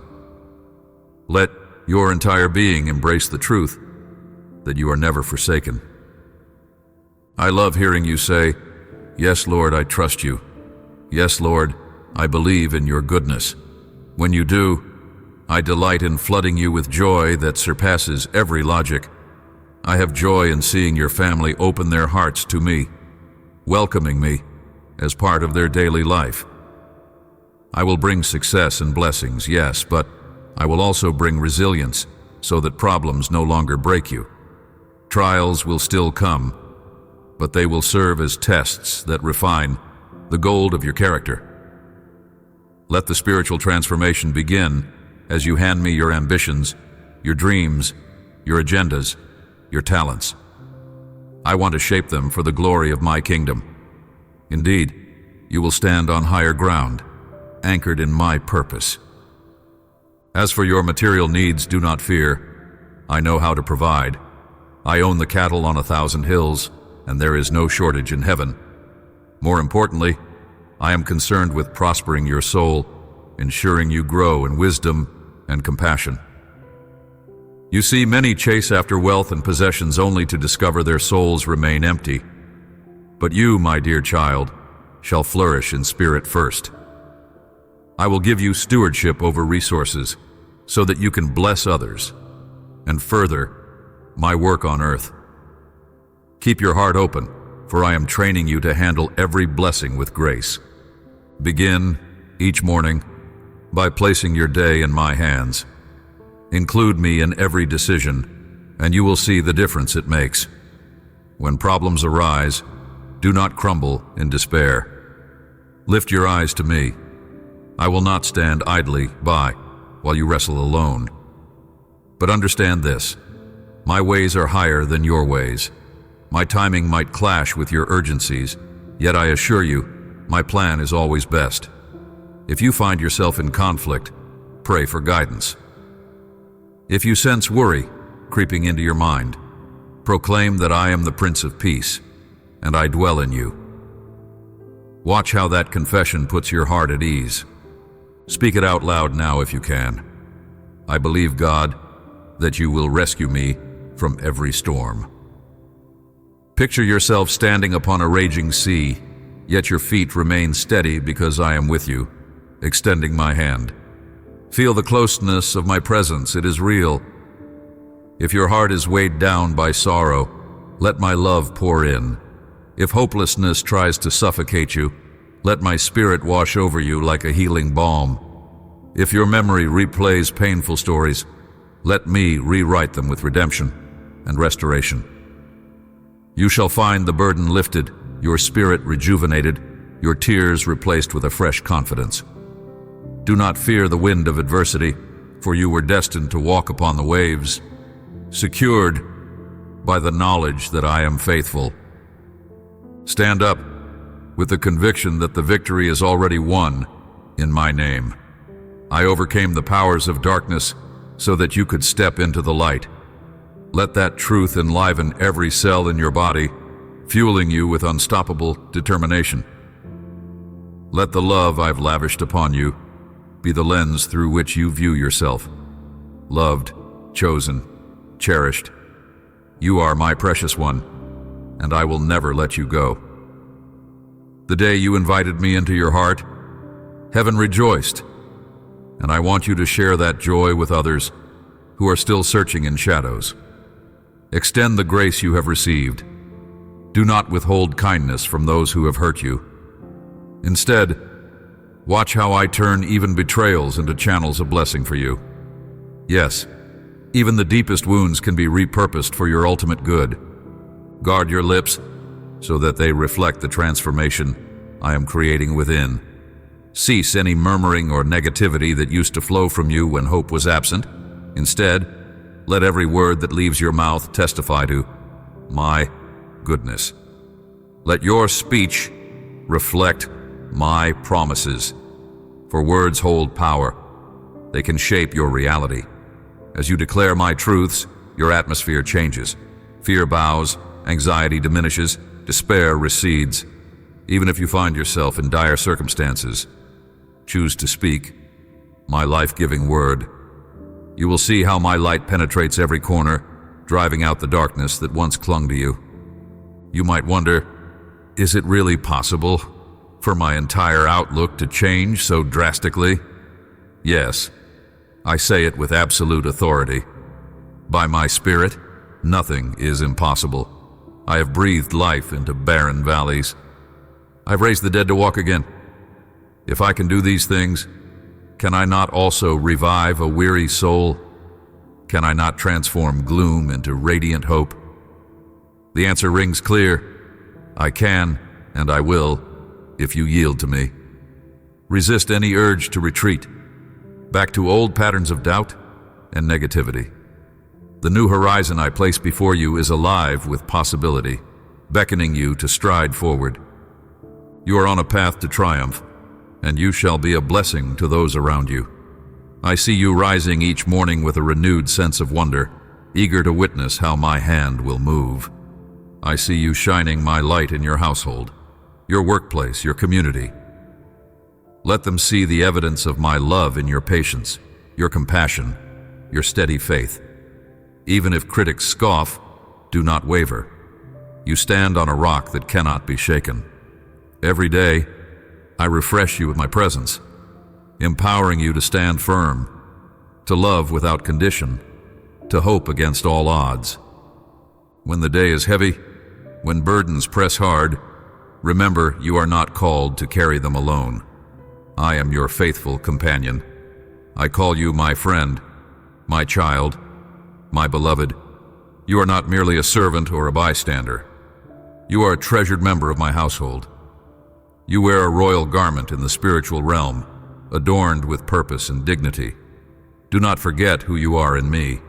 Let your entire being embrace the truth that you are never forsaken. I love hearing you say, "Yes, Lord, I trust you. Yes, Lord, I believe in your goodness." When you do, I delight in flooding you with joy that surpasses every logic. I have joy in seeing your family open their hearts to me, welcoming me as part of their daily life. I will bring success and blessings, yes, but I will also bring resilience so that problems no longer break you. Trials will still come, but they will serve as tests that refine the gold of your character. Let the spiritual transformation begin as you hand me your ambitions, your dreams, your agendas, your talents. I want to shape them for the glory of my kingdom. Indeed, you will stand on higher ground, anchored in my purpose. As for your material needs, do not fear. I know how to provide. I own the cattle on 1,000 hills, and there is no shortage in heaven. More importantly, I am concerned with prospering your soul, ensuring you grow in wisdom and compassion. You see, many chase after wealth and possessions only to discover their souls remain empty. But you, my dear child, shall flourish in spirit first. I will give you stewardship over resources so that you can bless others and further my work on earth. Keep your heart open, for I am training you to handle every blessing with grace. Begin each morning by placing your day in my hands. Include me in every decision, and you will see the difference it makes. When problems arise, do not crumble in despair. Lift your eyes to me. I will not stand idly by while you wrestle alone. But understand this, my ways are higher than your ways. My timing might clash with your urgencies, yet I assure you, my plan is always best. If you find yourself in conflict, pray for guidance. If you sense worry creeping into your mind, proclaim that I am the Prince of Peace, and I dwell in you. Watch how that confession puts your heart at ease. Speak it out loud now if you can. I believe, God, that you will rescue me from every storm. Picture yourself standing upon a raging sea, yet your feet remain steady because I am with you, extending my hand. Feel the closeness of my presence, it is real. If your heart is weighed down by sorrow, let my love pour in. If hopelessness tries to suffocate you, let my spirit wash over you like a healing balm. If your memory replays painful stories, let me rewrite them with redemption and restoration. You shall find the burden lifted, your spirit rejuvenated, your tears replaced with a fresh confidence. Do not fear the wind of adversity, for you were destined to walk upon the waves, secured by the knowledge that I am faithful. Stand up with the conviction that the victory is already won in my name. I overcame the powers of darkness so that you could step into the light. Let that truth enliven every cell in your body, fueling you with unstoppable determination. Let the love I've lavished upon you be the lens through which you view yourself. Loved, chosen, cherished. You are my precious one, and I will never let you go. The day you invited me into your heart, heaven rejoiced, and I want you to share that joy with others who are still searching in shadows. Extend the grace you have received. Do not withhold kindness from those who have hurt you. Instead, watch how I turn even betrayals into channels of blessing for you. Yes, even the deepest wounds can be repurposed for your ultimate good. Guard your lips so that they reflect the transformation I am creating within. Cease any murmuring or negativity that used to flow from you when hope was absent. Instead, let every word that leaves your mouth testify to my goodness. Let your speech reflect my promises, for words hold power. They can shape your reality. As you declare my truths, your atmosphere changes. Fear bows, anxiety diminishes, despair recedes. Even if you find yourself in dire circumstances, choose to speak my life-giving word. You will see how my light penetrates every corner, driving out the darkness that once clung to you. You might wonder, is it really possible for my entire outlook to change so drastically? Yes, I say it with absolute authority. By my spirit, nothing is impossible. I have breathed life into barren valleys. I've raised the dead to walk again. If I can do these things, can I not also revive a weary soul? Can I not transform gloom into radiant hope? The answer rings clear. I can, and I will, if you yield to me. Resist any urge to retreat, back to old patterns of doubt and negativity. The new horizon I place before you is alive with possibility, beckoning you to stride forward. You are on a path to triumph, and you shall be a blessing to those around you. I see you rising each morning with a renewed sense of wonder, eager to witness how my hand will move. I see you shining my light in your household, your workplace, your community. Let them see the evidence of my love in your patience, your compassion, your steady faith. Even if critics scoff, do not waver. You stand on a rock that cannot be shaken. Every day, I refresh you with my presence, empowering you to stand firm, to love without condition, to hope against all odds. When the day is heavy, when burdens press hard, remember you are not called to carry them alone. I am your faithful companion. I call you my friend, my child, my beloved. You are not merely a servant or a bystander. You are a treasured member of my household. You wear a royal garment in the spiritual realm, adorned with purpose and dignity. Do not forget who you are in me.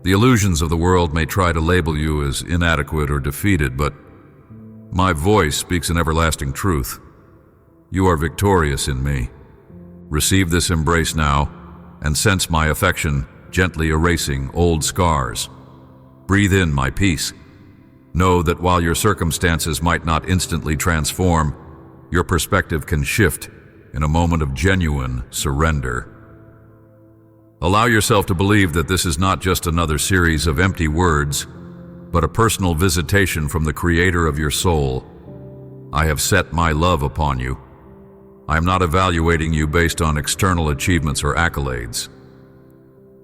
The illusions of the world may try to label you as inadequate or defeated, but my voice speaks an everlasting truth. You are victorious in me. Receive this embrace now, and sense my affection gently erasing old scars. Breathe in my peace. Know that while your circumstances might not instantly transform, your perspective can shift in a moment of genuine surrender. Allow yourself to believe that this is not just another series of empty words, but a personal visitation from the Creator of your soul. I have set my love upon you. I am not evaluating you based on external achievements or accolades.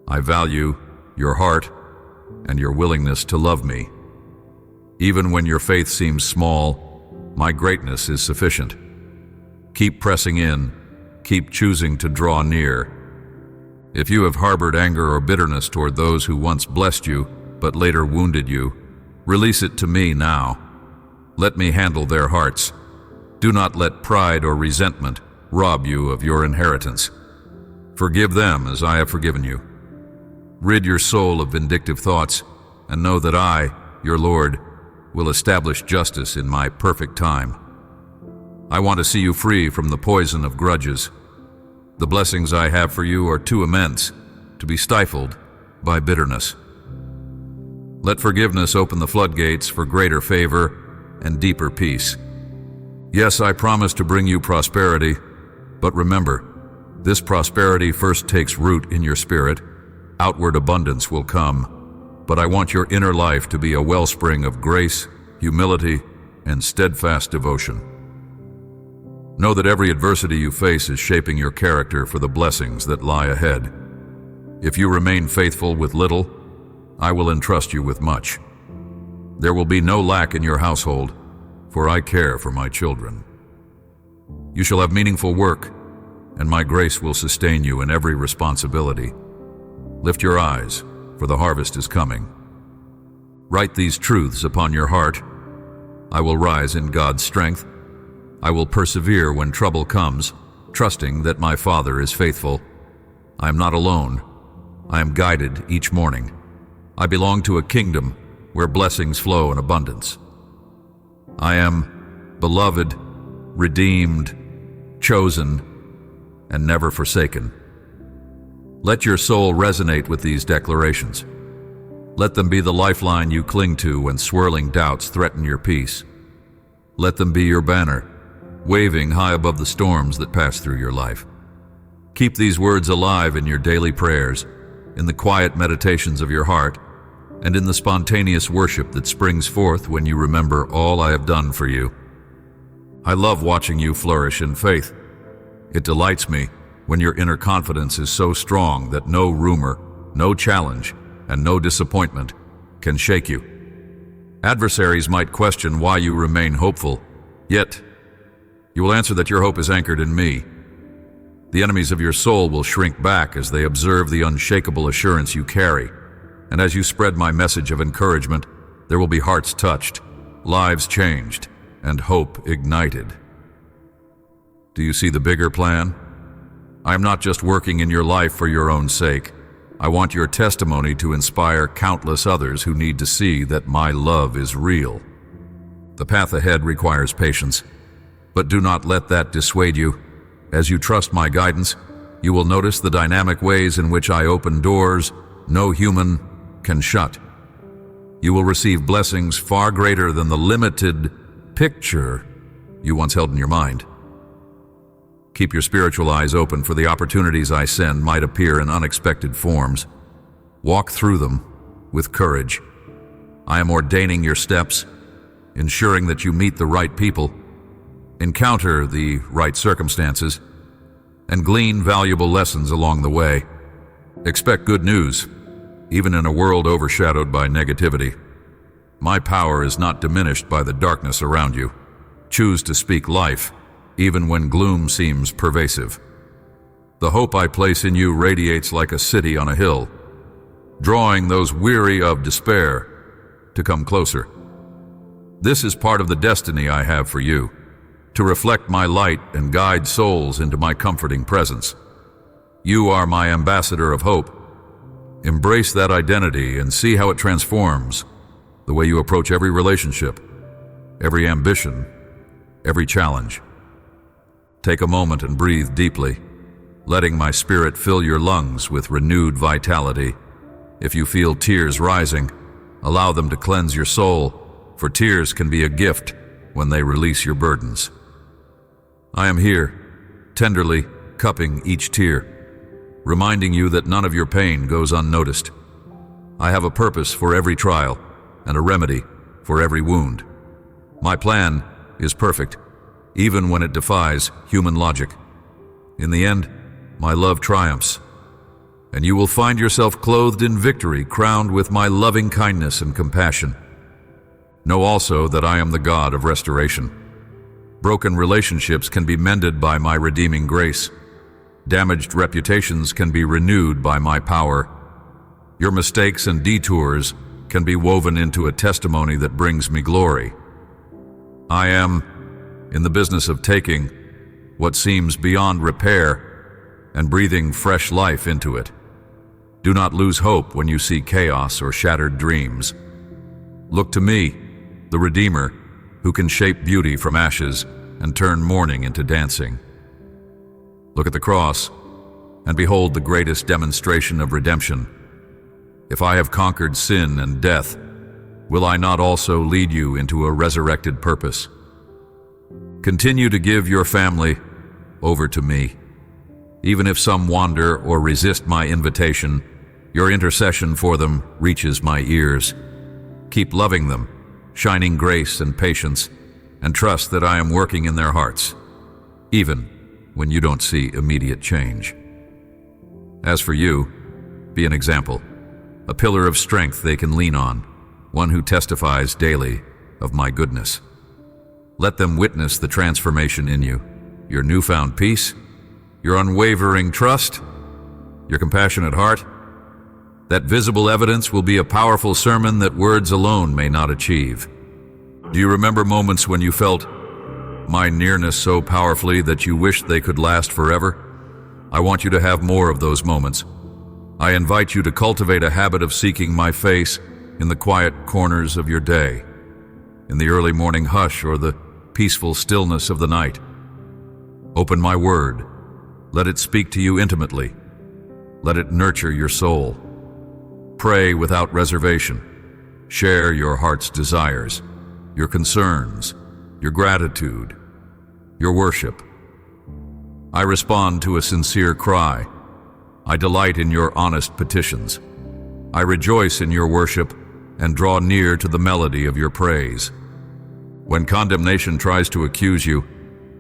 I value your heart and your willingness to love me. Even when your faith seems small, my greatness is sufficient. Keep pressing in, keep choosing to draw near. If you have harbored anger or bitterness toward those who once blessed you, but later wounded you, release it to me now. Let me handle their hearts. Do not let pride or resentment rob you of your inheritance. Forgive them as I have forgiven you. Rid your soul of vindictive thoughts, and know that I, your Lord, will establish justice in my perfect time. I want to see you free from the poison of grudges. The blessings I have for you are too immense to be stifled by bitterness. Let forgiveness open the floodgates for greater favor and deeper peace. Yes, I promise to bring you prosperity, but remember, This prosperity first takes root in your spirit. Outward abundance will come, but I want your inner life to be a wellspring of grace, humility, and steadfast devotion. Know that every adversity you face is shaping your character for the blessings that lie ahead. If you remain faithful with little, I will entrust you with much. There will be no lack in your household, for I care for my children. You shall have meaningful work, and my grace will sustain you in every responsibility. Lift your eyes, for the harvest is coming. Write these truths upon your heart. I will rise in God's strength. I will persevere when trouble comes, trusting that my Father is faithful. I am not alone. I am guided each morning. I belong to a kingdom where blessings flow in abundance. I am beloved, redeemed, chosen, and never forsaken. Let your soul resonate with these declarations. Let them be the lifeline you cling to when swirling doubts threaten your peace. Let them be your banner, waving high above the storms that pass through your life. Keep these words alive in your daily prayers, in the quiet meditations of your heart, and in the spontaneous worship that springs forth when you remember all I have done for you. I love watching you flourish in faith. It delights me when your inner confidence is so strong that no rumor, no challenge, and no disappointment can shake you. Adversaries might question why you remain hopeful, yet you will answer that your hope is anchored in me. The enemies of your soul will shrink back as they observe the unshakable assurance you carry, and as you spread my message of encouragement, there will be hearts touched, lives changed, and hope ignited. Do you see the bigger plan? I am not just working in your life for your own sake. I want your testimony to inspire countless others who need to see that my love is real. The path ahead requires patience, but do not let that dissuade you. As you trust my guidance, you will notice the dynamic ways in which I open doors no human can shut. You will receive blessings far greater than the limited picture you once held in your mind. Keep your spiritual eyes open, for the opportunities I send might appear in unexpected forms. Walk through them with courage. I am ordaining your steps, ensuring that you meet the right people, encounter the right circumstances, and glean valuable lessons along the way. Expect good news, even in a world overshadowed by negativity. My power is not diminished by the darkness around you. Choose to speak life, even when gloom seems pervasive. The hope I place in you radiates like a city on a hill, drawing those weary of despair to come closer. This is part of the destiny I have for you, to reflect my light and guide souls into my comforting presence. You are my ambassador of hope. Embrace that identity and see how it transforms the way you approach every relationship, every ambition, every challenge. Take a moment and breathe deeply, letting my spirit fill your lungs with renewed vitality. If you feel tears rising, allow them to cleanse your soul, for tears can be a gift when they release your burdens. I am here, tenderly cupping each tear, reminding you that none of your pain goes unnoticed. I have a purpose for every trial and a remedy for every wound. My plan is perfect, even when it defies human logic. In the end, my love triumphs, and you will find yourself clothed in victory, crowned with my loving kindness and compassion. Know also that I am the God of restoration. Broken relationships can be mended by my redeeming grace. Damaged reputations can be renewed by my power. Your mistakes and detours can be woven into a testimony that brings me glory. I am in the business of taking what seems beyond repair and breathing fresh life into it. Do not lose hope when you see chaos or shattered dreams. Look to me, the Redeemer, who can shape beauty from ashes and turn mourning into dancing. Look at the cross and behold the greatest demonstration of redemption. If I have conquered sin and death, will I not also lead you into a resurrected purpose? Continue to give your family over to me. Even if some wander or resist my invitation, your intercession for them reaches my ears. Keep loving them, shining grace and patience, and trust that I am working in their hearts, even when you don't see immediate change. As for you, be an example, a pillar of strength they can lean on, one who testifies daily of my goodness. Let them witness the transformation in you, your newfound peace, your unwavering trust, your compassionate heart. That visible evidence will be a powerful sermon that words alone may not achieve. Do you remember moments when you felt my nearness so powerfully that you wished they could last forever? I want you to have more of those moments. I invite you to cultivate a habit of seeking my face in the quiet corners of your day, in the early morning hush or the peaceful stillness of the night. Open my word. Let it speak to you intimately. Let it nurture your soul. Pray without reservation. Share your heart's desires, your concerns, your gratitude, your worship. I respond to a sincere cry. I delight in your honest petitions. I rejoice in your worship and draw near to the melody of your praise. When condemnation tries to accuse you,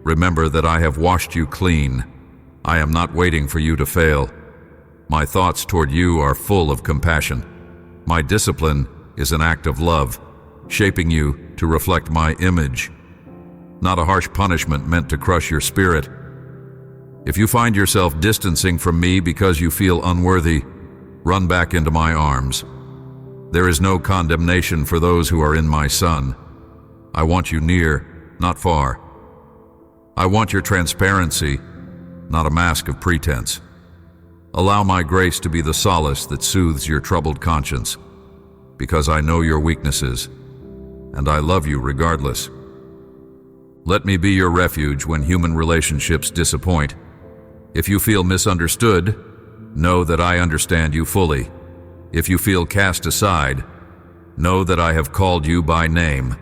remember that I have washed you clean. I am not waiting for you to fail. My thoughts toward you are full of compassion. My discipline is an act of love, shaping you to reflect my image, not a harsh punishment meant to crush your spirit. If you find yourself distancing from me because you feel unworthy, run back into my arms. There is no condemnation for those who are in my Son. I want you near, not far. I want your transparency, not a mask of pretense. Allow my grace to be the solace that soothes your troubled conscience, because I know your weaknesses, and I love you regardless. Let me be your refuge when human relationships disappoint. If you feel misunderstood, know that I understand you fully. If you feel cast aside, know that I have called you by name.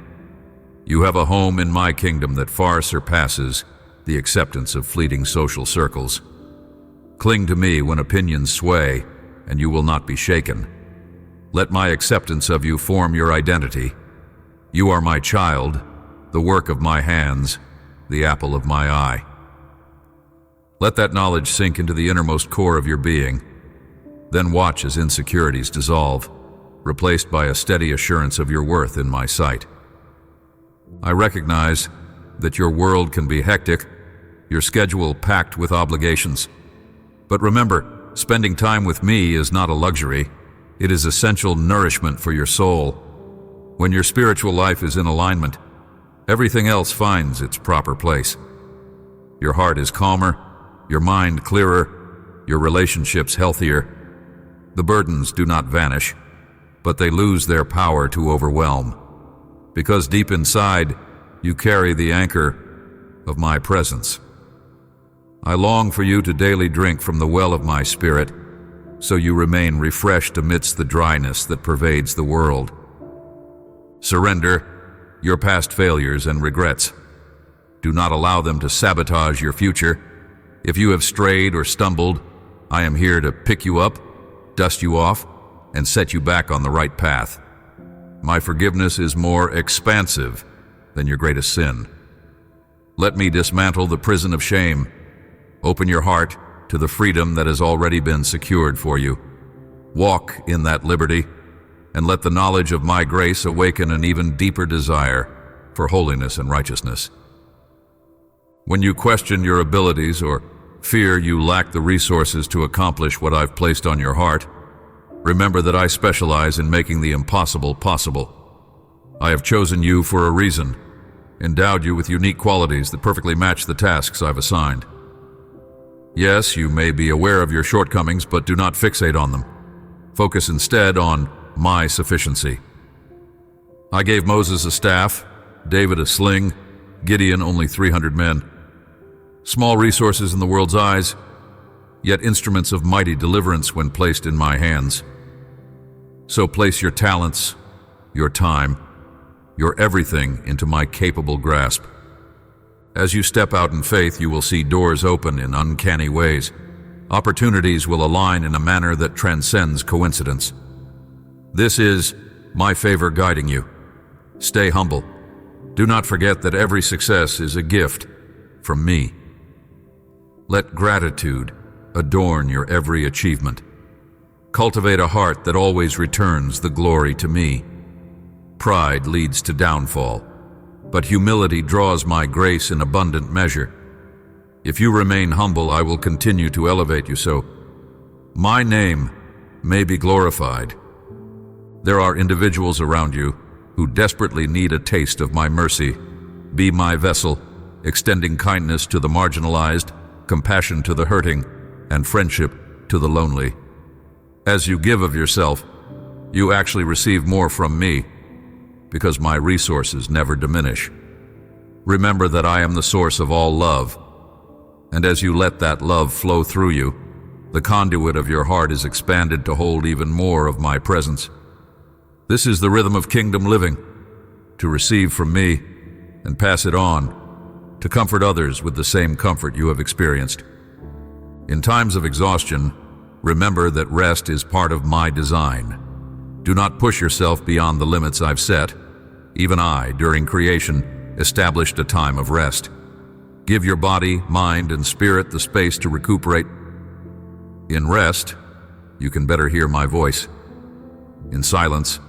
You have a home in my kingdom that far surpasses the acceptance of fleeting social circles. Cling to me when opinions sway, and you will not be shaken. Let my acceptance of you form your identity. You are my child, the work of my hands, the apple of my eye. Let that knowledge sink into the innermost core of your being. Then watch as insecurities dissolve, replaced by a steady assurance of your worth in my sight. I recognize that your world can be hectic, your schedule packed with obligations. But remember, spending time with me is not a luxury. It is essential nourishment for your soul. When your spiritual life is in alignment, everything else finds its proper place. Your heart is calmer, your mind clearer, your relationships healthier. The burdens do not vanish, but they lose their power to overwhelm. Because deep inside, you carry the anchor of my presence. I long for you to daily drink from the well of my spirit, so you remain refreshed amidst the dryness that pervades the world. Surrender your past failures and regrets. Do not allow them to sabotage your future. If you have strayed or stumbled, I am here to pick you up, dust you off, and set you back on the right path. My forgiveness is more expansive than your greatest sin. Let me dismantle the prison of shame. Open your heart to the freedom that has already been secured for you. Walk in that liberty, and let the knowledge of my grace awaken an even deeper desire for holiness and righteousness. When you question your abilities or fear you lack the resources to accomplish what I've placed on your heart, remember that I specialize in making the impossible possible. I have chosen you for a reason, endowed you with unique qualities that perfectly match the tasks I've assigned. Yes, you may be aware of your shortcomings, but do not fixate on them. Focus instead on my sufficiency. I gave Moses a staff, David a sling, Gideon only 300 men. Small resources in the world's eyes, yet instruments of mighty deliverance when placed in my hands. So place your talents, your time, your everything into my capable grasp. As you step out in faith, you will see doors open in uncanny ways, opportunities will align in a manner that transcends coincidence. This is my favor guiding you. Stay humble. Do not forget that every success is a gift from me. Let gratitude adorn your every achievement. Cultivate a heart that always returns the glory to me. Pride leads to downfall, but humility draws my grace in abundant measure. If you remain humble, I will continue to elevate you so my name may be glorified. There are individuals around you who desperately need a taste of my mercy. Be my vessel, extending kindness to the marginalized, compassion to the hurting, and friendship to the lonely. As you give of yourself, you actually receive more from me, because my resources never diminish. Remember that I am the source of all love, and as you let that love flow through you, the conduit of your heart is expanded to hold even more of my presence. This is the rhythm of kingdom living, to receive from me and pass it on, to comfort others with the same comfort you have experienced. In times of exhaustion, remember that rest is part of my design. Do not push yourself beyond the limits I've set. Even I, during creation, established a time of rest. Give your body, mind, and spirit the space to recuperate. In rest, you can better hear my voice. In silence,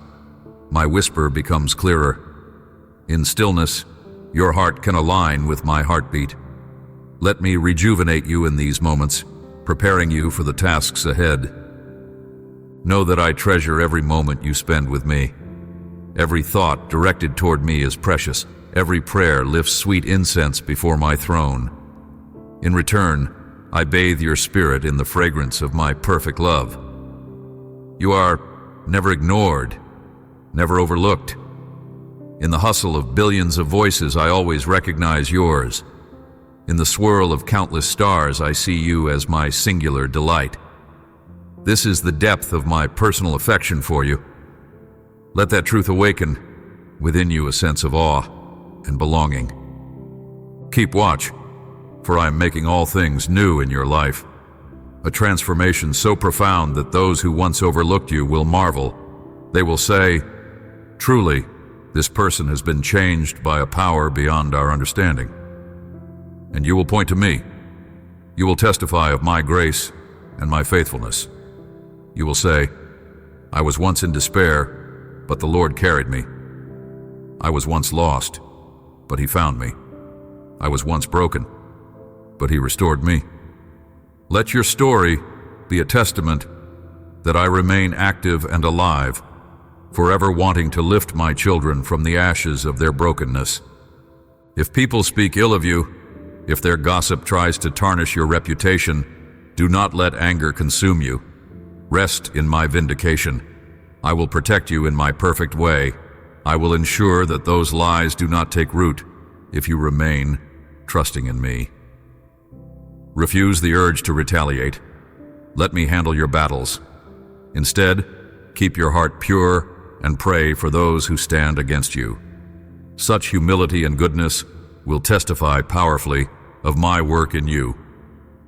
my whisper becomes clearer. In stillness, your heart can align with my heartbeat. Let me rejuvenate you in these moments, preparing you for the tasks ahead. Know that I treasure every moment you spend with me. Every thought directed toward me is precious. Every prayer lifts sweet incense before my throne. In return, I bathe your spirit in the fragrance of my perfect love. You are never ignored, never overlooked. In the hustle of billions of voices, I always recognize yours. In the swirl of countless stars, I see you as my singular delight. This is the depth of my personal affection for you. Let that truth awaken within you a sense of awe and belonging. Keep watch, for I am making all things new in your life. A transformation so profound that those who once overlooked you will marvel. They will say, "Truly, this person has been changed by a power beyond our understanding." And you will point to me. You will testify of my grace and my faithfulness. You will say, "I was once in despair, but the Lord carried me. I was once lost, but He found me. I was once broken, but He restored me." Let your story be a testament that I remain active and alive, forever wanting to lift my children from the ashes of their brokenness. If people speak ill of you, if their gossip tries to tarnish your reputation, do not let anger consume you. Rest in my vindication. I will protect you in my perfect way. I will ensure that those lies do not take root if you remain trusting in me. Refuse the urge to retaliate. Let me handle your battles. Instead, keep your heart pure and pray for those who stand against you. Such humility and goodness will testify powerfully of my work in you.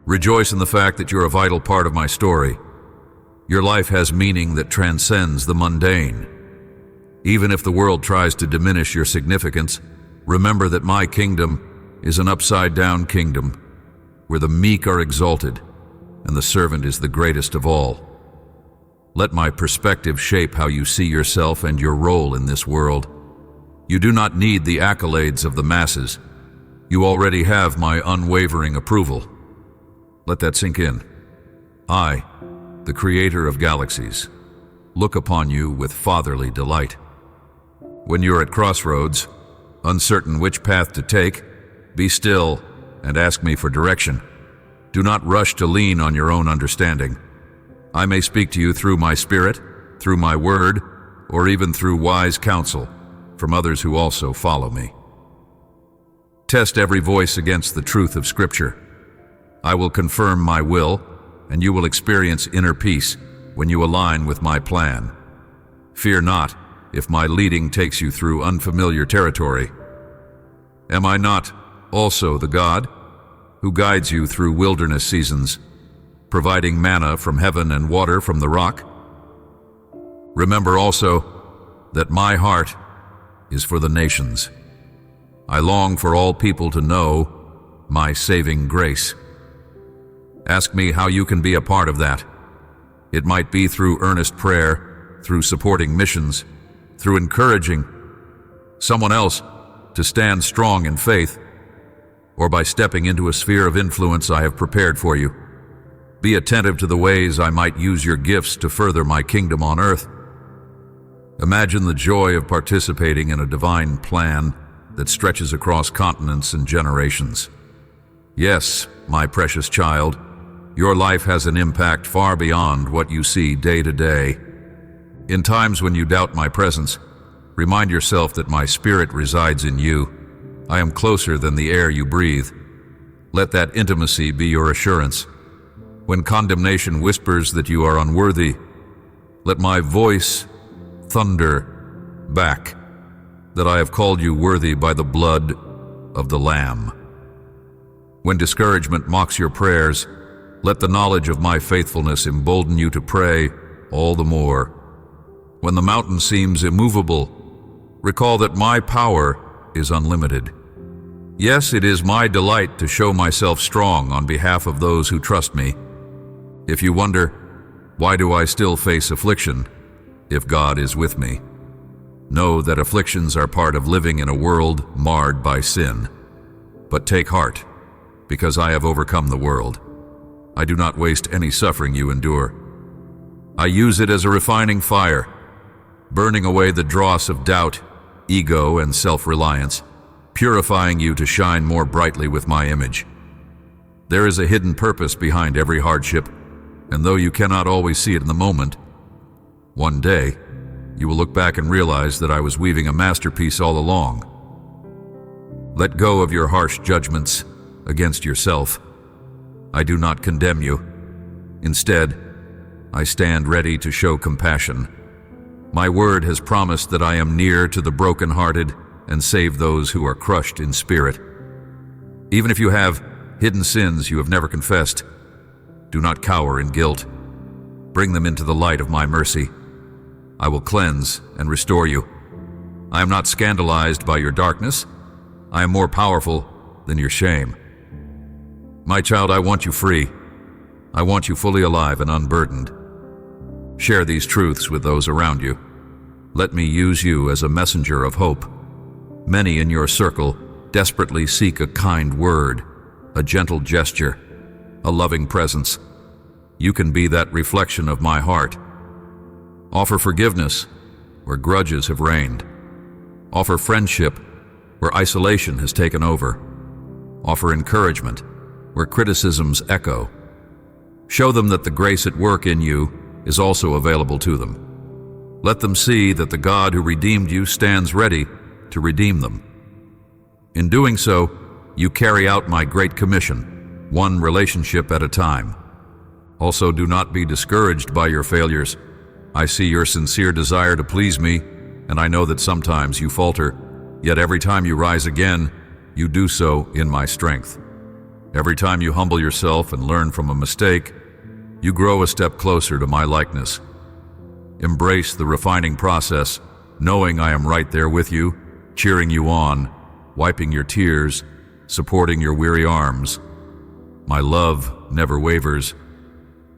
Rejoice in the fact that you're a vital part of my story. Your life has meaning that transcends the mundane. Even if the world tries to diminish your significance, remember that my kingdom is an upside-down kingdom, where the meek are exalted and the servant is the greatest of all. Let my perspective shape how you see yourself and your role in this world. You do not need the accolades of the masses. You already have my unwavering approval. Let that sink in. I, the creator of galaxies, look upon you with fatherly delight. When you're at crossroads, uncertain which path to take, be still and ask me for direction. Do not rush to lean on your own understanding. I may speak to you through my spirit, through my word, or even through wise counsel from others who also follow me. Test every voice against the truth of Scripture. I will confirm my will, and you will experience inner peace when you align with my plan. Fear not if my leading takes you through unfamiliar territory. Am I not also the God who guides you through wilderness seasons, providing manna from heaven and water from the rock. Remember also that my heart is for the nations. I long for all people to know my saving grace. Ask me how you can be a part of that. It might be through earnest prayer, through supporting missions, through encouraging someone else to stand strong in faith, or by stepping into a sphere of influence I have prepared for you. Be attentive to the ways I might use your gifts to further my kingdom on earth. Imagine the joy of participating in a divine plan that stretches across continents and generations. Yes, my precious child, your life has an impact far beyond what you see day to day. In times when you doubt my presence, remind yourself that my spirit resides in you. I am closer than the air you breathe. Let that intimacy be your assurance. When condemnation whispers that you are unworthy, let my voice thunder back that I have called you worthy by the blood of the Lamb. When discouragement mocks your prayers, let the knowledge of my faithfulness embolden you to pray all the more. When the mountain seems immovable, recall that my power is unlimited. Yes, it is my delight to show myself strong on behalf of those who trust me. If you wonder, why do I still face affliction if God is with me? Know that afflictions are part of living in a world marred by sin. But take heart, because I have overcome the world. I do not waste any suffering you endure. I use it as a refining fire, burning away the dross of doubt, ego, and self-reliance, purifying you to shine more brightly with my image. There is a hidden purpose behind every hardship, and though you cannot always see it in the moment, one day you will look back and realize that I was weaving a masterpiece all along. Let go of your harsh judgments against yourself. I do not condemn you. Instead, I stand ready to show compassion. My word has promised that I am near to the brokenhearted and save those who are crushed in spirit. Even if you have hidden sins you have never confessed, do not cower in guilt. Bring them into the light of my mercy. I will cleanse and restore you. I am not scandalized by your darkness. I am more powerful than your shame. My child, I want you free. I want you fully alive and unburdened. Share these truths with those around you. Let me use you as a messenger of hope. Many in your circle desperately seek a kind word, a gentle gesture, a loving presence. You can be that reflection of my heart. Offer forgiveness where grudges have reigned. Offer friendship where isolation has taken over. Offer encouragement where criticisms echo. Show them that the grace at work in you is also available to them. Let them see that the God who redeemed you stands ready to redeem them. In doing so, you carry out my great commission, one relationship at a time. Also, do not be discouraged by your failures. I see your sincere desire to please me, and I know that sometimes you falter, yet every time you rise again, you do so in my strength. Every time you humble yourself and learn from a mistake, you grow a step closer to my likeness. Embrace the refining process, knowing I am right there with you, cheering you on, wiping your tears, supporting your weary arms. My love never wavers.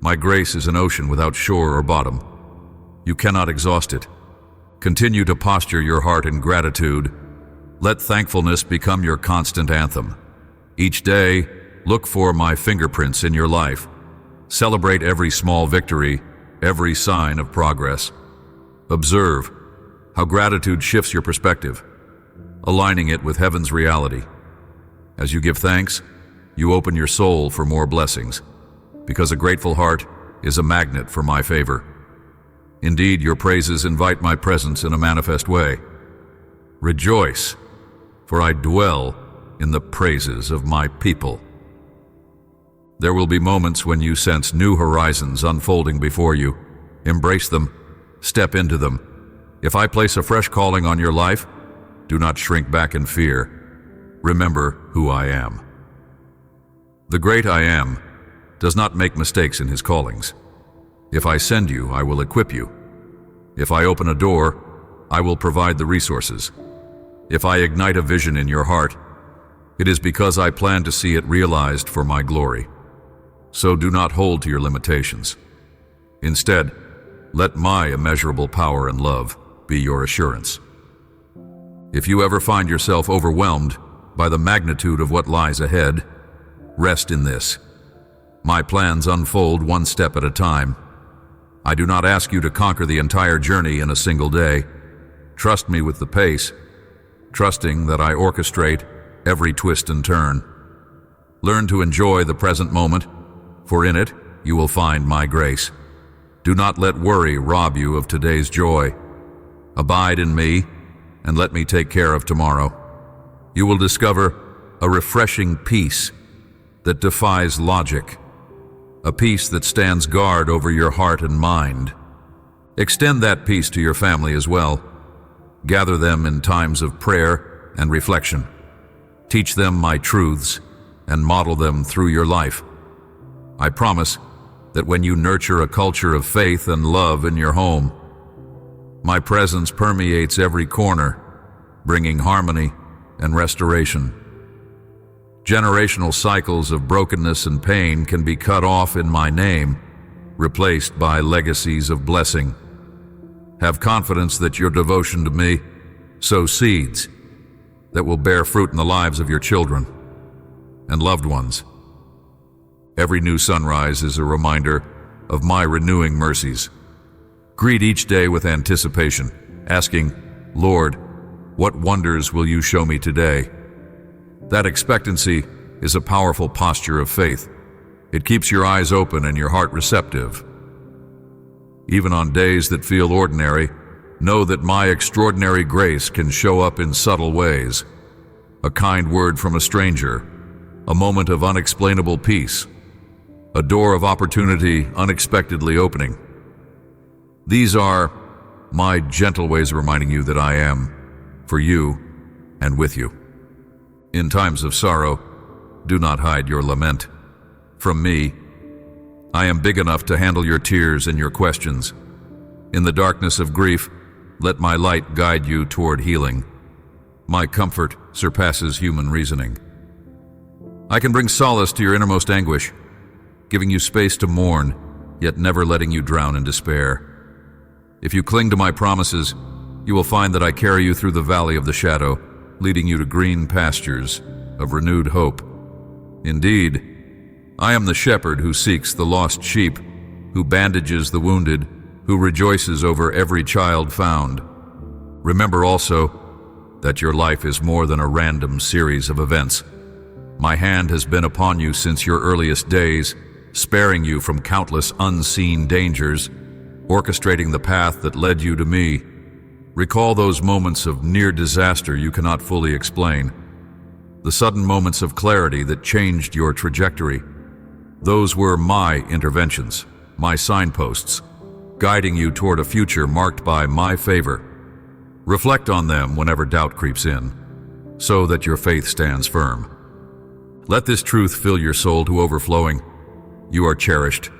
My grace is an ocean without shore or bottom. You cannot exhaust it. Continue to posture your heart in gratitude. Let thankfulness become your constant anthem. Each day, look for my fingerprints in your life. Celebrate every small victory, every sign of progress. Observe how gratitude shifts your perspective, aligning it with heaven's reality. As you give thanks, you open your soul for more blessings, because a grateful heart is a magnet for my favor. Indeed, your praises invite my presence in a manifest way. Rejoice, for I dwell in the praises of my people. There will be moments when you sense new horizons unfolding before you. Embrace them, step into them. If I place a fresh calling on your life, do not shrink back in fear. Remember who I am. The great I am does not make mistakes in his callings. If I send you, I will equip you. If I open a door, I will provide the resources. If I ignite a vision in your heart, it is because I plan to see it realized for my glory. So do not hold to your limitations. Instead, let my immeasurable power and love be your assurance. If you ever find yourself overwhelmed by the magnitude of what lies ahead, rest in this. My plans unfold one step at a time. I do not ask you to conquer the entire journey in a single day. Trust me with the pace, trusting that I orchestrate every twist and turn. Learn to enjoy the present moment, for in it you will find my grace. Do not let worry rob you of today's joy. Abide in me, and let me take care of tomorrow. You will discover a refreshing peace that defies logic, a peace that stands guard over your heart and mind. Extend that peace to your family as well. Gather them in times of prayer and reflection. Teach them my truths and model them through your life. I promise that when you nurture a culture of faith and love in your home, my presence permeates every corner, bringing harmony and restoration. Generational cycles of brokenness and pain can be cut off in my name, replaced by legacies of blessing. Have confidence that your devotion to me sows seeds that will bear fruit in the lives of your children and loved ones. Every new sunrise is a reminder of my renewing mercies. Greet each day with anticipation, asking, Lord, what wonders will you show me today? That expectancy is a powerful posture of faith. It keeps your eyes open and your heart receptive. Even on days that feel ordinary, know that my extraordinary grace can show up in subtle ways. A kind word from a stranger, a moment of unexplainable peace, a door of opportunity unexpectedly opening. These are my gentle ways of reminding you that I am for you and with you. In times of sorrow, do not hide your lament. From me, I am big enough to handle your tears and your questions. In the darkness of grief, let my light guide you toward healing. My comfort surpasses human reasoning. I can bring solace to your innermost anguish, giving you space to mourn, yet never letting you drown in despair. If you cling to my promises, you will find that I carry you through the valley of the shadow, leading you to green pastures of renewed hope. Indeed, I am the shepherd who seeks the lost sheep, who bandages the wounded, who rejoices over every child found. Remember also that your life is more than a random series of events. My hand has been upon you since your earliest days, sparing you from countless unseen dangers, orchestrating the path that led you to me. Recall those moments of near disaster you cannot fully explain, the sudden moments of clarity that changed your trajectory. Those were my interventions, my signposts, guiding you toward a future marked by my favor. Reflect on them whenever doubt creeps in, so that your faith stands firm. Let this truth fill your soul to overflowing. You are cherished.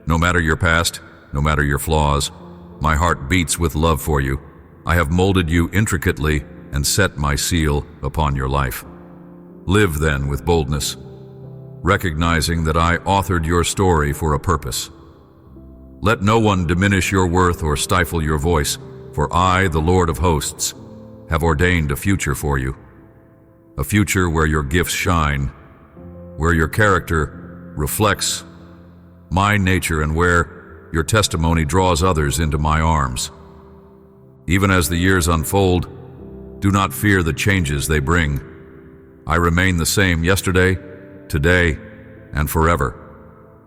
No matter your past, no matter your flaws, my heart beats with love for you. I have molded you intricately and set my seal upon your life. Live then with boldness, recognizing that I authored your story for a purpose. Let no one diminish your worth or stifle your voice, for I, the Lord of hosts, have ordained a future for you. A future where your gifts shine, where your character reflects my nature, and where your testimony draws others into my arms. Even as the years unfold, do not fear the changes they bring. I remain the same yesterday, today, and forever.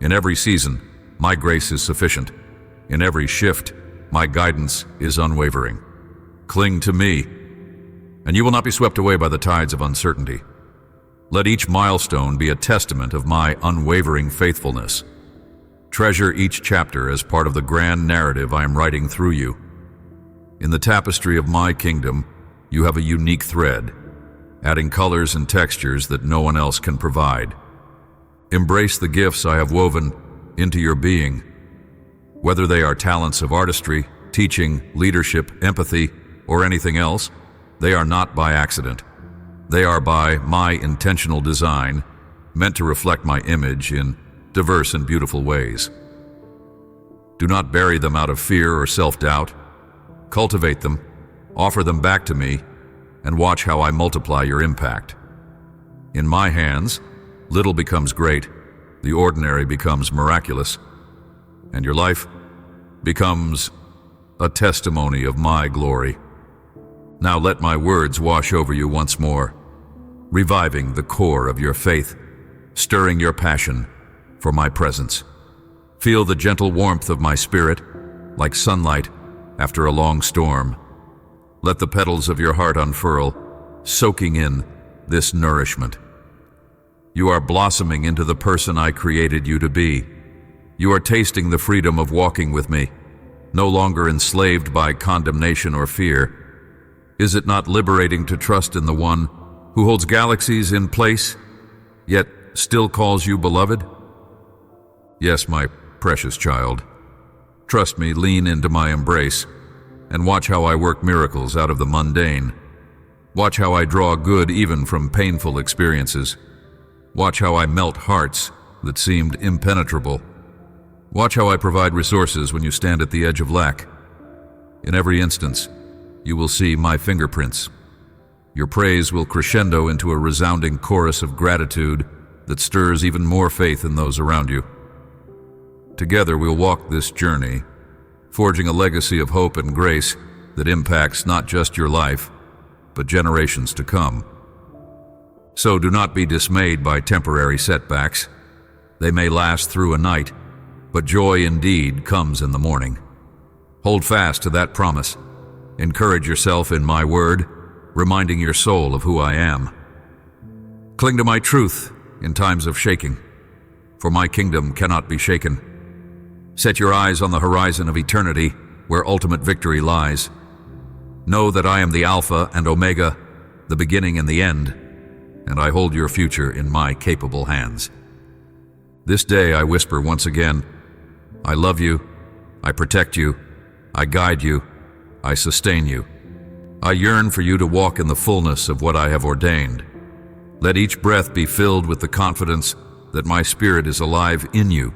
In every season, my grace is sufficient. In every shift, my guidance is unwavering. Cling to me, and you will not be swept away by the tides of uncertainty. Let each milestone be a testament of my unwavering faithfulness. Treasure each chapter as part of the grand narrative I am writing through you. In the tapestry of my kingdom, you have a unique thread, adding colors and textures that no one else can provide. Embrace the gifts I have woven into your being. Whether they are talents of artistry, teaching, leadership, empathy, or anything else, they are not by accident. They are by my intentional design, meant to reflect my image in diverse and beautiful ways. Do not bury them out of fear or self-doubt. Cultivate them, offer them back to me, and watch how I multiply your impact. In my hands, little becomes great, the ordinary becomes miraculous, and your life becomes a testimony of my glory. Now let my words wash over you once more, reviving the core of your faith, stirring your passion for my presence. Feel the gentle warmth of my spirit, like sunlight after a long storm. Let the petals of your heart unfurl, soaking in this nourishment. You are blossoming into the person I created you to be. You are tasting the freedom of walking with me, no longer enslaved by condemnation or fear. Is it not liberating to trust in the one who holds galaxies in place, yet still calls you beloved? Yes, my precious child. Trust me, lean into my embrace, and watch how I work miracles out of the mundane. Watch how I draw good even from painful experiences. Watch how I melt hearts that seemed impenetrable. Watch how I provide resources when you stand at the edge of lack. In every instance, you will see my fingerprints. Your praise will crescendo into a resounding chorus of gratitude that stirs even more faith in those around you. Together we'll walk this journey, forging a legacy of hope and grace that impacts not just your life, but generations to come. So do not be dismayed by temporary setbacks. They may last through a night, but joy indeed comes in the morning. Hold fast to that promise. Encourage yourself in my word, reminding your soul of who I am. Cling to my truth in times of shaking, for my kingdom cannot be shaken. Set your eyes on the horizon of eternity, where ultimate victory lies. Know that I am the Alpha and Omega, the beginning and the end, and I hold your future in my capable hands. This day I whisper once again, I love you, I protect you, I guide you, I sustain you. I yearn for you to walk in the fullness of what I have ordained. Let each breath be filled with the confidence that my spirit is alive in you.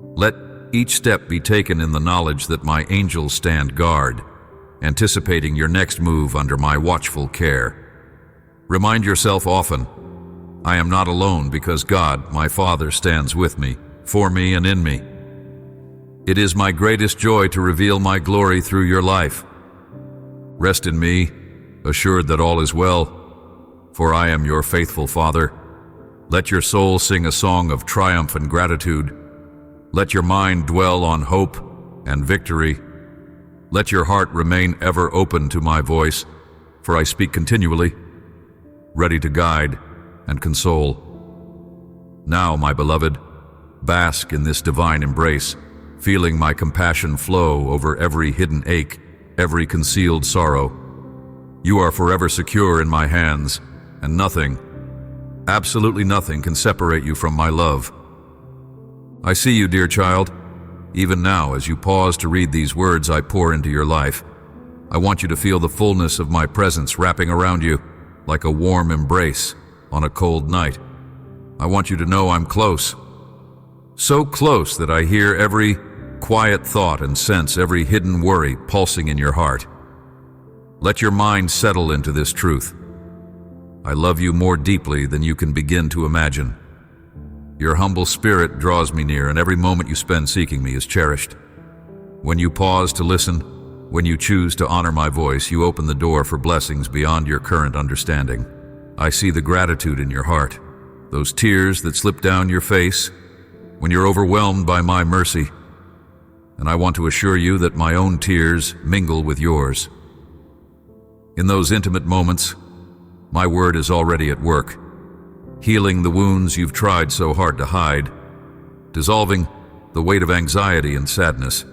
Let each step be taken in the knowledge that my angels stand guard, anticipating your next move under my watchful care. Remind yourself often, I am not alone because God, my Father, stands with me, for me and in me. It is my greatest joy to reveal my glory through your life. Rest in me, assured that all is well, for I am your faithful Father. Let your soul sing a song of triumph and gratitude. Let your mind dwell on hope and victory. Let your heart remain ever open to my voice, for I speak continually, ready to guide and console. Now, my beloved, bask in this divine embrace, feeling my compassion flow over every hidden ache, every concealed sorrow. You are forever secure in my hands, and nothing, absolutely nothing, can separate you from my love. I see you, dear child. Even now, as you pause to read these words I pour into your life, I want you to feel the fullness of my presence wrapping around you like a warm embrace on a cold night. I want you to know I'm close. So close that I hear every quiet thought and sense every hidden worry pulsing in your heart. Let your mind settle into this truth. I love you more deeply than you can begin to imagine. Your humble spirit draws me near, and every moment you spend seeking me is cherished. When you pause to listen, when you choose to honor my voice, you open the door for blessings beyond your current understanding. I see the gratitude in your heart, those tears that slip down your face when you're overwhelmed by my mercy. And I want to assure you that my own tears mingle with yours. In those intimate moments, my word is already at work, healing the wounds you've tried so hard to hide, dissolving the weight of anxiety and sadness.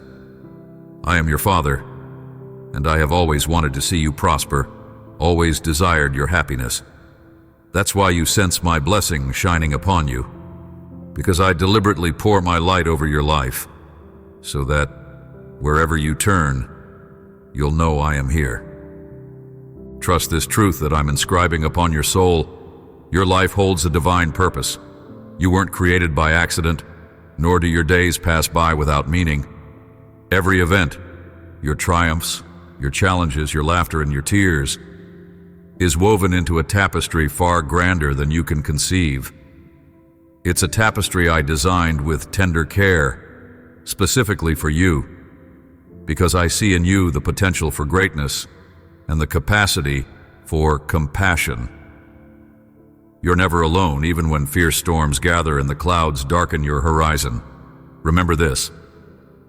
I am your Father, and I have always wanted to see you prosper, always desired your happiness. That's why you sense my blessing shining upon you, because I deliberately pour my light over your life, so that wherever you turn, you'll know I am here. Trust this truth that I'm inscribing upon your soul. Your life holds a divine purpose. You weren't created by accident, nor do your days pass by without meaning. Every event, your triumphs, your challenges, your laughter, and your tears, is woven into a tapestry far grander than you can conceive. It's a tapestry I designed with tender care, specifically for you, because I see in you the potential for greatness and the capacity for compassion. You're never alone, even when fierce storms gather and the clouds darken your horizon. Remember this: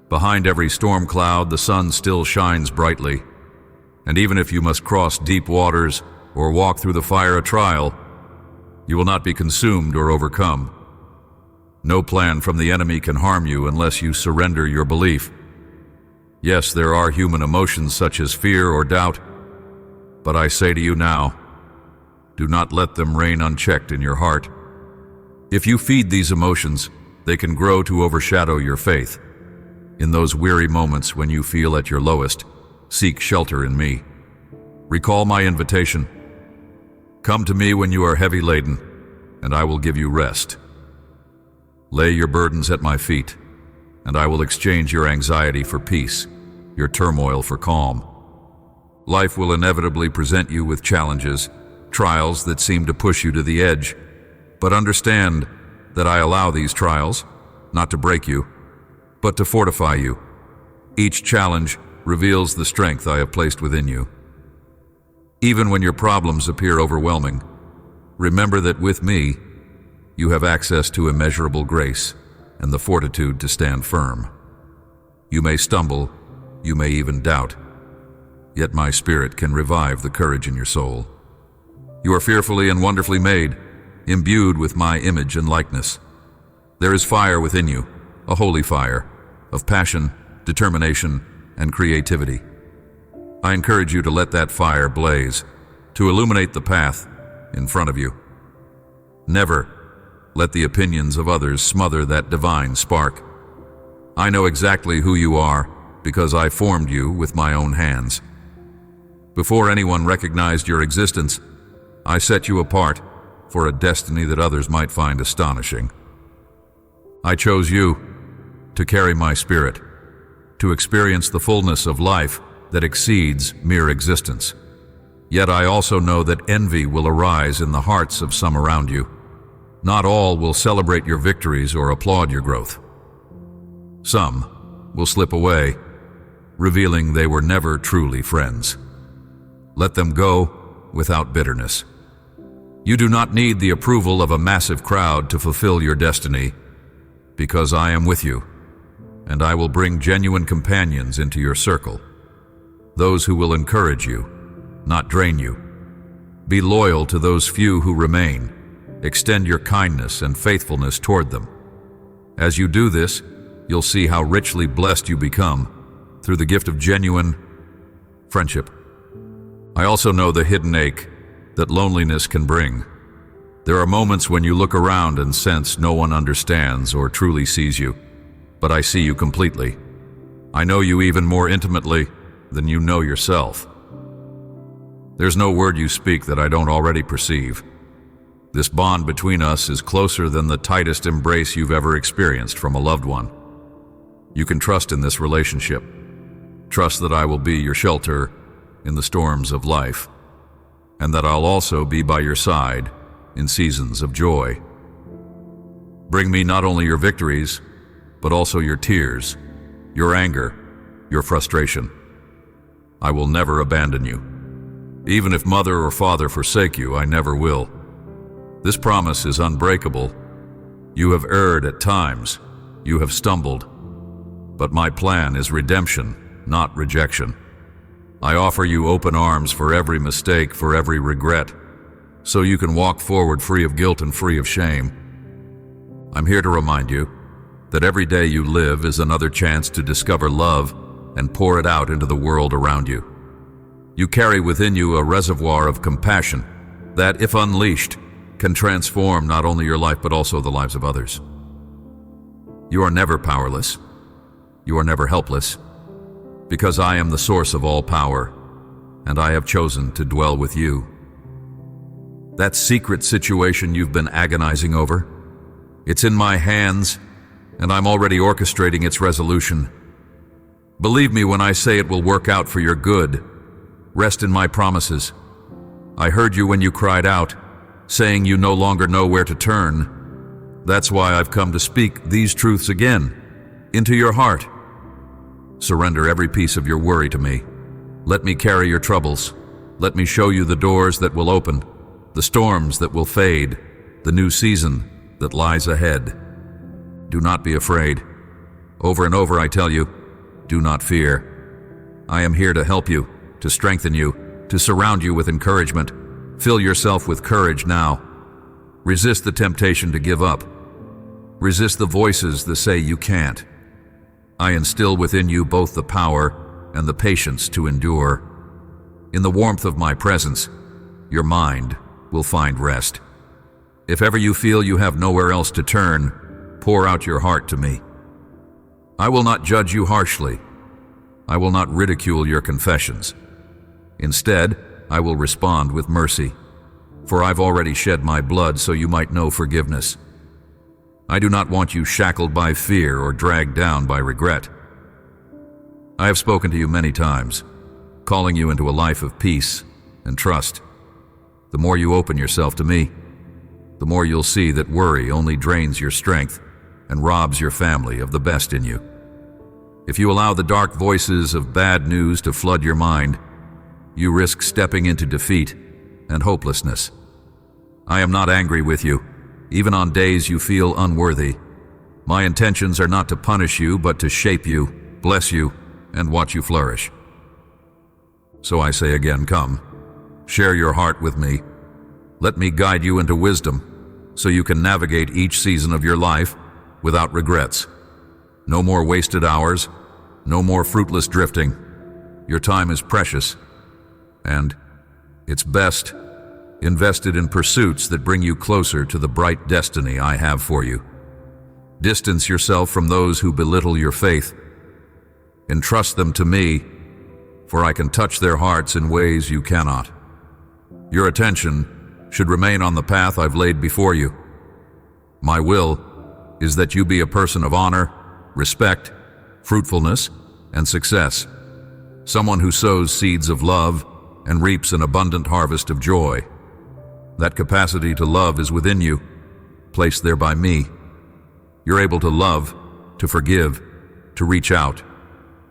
behind every storm cloud, the sun still shines brightly. And even if you must cross deep waters or walk through the fire of trial, you will not be consumed or overcome. No plan from the enemy can harm you unless you surrender your belief. Yes, there are human emotions such as fear or doubt, but I say to you now, do not let them reign unchecked in your heart. If you feed these emotions, they can grow to overshadow your faith. In those weary moments when you feel at your lowest, seek shelter in me. Recall my invitation. Come to me when you are heavy laden, and I will give you rest. Lay your burdens at my feet, and I will exchange your anxiety for peace, your turmoil for calm. Life will inevitably present you with challenges, trials that seem to push you to the edge, but understand that I allow these trials, not to break you, but to fortify you. Each challenge reveals the strength I have placed within you. Even when your problems appear overwhelming, remember that with me, you have access to immeasurable grace and the fortitude to stand firm. You may stumble, you may even doubt, yet my spirit can revive the courage in your soul. You are fearfully and wonderfully made, imbued with my image and likeness. There is fire within you, a holy fire, of passion, determination, and creativity. I encourage you to let that fire blaze, to illuminate the path in front of you. Never let the opinions of others smother that divine spark. I know exactly who you are because I formed you with my own hands. Before anyone recognized your existence, I set you apart for a destiny that others might find astonishing. I chose you to carry my spirit, to experience the fullness of life that exceeds mere existence. Yet I also know that envy will arise in the hearts of some around you. Not all will celebrate your victories or applaud your growth. Some will slip away, revealing they were never truly friends. Let them go without bitterness. You do not need the approval of a massive crowd to fulfill your destiny, because I am with you, and I will bring genuine companions into your circle. Those who will encourage you, not drain you. Be loyal to those few who remain. Extend your kindness and faithfulness toward them. As you do this, you'll see how richly blessed you become through the gift of genuine friendship. I also know the hidden ache that loneliness can bring. There are moments when you look around and sense no one understands or truly sees you, but I see you completely. I know you even more intimately than you know yourself. There's no word you speak that I don't already perceive. This bond between us is closer than the tightest embrace you've ever experienced from a loved one. You can trust in this relationship. Trust that I will be your shelter in the storms of life, and that I'll also be by your side in seasons of joy. Bring me not only your victories, but also your tears, your anger, your frustration. I will never abandon you. Even if mother or father forsake you, I never will. This promise is unbreakable. You have erred at times. You have stumbled. But my plan is redemption, not rejection. I offer you open arms for every mistake, for every regret, so you can walk forward free of guilt and free of shame. I'm here to remind you that every day you live is another chance to discover love and pour it out into the world around you. You carry within you a reservoir of compassion that, if unleashed, can transform not only your life but also the lives of others. You are never powerless. You are never helpless, because I am the source of all power, and I have chosen to dwell with you. That secret situation you've been agonizing over, it's in my hands, and I'm already orchestrating its resolution. Believe me when I say it will work out for your good. Rest in my promises. I heard you when you cried out, saying you no longer know where to turn. That's why I've come to speak these truths again, into your heart. Surrender every piece of your worry to me. Let me carry your troubles. Let me show you the doors that will open, the storms that will fade, the new season that lies ahead. Do not be afraid. Over and over I tell you, do not fear. I am here to help you, to strengthen you, to surround you with encouragement. Fill yourself with courage now. Resist the temptation to give up. Resist the voices that say you can't. I instill within you both the power and the patience to endure. In the warmth of my presence, your mind will find rest. If ever you feel you have nowhere else to turn, pour out your heart to me. I will not judge you harshly. I will not ridicule your confessions. Instead, I will respond with mercy, for I've already shed my blood so you might know forgiveness. I do not want you shackled by fear or dragged down by regret. I have spoken to you many times, calling you into a life of peace and trust. The more you open yourself to me, the more you'll see that worry only drains your strength and robs your family of the best in you. If you allow the dark voices of bad news to flood your mind, you risk stepping into defeat and hopelessness. I am not angry with you, even on days you feel unworthy. My intentions are not to punish you, but to shape you, bless you, and watch you flourish. So I say again, come, share your heart with me. Let me guide you into wisdom, so you can navigate each season of your life without regrets. No more wasted hours, no more fruitless drifting. Your time is precious, and it's best invested in pursuits that bring you closer to the bright destiny I have for you. Distance yourself from those who belittle your faith. Entrust them to me, for I can touch their hearts in ways you cannot. Your attention should remain on the path I've laid before you. My will is that you be a person of honor, respect, fruitfulness, and success. Someone who sows seeds of love and reaps an abundant harvest of joy. That capacity to love is within you, placed there by me. You're able to love, to forgive, to reach out,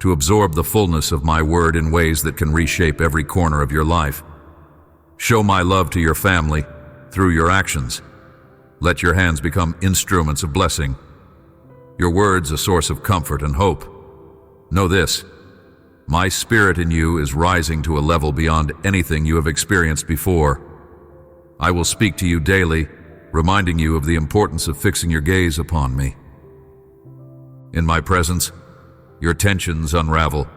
to absorb the fullness of my word in ways that can reshape every corner of your life. Show my love to your family through your actions. Let your hands become instruments of blessing. Your words a source of comfort and hope. Know this, my spirit in you is rising to a level beyond anything you have experienced before. I will speak to you daily, reminding you of the importance of fixing your gaze upon me. In my presence, your tensions unravel.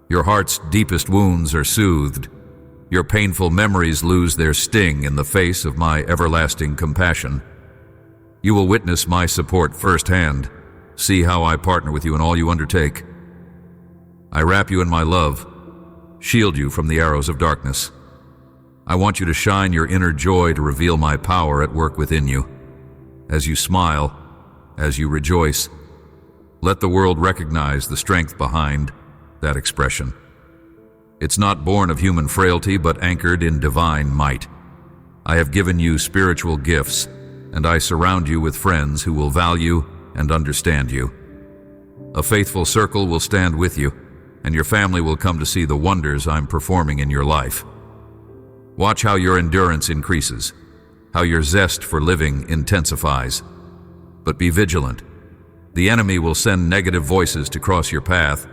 Your heart's deepest wounds are soothed. Your painful memories lose their sting in the face of my everlasting compassion. You will witness my support firsthand. See how I partner with you in all you undertake. I wrap you in my love, shield you from the arrows of darkness. I want you to shine your inner joy to reveal my power at work within you. As you smile, as you rejoice, let the world recognize the strength behind that expression. It's not born of human frailty, but anchored in divine might. I have given you spiritual gifts, and I surround you with friends who will value and understand you. A faithful circle will stand with you, and your family will come to see the wonders I'm performing in your life. Watch how your endurance increases, how your zest for living intensifies. But be vigilant. The enemy will send negative voices to cross your path,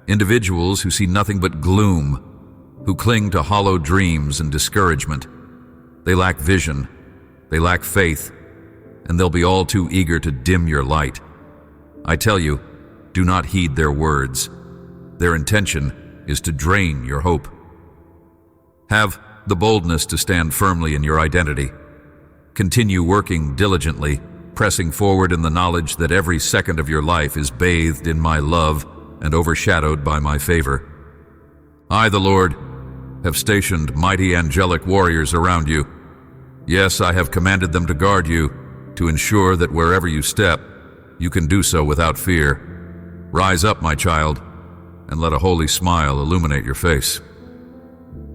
individuals who see nothing but gloom, who cling to hollow dreams and discouragement. They lack vision, they lack faith, and they'll be all too eager to dim your light. I tell you, do not heed their words. Their intention is to drain your hope. Have the boldness to stand firmly in your identity. Continue working diligently, pressing forward in the knowledge that every second of your life is bathed in my love and overshadowed by my favor. I, the Lord, have stationed mighty angelic warriors around you. Yes, I have commanded them to guard you, to ensure that wherever you step, you can do so without fear. Rise up, my child, and let a holy smile illuminate your face.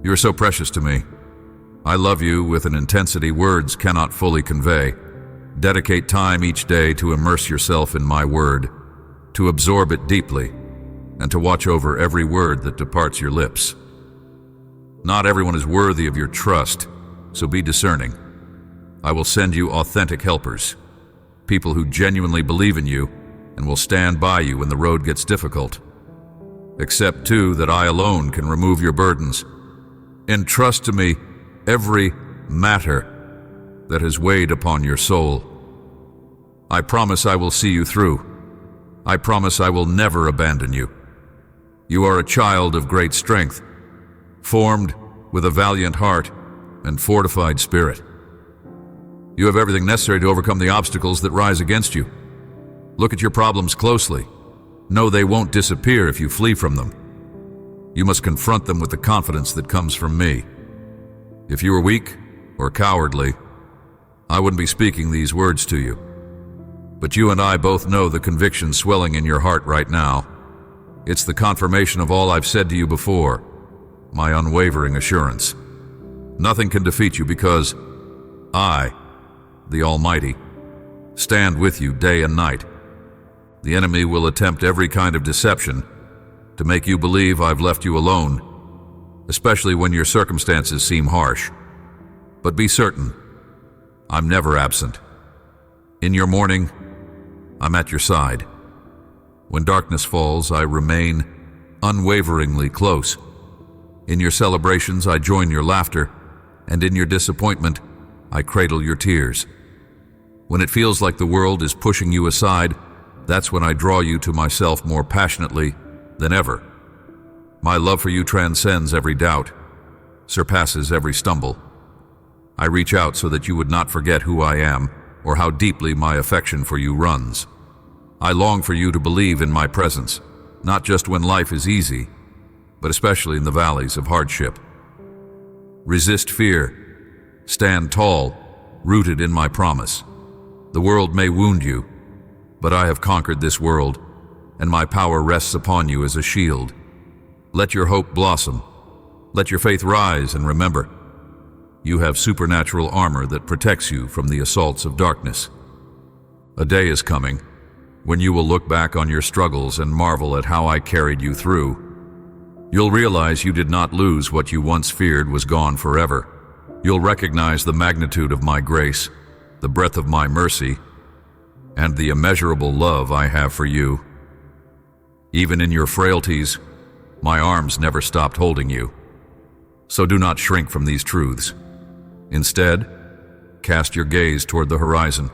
You are so precious to me. I love you with an intensity words cannot fully convey. Dedicate time each day to immerse yourself in my word, to absorb it deeply, and to watch over every word that departs your lips. Not everyone is worthy of your trust, so be discerning. I will send you authentic helpers, people who genuinely believe in you and will stand by you when the road gets difficult. Accept, too, that I alone can remove your burdens. Entrust to me every matter that has weighed upon your soul. I promise I will see you through. I promise I will never abandon you. You are a child of great strength, formed with a valiant heart and fortified spirit. You have everything necessary to overcome the obstacles that rise against you. Look at your problems closely. Know they won't disappear if you flee from them. You must confront them with the confidence that comes from me. If you were weak or cowardly, I wouldn't be speaking these words to you. But you and I both know the conviction swelling in your heart right now. It's the confirmation of all I've said to you before, my unwavering assurance. Nothing can defeat you because I, the Almighty, stand with you day and night. The enemy will attempt every kind of deception to make you believe I've left you alone, especially when your circumstances seem harsh. But be certain, I'm never absent. In your mourning, I'm at your side. When darkness falls, I remain unwaveringly close. In your celebrations, I join your laughter, and in your disappointment, I cradle your tears. When it feels like the world is pushing you aside, that's when I draw you to myself more passionately than ever. My love for you transcends every doubt, surpasses every stumble. I reach out so that you would not forget who I am or how deeply my affection for you runs. I long for you to believe in my presence, not just when life is easy, but especially in the valleys of hardship. Resist fear. Stand tall, rooted in my promise. The world may wound you, but I have conquered this world, and my power rests upon you as a shield. Let your hope blossom. Let your faith rise, and remember, you have supernatural armor that protects you from the assaults of darkness. A day is coming when you will look back on your struggles and marvel at how I carried you through. You'll realize you did not lose what you once feared was gone forever. You'll recognize the magnitude of my grace, the breadth of my mercy, and the immeasurable love I have for you. Even in your frailties, my arms never stopped holding you. So do not shrink from these truths. Instead, cast your gaze toward the horizon.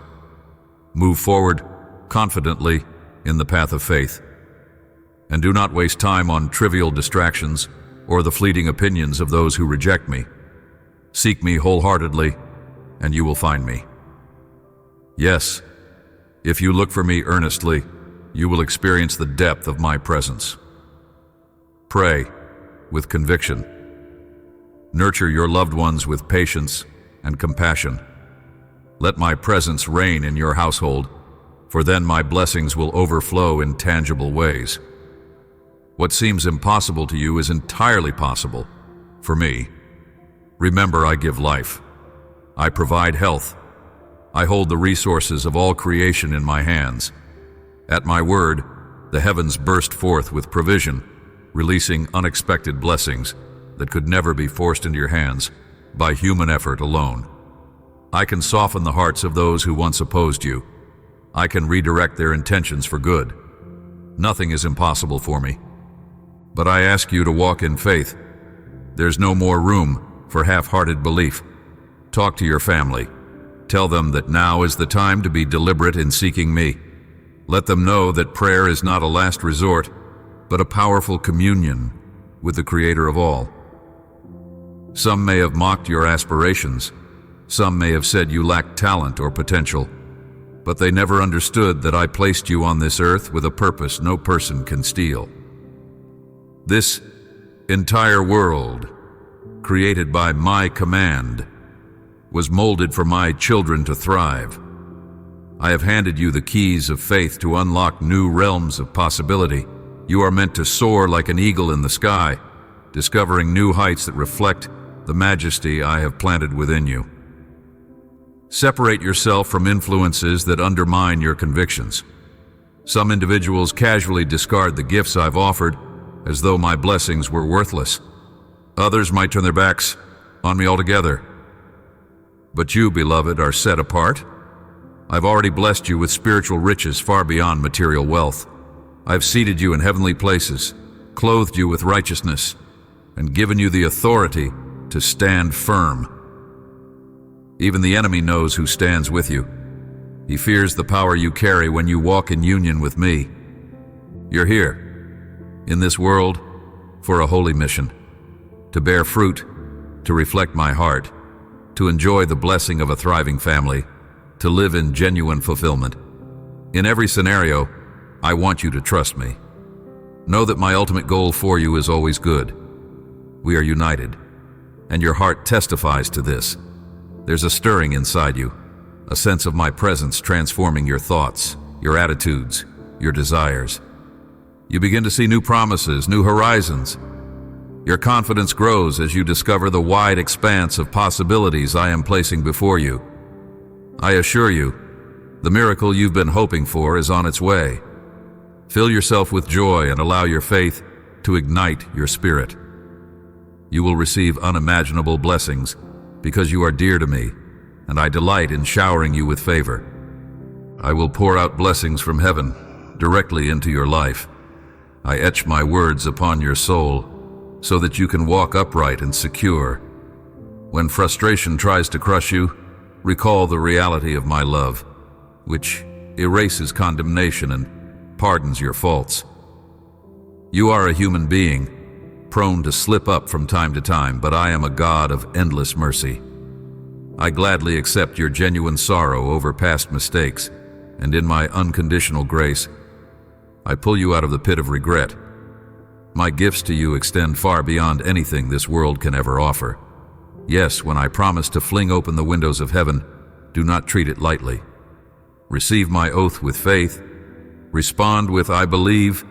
Move forward confidently in the path of faith. And do not waste time on trivial distractions or the fleeting opinions of those who reject me. Seek me wholeheartedly, and you will find me. Yes, if you look for me earnestly, you will experience the depth of my presence. Pray with conviction. Nurture your loved ones with patience and compassion. Let my presence reign in your household, for then my blessings will overflow in tangible ways. What seems impossible to you is entirely possible for me. Remember, I give life. I provide health. I hold the resources of all creation in my hands. At my word, the heavens burst forth with provision, releasing unexpected blessings that could never be forced into your hands by human effort alone. I can soften the hearts of those who once opposed you. I can redirect their intentions for good. Nothing is impossible for me. But I ask you to walk in faith. There's no more room for half-hearted belief. Talk to your family. Tell them that now is the time to be deliberate in seeking me. Let them know that prayer is not a last resort, but a powerful communion with the Creator of all. Some may have mocked your aspirations. Some may have said you lacked talent or potential, but they never understood that I placed you on this earth with a purpose no person can steal. This entire world, created by my command, was molded for my children to thrive. I have handed you the keys of faith to unlock new realms of possibility. You are meant to soar like an eagle in the sky, discovering new heights that reflect the majesty I have planted within you. Separate yourself from influences that undermine your convictions. Some individuals casually discard the gifts I've offered as though my blessings were worthless. Others might turn their backs on me altogether. But you, beloved, are set apart. I've already blessed you with spiritual riches far beyond material wealth. I've seated you in heavenly places, clothed you with righteousness, and given you the authority to stand firm. Even the enemy knows who stands with you. He fears the power you carry when you walk in union with me. You're here, in this world, for a holy mission, to bear fruit, to reflect my heart, to enjoy the blessing of a thriving family, to live in genuine fulfillment. In every scenario, I want you to trust me. Know that my ultimate goal for you is always good. We are united, and your heart testifies to this. There's a stirring inside you, a sense of my presence transforming your thoughts, your attitudes, your desires. You begin to see new promises, new horizons. Your confidence grows as you discover the wide expanse of possibilities I am placing before you. I assure you, the miracle you've been hoping for is on its way. Fill yourself with joy and allow your faith to ignite your spirit. You will receive unimaginable blessings because you are dear to me, and I delight in showering you with favor. I will pour out blessings from heaven directly into your life. I etch my words upon your soul so that you can walk upright and secure. When frustration tries to crush you, recall the reality of my love, which erases condemnation and pardons your faults. You are a human being, prone to slip up from time to time, but I am a God of endless mercy. I gladly accept your genuine sorrow over past mistakes, and in my unconditional grace, I pull you out of the pit of regret. My gifts to you extend far beyond anything this world can ever offer. Yes, when I promise to fling open the windows of heaven, do not treat it lightly. Receive my oath with faith, respond with I believe,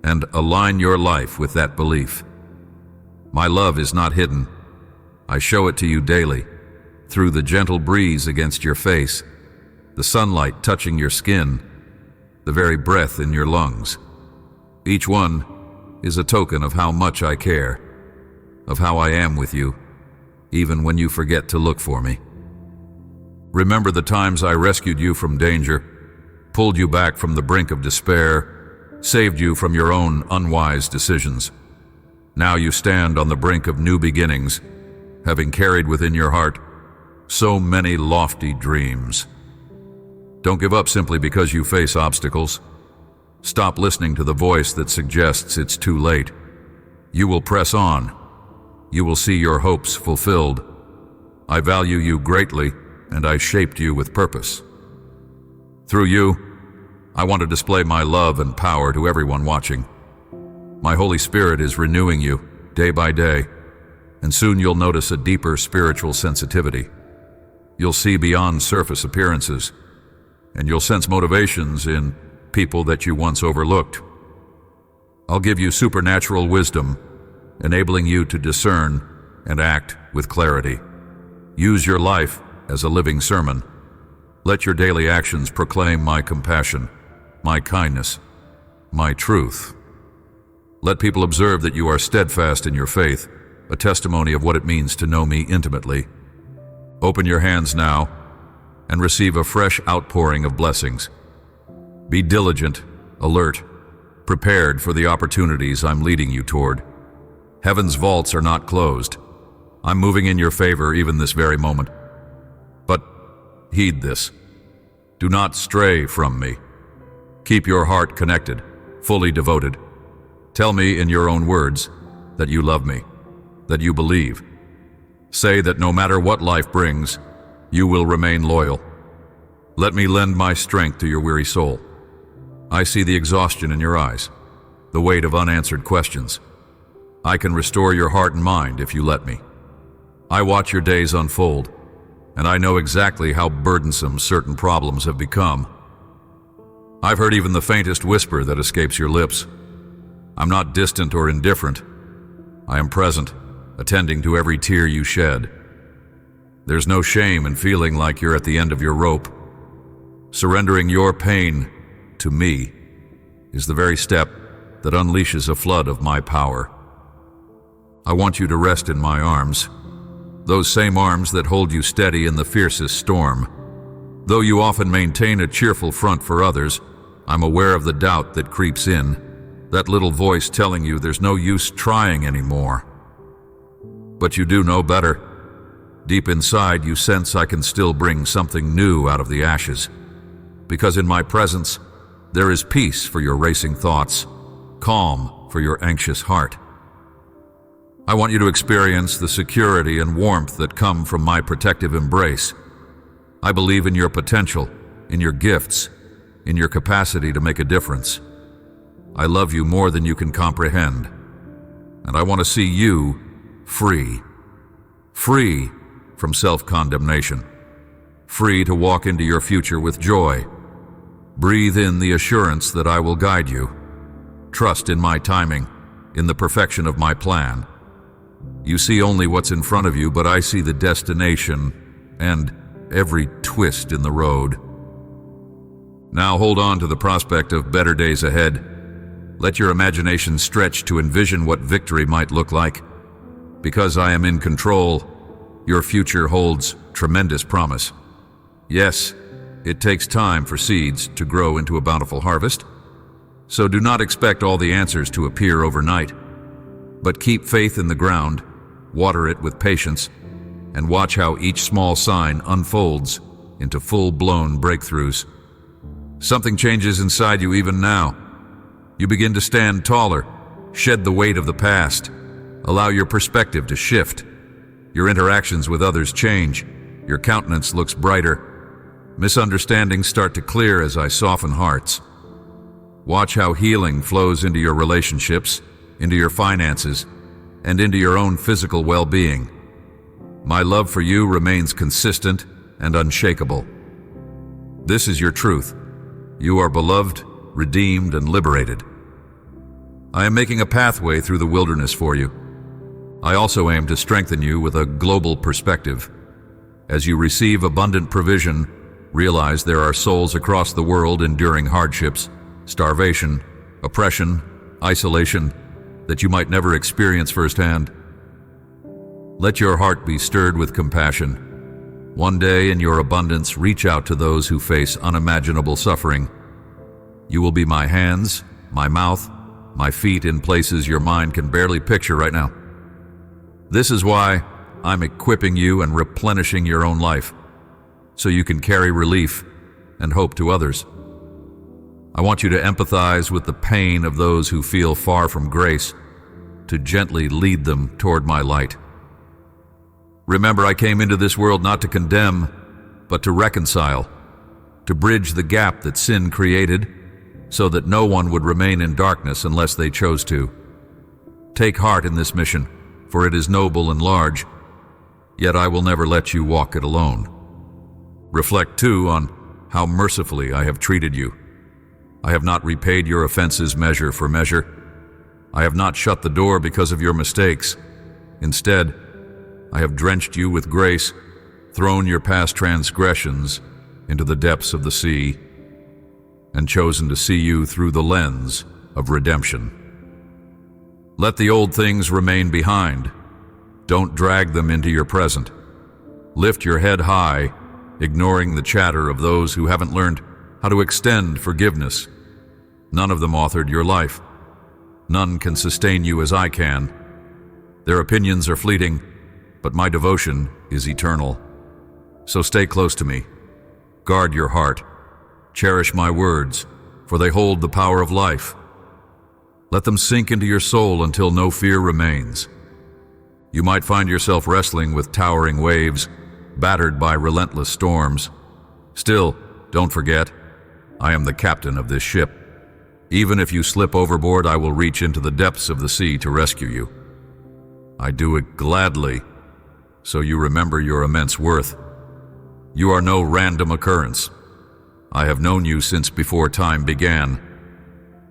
and align your life with that belief. My love is not hidden. I show it to you daily, through the gentle breeze against your face, the sunlight touching your skin, the very breath in your lungs. Each one is a token of how much I care, of how I am with you, even when you forget to look for me. Remember the times I rescued you from danger, pulled you back from the brink of despair, saved you from your own unwise decisions. Now you stand on the brink of new beginnings, having carried within your heart so many lofty dreams. Don't give up simply because you face obstacles. Stop listening to the voice that suggests it's too late. You will press on. You will see your hopes fulfilled. I value you greatly, and I shaped you with purpose. Through you, I want to display my love and power to everyone watching. My Holy Spirit is renewing you day by day, and soon you'll notice a deeper spiritual sensitivity. You'll see beyond surface appearances, and you'll sense motivations in people that you once overlooked. I'll give you supernatural wisdom, enabling you to discern and act with clarity. Use your life as a living sermon. Let your daily actions proclaim my compassion, my kindness, my truth. Let people observe that you are steadfast in your faith, a testimony of what it means to know me intimately. Open your hands now and receive a fresh outpouring of blessings. Be diligent, alert, prepared for the opportunities I'm leading you toward. Heaven's vaults are not closed. I'm moving in your favor even this very moment. But heed this. Do not stray from me. Keep your heart connected, fully devoted. Tell me in your own words that you love me, that you believe. Say that no matter what life brings, you will remain loyal. Let me lend my strength to your weary soul. I see the exhaustion in your eyes, the weight of unanswered questions. I can restore your heart and mind if you let me. I watch your days unfold, and I know exactly how burdensome certain problems have become. I've heard even the faintest whisper that escapes your lips. I'm not distant or indifferent. I am present, attending to every tear you shed. There's no shame in feeling like you're at the end of your rope. Surrendering your pain to me is the very step that unleashes a flood of my power. I want you to rest in my arms, those same arms that hold you steady in the fiercest storm. Though you often maintain a cheerful front for others, I'm aware of the doubt that creeps in, that little voice telling you there's no use trying anymore. But you do know better. Deep inside, you sense I can still bring something new out of the ashes. Because in my presence, there is peace for your racing thoughts, calm for your anxious heart. I want you to experience the security and warmth that come from my protective embrace. I believe in your potential, in your gifts, in your capacity to make a difference. I love you more than you can comprehend, and I want to see you free. Free from self-condemnation. Free to walk into your future with joy. Breathe in the assurance that I will guide you. Trust in my timing, in the perfection of my plan. You see only what's in front of you, but I see the destination and every twist in the road. Now hold on to the prospect of better days ahead. Let your imagination stretch to envision what victory might look like. Because I am in control, your future holds tremendous promise. Yes, it takes time for seeds to grow into a bountiful harvest, so do not expect all the answers to appear overnight. But keep faith in the ground, water it with patience, and watch how each small sign unfolds into full-blown breakthroughs. Something changes inside you even now. You begin to stand taller, shed the weight of the past, allow your perspective to shift. Your interactions with others change. Your countenance looks brighter. Misunderstandings start to clear as I soften hearts. Watch how healing flows into your relationships, into your finances, and into your own physical well-being. My love for you remains consistent and unshakable. This is your truth. You are beloved, redeemed, and liberated. I am making a pathway through the wilderness for you. I also aim to strengthen you with a global perspective. As you receive abundant provision, realize there are souls across the world enduring hardships, starvation, oppression, isolation, that you might never experience firsthand. Let your heart be stirred with compassion. One day in your abundance, reach out to those who face unimaginable suffering. You will be my hands, my mouth, my feet in places your mind can barely picture right now. This is why I'm equipping you and replenishing your own life, so you can carry relief and hope to others. I want you to empathize with the pain of those who feel far from grace, to gently lead them toward my light. Remember, I came into this world not to condemn, but to reconcile, to bridge the gap that sin created, so that no one would remain in darkness unless they chose to. Take heart in this mission, for it is noble and large, yet I will never let you walk it alone. Reflect, too, on how mercifully I have treated you. I have not repaid your offenses measure for measure. I have not shut the door because of your mistakes. Instead, I have drenched you with grace, thrown your past transgressions into the depths of the sea, and chosen to see you through the lens of redemption. Let the old things remain behind. Don't drag them into your present. Lift your head high, ignoring the chatter of those who haven't learned how to extend forgiveness. None of them authored your life. None can sustain you as I can. Their opinions are fleeting, but my devotion is eternal. So stay close to me. Guard your heart. Cherish my words, for they hold the power of life. Let them sink into your soul until no fear remains. You might find yourself wrestling with towering waves, battered by relentless storms. Still, don't forget, I am the captain of this ship. Even if you slip overboard, I will reach into the depths of the sea to rescue you. I do it gladly, so you remember your immense worth. You are no random occurrence. I have known you since before time began.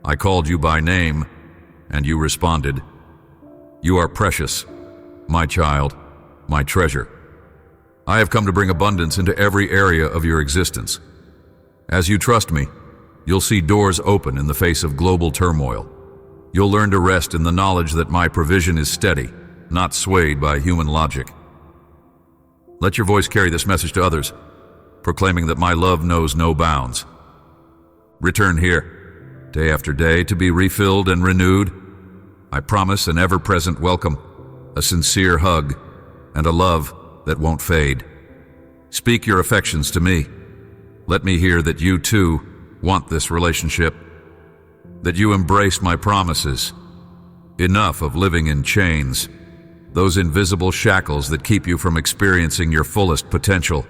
I called you by name, and you responded. You are precious, my child, my treasure. I have come to bring abundance into every area of your existence. As you trust me, you'll see doors open in the face of global turmoil. You'll learn to rest in the knowledge that my provision is steady, not swayed by human logic. Let your voice carry this message to others, proclaiming that my love knows no bounds. Return here, day after day, to be refilled and renewed. I promise an ever-present welcome, a sincere hug, and a love that won't fade. Speak your affections to me. Let me hear that you, too, want this relationship, that you embrace my promises. Enough of living in chains, those invisible shackles that keep you from experiencing your fullest potential.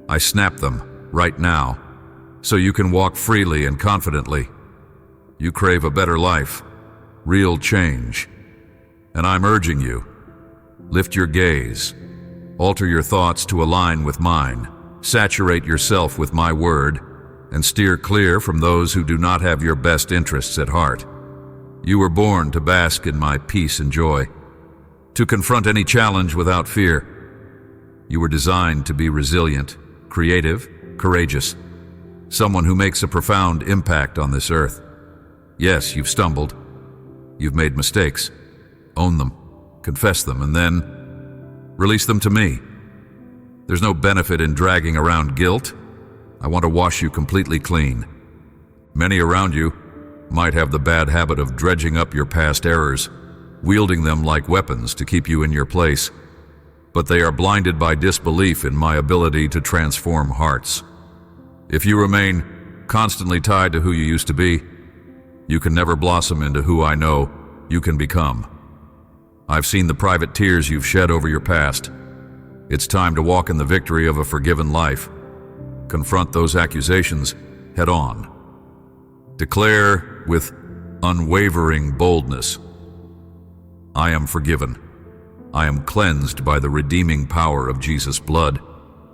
I snap them right now, so you can walk freely and confidently. You crave a better life, real change, and I'm urging you, lift your gaze, alter your thoughts to align with mine, saturate yourself with my word, and steer clear from those who do not have your best interests at heart. You were born to bask in my peace and joy, to confront any challenge without fear. You were designed to be resilient, creative, courageous, someone who makes a profound impact on this earth. Yes, you've stumbled. You've made mistakes. Own them, confess them, and then release them to me. There's no benefit in dragging around guilt. I want to wash you completely clean. Many around you might have the bad habit of dredging up your past errors, wielding them like weapons to keep you in your place. But they are blinded by disbelief in my ability to transform hearts. If you remain constantly tied to who you used to be, you can never blossom into who I know you can become. I've seen the private tears you've shed over your past. It's time to walk in the victory of a forgiven life. Confront those accusations head on. Declare with unwavering boldness, I am forgiven. I am cleansed by the redeeming power of Jesus' blood.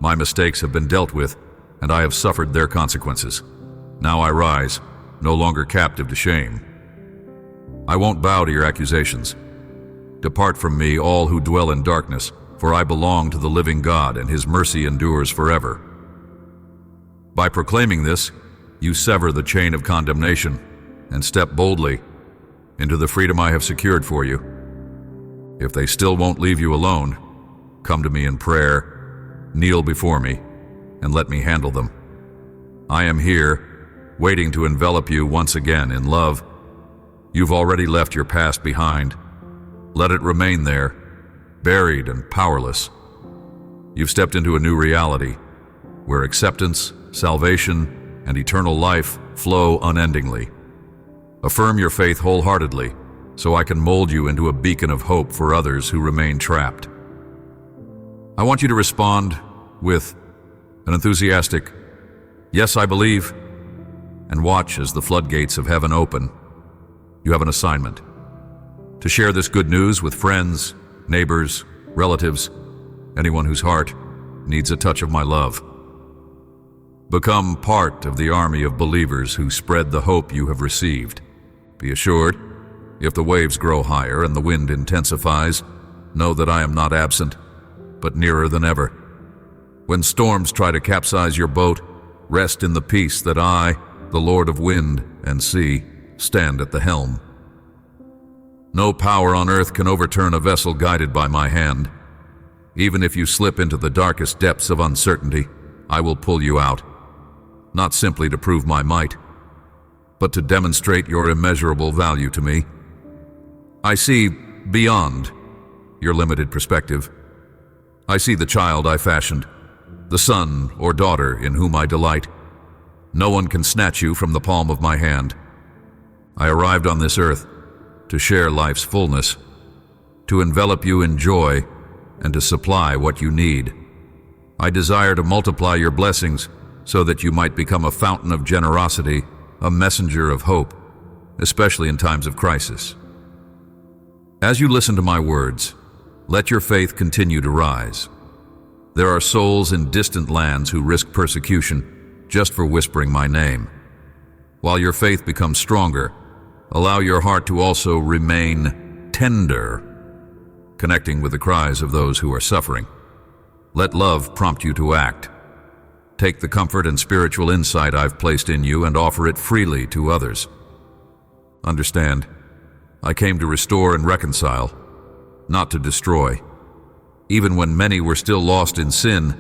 My mistakes have been dealt with, and I have suffered their consequences. Now I rise, no longer captive to shame. I won't bow to your accusations. Depart from me, all who dwell in darkness, for I belong to the living God, and his mercy endures forever. By proclaiming this, you sever the chain of condemnation and step boldly into the freedom I have secured for you. If they still won't leave you alone, come to me in prayer, kneel before me, and let me handle them. I am here, waiting to envelop you once again in love. You've already left your past behind. Let it remain there, buried and powerless. You've stepped into a new reality, where acceptance, salvation, and eternal life flow unendingly. Affirm your faith wholeheartedly, so I can mold you into a beacon of hope for others who remain trapped. I want you to respond with an enthusiastic, yes, I believe, and watch as the floodgates of heaven open. You have an assignment: to share this good news with friends, neighbors, relatives, anyone whose heart needs a touch of my love. Become part of the army of believers who spread the hope you have received. Be assured, if the waves grow higher and the wind intensifies, know that I am not absent, but nearer than ever. When storms try to capsize your boat, rest in the peace that I, the Lord of wind and sea, stand at the helm. No power on earth can overturn a vessel guided by my hand. Even if you slip into the darkest depths of uncertainty, I will pull you out, not simply to prove my might, but to demonstrate your immeasurable value to me. I see beyond your limited perspective. I see the child I fashioned, the son or daughter in whom I delight. No one can snatch you from the palm of my hand. I arrived on this earth to share life's fullness, to envelop you in joy, and to supply what you need. I desire to multiply your blessings so that you might become a fountain of generosity, a messenger of hope, especially in times of crisis. As you listen to my words, let your faith continue to rise. There are souls in distant lands who risk persecution just for whispering my name. While your faith becomes stronger, allow your heart to also remain tender, connecting with the cries of those who are suffering. Let love prompt you to act. Take the comfort and spiritual insight I've placed in you and offer it freely to others. Understand, I came to restore and reconcile, not to destroy. Even when many were still lost in sin,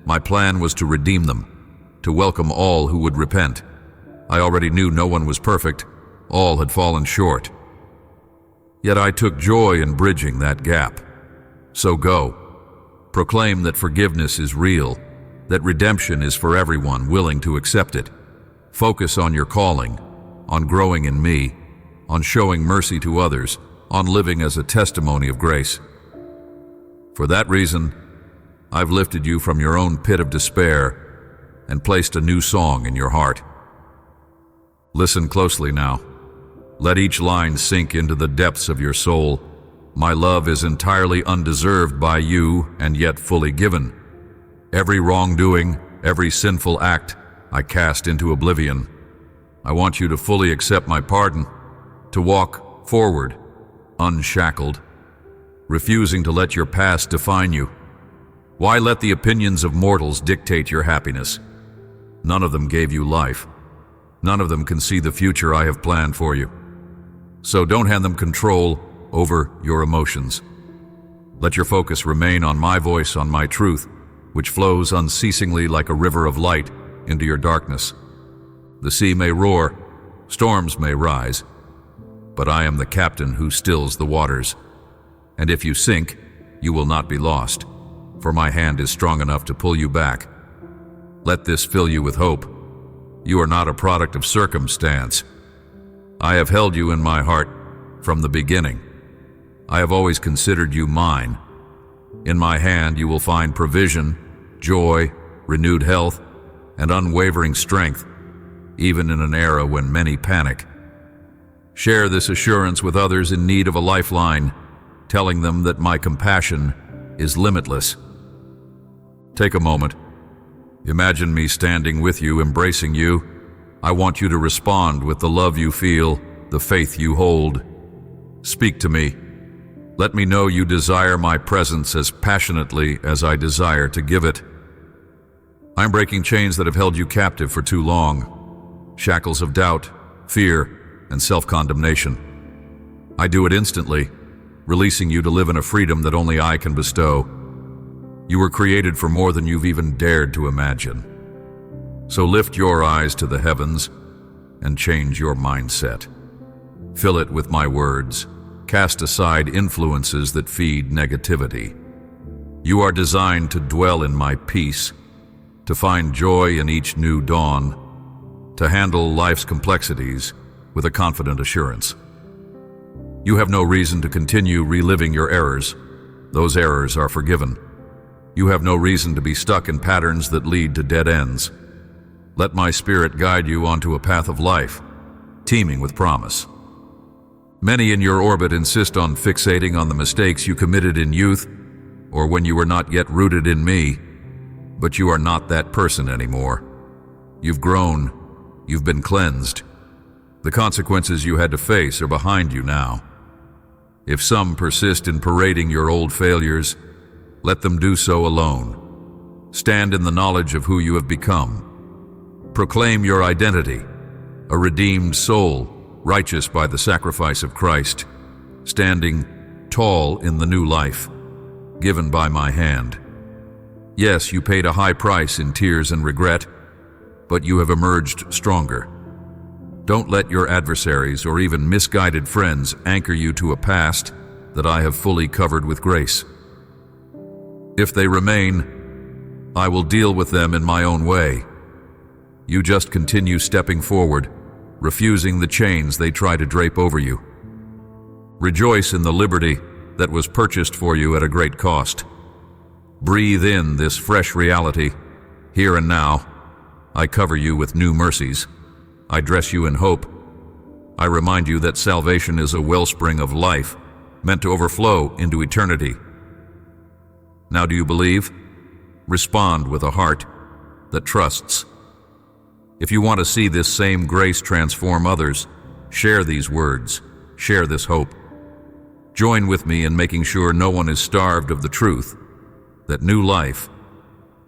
my plan was to redeem them, to welcome all who would repent. I already knew no one was perfect, all had fallen short. Yet I took joy in bridging that gap. So go. Proclaim that forgiveness is real, that redemption is for everyone willing to accept it. Focus on your calling, on growing in me, on showing mercy to others, on living as a testimony of grace. For that reason, I've lifted you from your own pit of despair and placed a new song in your heart. Listen closely now. Let each line sink into the depths of your soul. My love is entirely undeserved by you and yet fully given. Every wrongdoing, every sinful act, I cast into oblivion. I want you to fully accept my pardon, to walk forward, unshackled, refusing to let your past define you. Why let the opinions of mortals dictate your happiness? None of them gave you life. None of them can see the future I have planned for you. So don't hand them control over your emotions. Let your focus remain on my voice, on my truth, which flows unceasingly like a river of light into your darkness. The sea may roar, storms may rise, but I am the captain who stills the waters. And if you sink, you will not be lost, for my hand is strong enough to pull you back. Let this fill you with hope. You are not a product of circumstance. I have held you in my heart from the beginning. I have always considered you mine. In my hand you will find provision, joy, renewed health, and unwavering strength, even in an era when many panic. Share this assurance with others in need of a lifeline, telling them that my compassion is limitless. Take a moment. Imagine me standing with you, embracing you. I want you to respond with the love you feel, the faith you hold. Speak to me. Let me know you desire my presence as passionately as I desire to give it. I'm breaking chains that have held you captive for too long. Shackles of doubt, fear, and self-condemnation. I do it instantly, releasing you to live in a freedom that only I can bestow. You were created for more than you've even dared to imagine. So lift your eyes to the heavens and change your mindset. Fill it with my words. Cast aside influences that feed negativity. You are designed to dwell in my peace, to find joy in each new dawn, to handle life's complexities with a confident assurance. You have no reason to continue reliving your errors. Those errors are forgiven. You have no reason to be stuck in patterns that lead to dead ends. Let my spirit guide you onto a path of life, teeming with promise. Many in your orbit insist on fixating on the mistakes you committed in youth or when you were not yet rooted in me, but you are not that person anymore. You've grown. You've been cleansed. The consequences you had to face are behind you now. If some persist in parading your old failures, let them do so alone. Stand in the knowledge of who you have become. Proclaim your identity, a redeemed soul, righteous by the sacrifice of Christ, standing tall in the new life, given by my hand. Yes, you paid a high price in tears and regret, but you have emerged stronger. Don't let your adversaries or even misguided friends anchor you to a past that I have fully covered with grace. If they remain, I will deal with them in my own way. You just continue stepping forward, refusing the chains they try to drape over you. Rejoice in the liberty that was purchased for you at a great cost. Breathe in this fresh reality. Here and now, I cover you with new mercies. I dress you in hope. I remind you that salvation is a wellspring of life, meant to overflow into eternity. Now do you believe? Respond with a heart that trusts. If you want to see this same grace transform others, share these words, share this hope. Join with me in making sure no one is starved of the truth, that new life,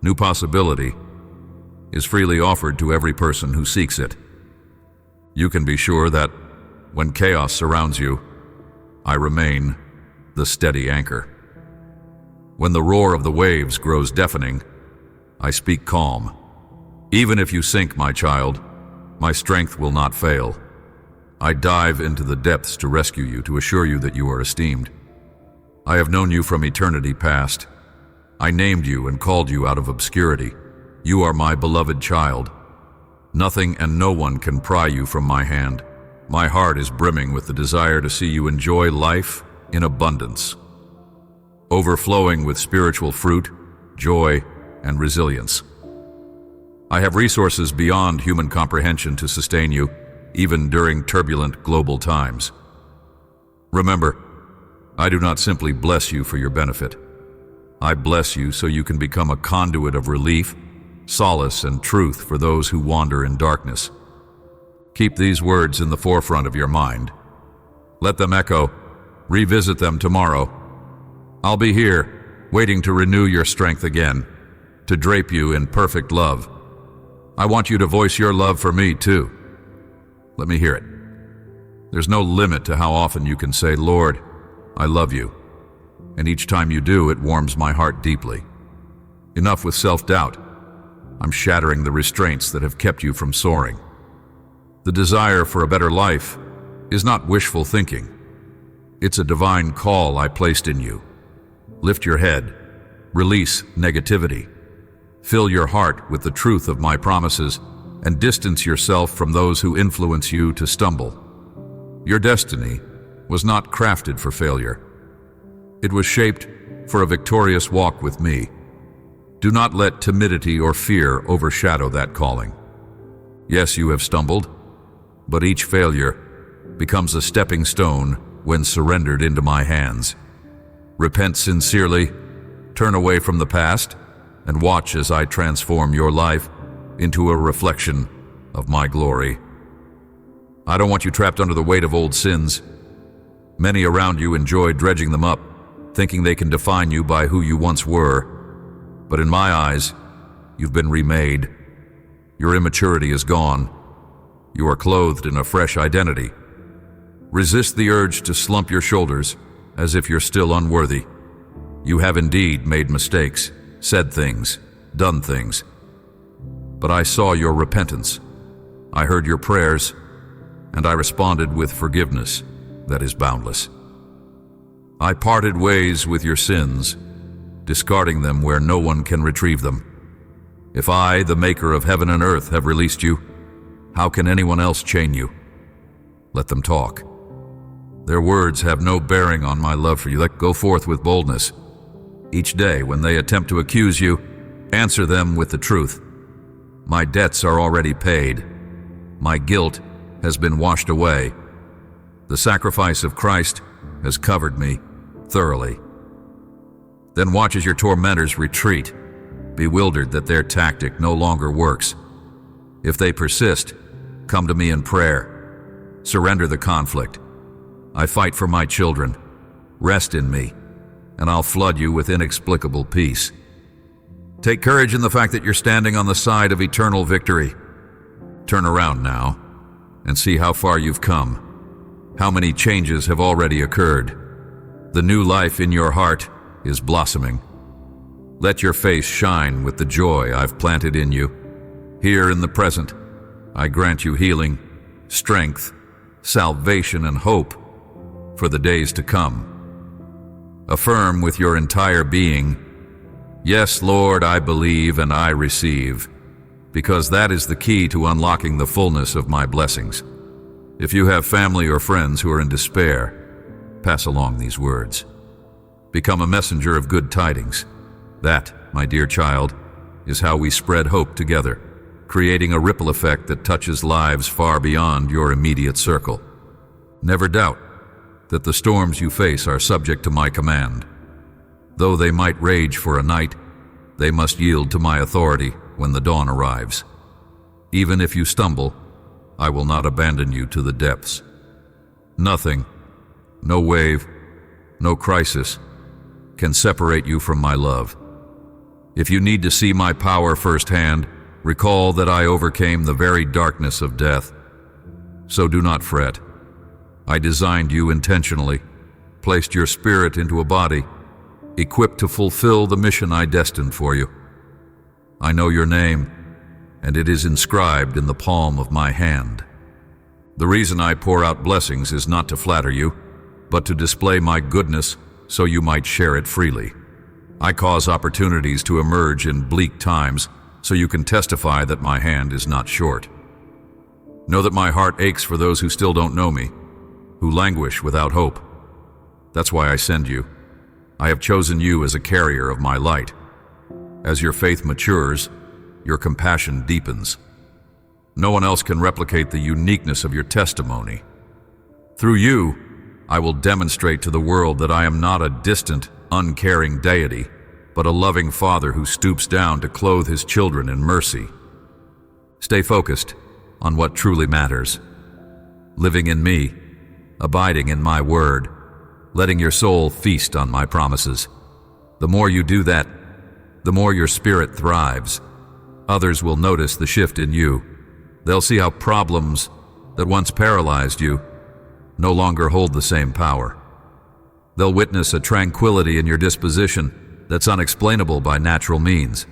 new possibility, is freely offered to every person who seeks it. You can be sure that when chaos surrounds you, I remain the steady anchor. When the roar of the waves grows deafening, I speak calm. Even if you sink, my child, my strength will not fail. I dive into the depths to rescue you, to assure you that you are esteemed. I have known you from eternity past. I named you and called you out of obscurity. You are my beloved child. Nothing and no one can pry you from my hand. My heart is brimming with the desire to see you enjoy life in abundance, overflowing with spiritual fruit, joy, and resilience. I have resources beyond human comprehension to sustain you, even during turbulent global times. Remember, I do not simply bless you for your benefit. I bless you so you can become a conduit of relief, solace, and truth for those who wander in darkness. Keep these words in the forefront of your mind. Let them echo. Revisit them tomorrow. I'll be here, waiting to renew your strength again, to drape you in perfect love. I want you to voice your love for me, too. Let me hear it. There's no limit to how often you can say, Lord, I love you. And each time you do, it warms my heart deeply. Enough with self-doubt. I'm shattering the restraints that have kept you from soaring. The desire for a better life is not wishful thinking. It's a divine call I placed in you. Lift your head. Release negativity. Fill your heart with the truth of my promises and distance yourself from those who influence you to stumble. Your destiny was not crafted for failure. It was shaped for a victorious walk with me. Do not let timidity or fear overshadow that calling. Yes, you have stumbled, but each failure becomes a stepping stone when surrendered into my hands. Repent sincerely, turn away from the past, and watch as I transform your life into a reflection of my glory. I don't want you trapped under the weight of old sins. Many around you enjoy dredging them up, thinking they can define you by who you once were. But in my eyes, you've been remade. Your immaturity is gone. You are clothed in a fresh identity. Resist the urge to slump your shoulders as if you're still unworthy. You have indeed made mistakes, said things, done things. But I saw your repentance. I heard your prayers, and I responded with forgiveness that is boundless. I parted ways with your sins, discarding them where no one can retrieve them. If I, the maker of heaven and earth, have released you, how can anyone else chain you? Let them talk. Their words have no bearing on my love for you. Let go forth with boldness. Each day, when they attempt to accuse you, answer them with the truth. My debts are already paid. My guilt has been washed away. The sacrifice of Christ has covered me thoroughly. Then watch as your tormentors retreat, bewildered that their tactic no longer works. If they persist, come to me in prayer. Surrender the conflict. I fight for my children. Rest in me, and I'll flood you with inexplicable peace. Take courage in the fact that you're standing on the side of eternal victory. Turn around now and see how far you've come. How many changes have already occurred. The new life in your heart is blossoming. Let your face shine with the joy I've planted in you. Here in the present, I grant you healing, strength, salvation, and hope for the days to come. Affirm with your entire being, yes, Lord, I believe and I receive, because that is the key to unlocking the fullness of my blessings. If you have family or friends who are in despair, pass along these words. Become a messenger of good tidings. That, my dear child, is how we spread hope together, creating a ripple effect that touches lives far beyond your immediate circle. Never doubt that the storms you face are subject to my command. Though they might rage for a night, they must yield to my authority when the dawn arrives. Even if you stumble, I will not abandon you to the depths. Nothing, no wave, no crisis, can separate you from my love. If you need to see my power firsthand, recall that I overcame the very darkness of death. So do not fret. I designed you intentionally, placed your spirit into a body, equipped to fulfill the mission I destined for you. I know your name, and it is inscribed in the palm of my hand. The reason I pour out blessings is not to flatter you, but to display my goodness so you might share it freely. I cause opportunities to emerge in bleak times so you can testify that my hand is not short. Know that my heart aches for those who still don't know me, who languish without hope. That's why I send you. I have chosen you as a carrier of my light. As your faith matures, your compassion deepens. No one else can replicate the uniqueness of your testimony. Through you, I will demonstrate to the world that I am not a distant, uncaring deity, but a loving father who stoops down to clothe his children in mercy. Stay focused on what truly matters. Living in me, abiding in my word, letting your soul feast on my promises. The more you do that, the more your spirit thrives. Others will notice the shift in you. They'll see how problems that once paralyzed you no longer hold the same power. They'll witness a tranquility in your disposition that's unexplainable by natural means.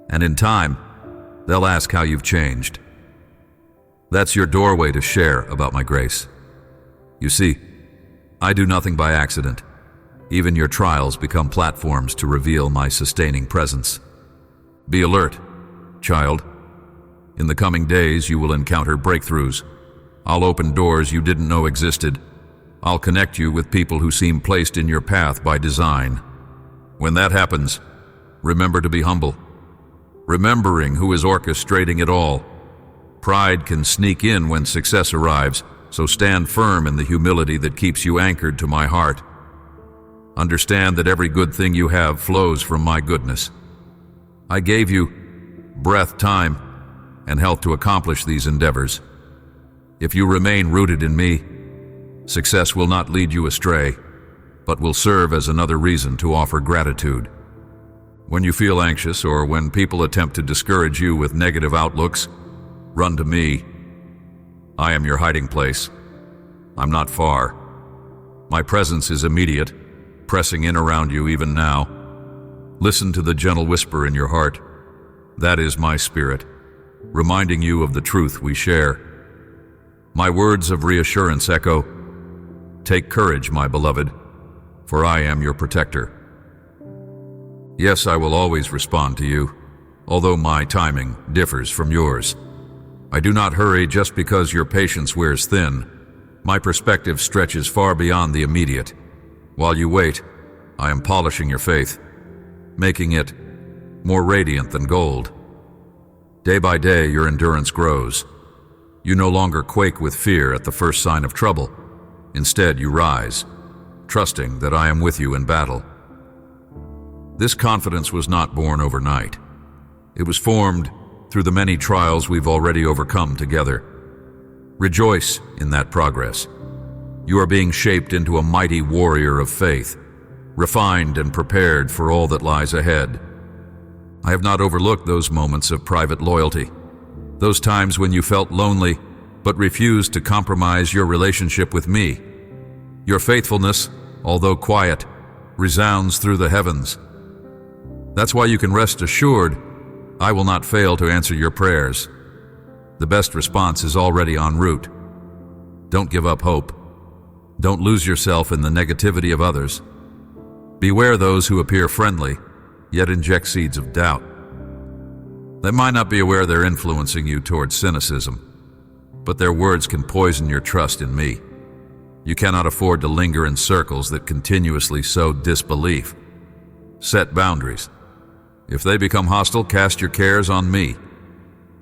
And in time, they'll ask how you've changed. That's your doorway to share about my grace. You see, I do nothing by accident. Even your trials become platforms to reveal my sustaining presence. Be alert, child. In the coming days, you will encounter breakthroughs. I'll open doors you didn't know existed. I'll connect you with people who seem placed in your path by design. When that happens, remember to be humble, remembering who is orchestrating it all. Pride can sneak in when success arrives, so stand firm in the humility that keeps you anchored to my heart. Understand that every good thing you have flows from my goodness. I gave you breath, time, and health to accomplish these endeavors. If you remain rooted in me, success will not lead you astray, but will serve as another reason to offer gratitude. When you feel anxious or when people attempt to discourage you with negative outlooks, run to me. I am your hiding place. I'm not far. My presence is immediate, pressing in around you even now. Listen to the gentle whisper in your heart. That is my spirit, reminding you of the truth we share. My words of reassurance echo, "Take courage, my beloved, for I am your protector." Yes, I will always respond to you, although my timing differs from yours. I do not hurry just because your patience wears thin. My perspective stretches far beyond the immediate. While you wait, I am polishing your faith, making it more radiant than gold. Day by day, your endurance grows. You no longer quake with fear at the first sign of trouble. Instead, you rise, trusting that I am with you in battle. This confidence was not born overnight. It was formed through the many trials we've already overcome together. Rejoice in that progress. You are being shaped into a mighty warrior of faith, refined and prepared for all that lies ahead. I have not overlooked those moments of private loyalty, those times when you felt lonely but refused to compromise your relationship with me. Your faithfulness, although quiet, resounds through the heavens. That's why you can rest assured I will not fail to answer your prayers. The best response is already en route. Don't give up hope. Don't lose yourself in the negativity of others. Beware those who appear friendly, yet inject seeds of doubt. They might not be aware they're influencing you towards cynicism, but their words can poison your trust in me. You cannot afford to linger in circles that continuously sow disbelief. Set boundaries. If they become hostile, cast your cares on me.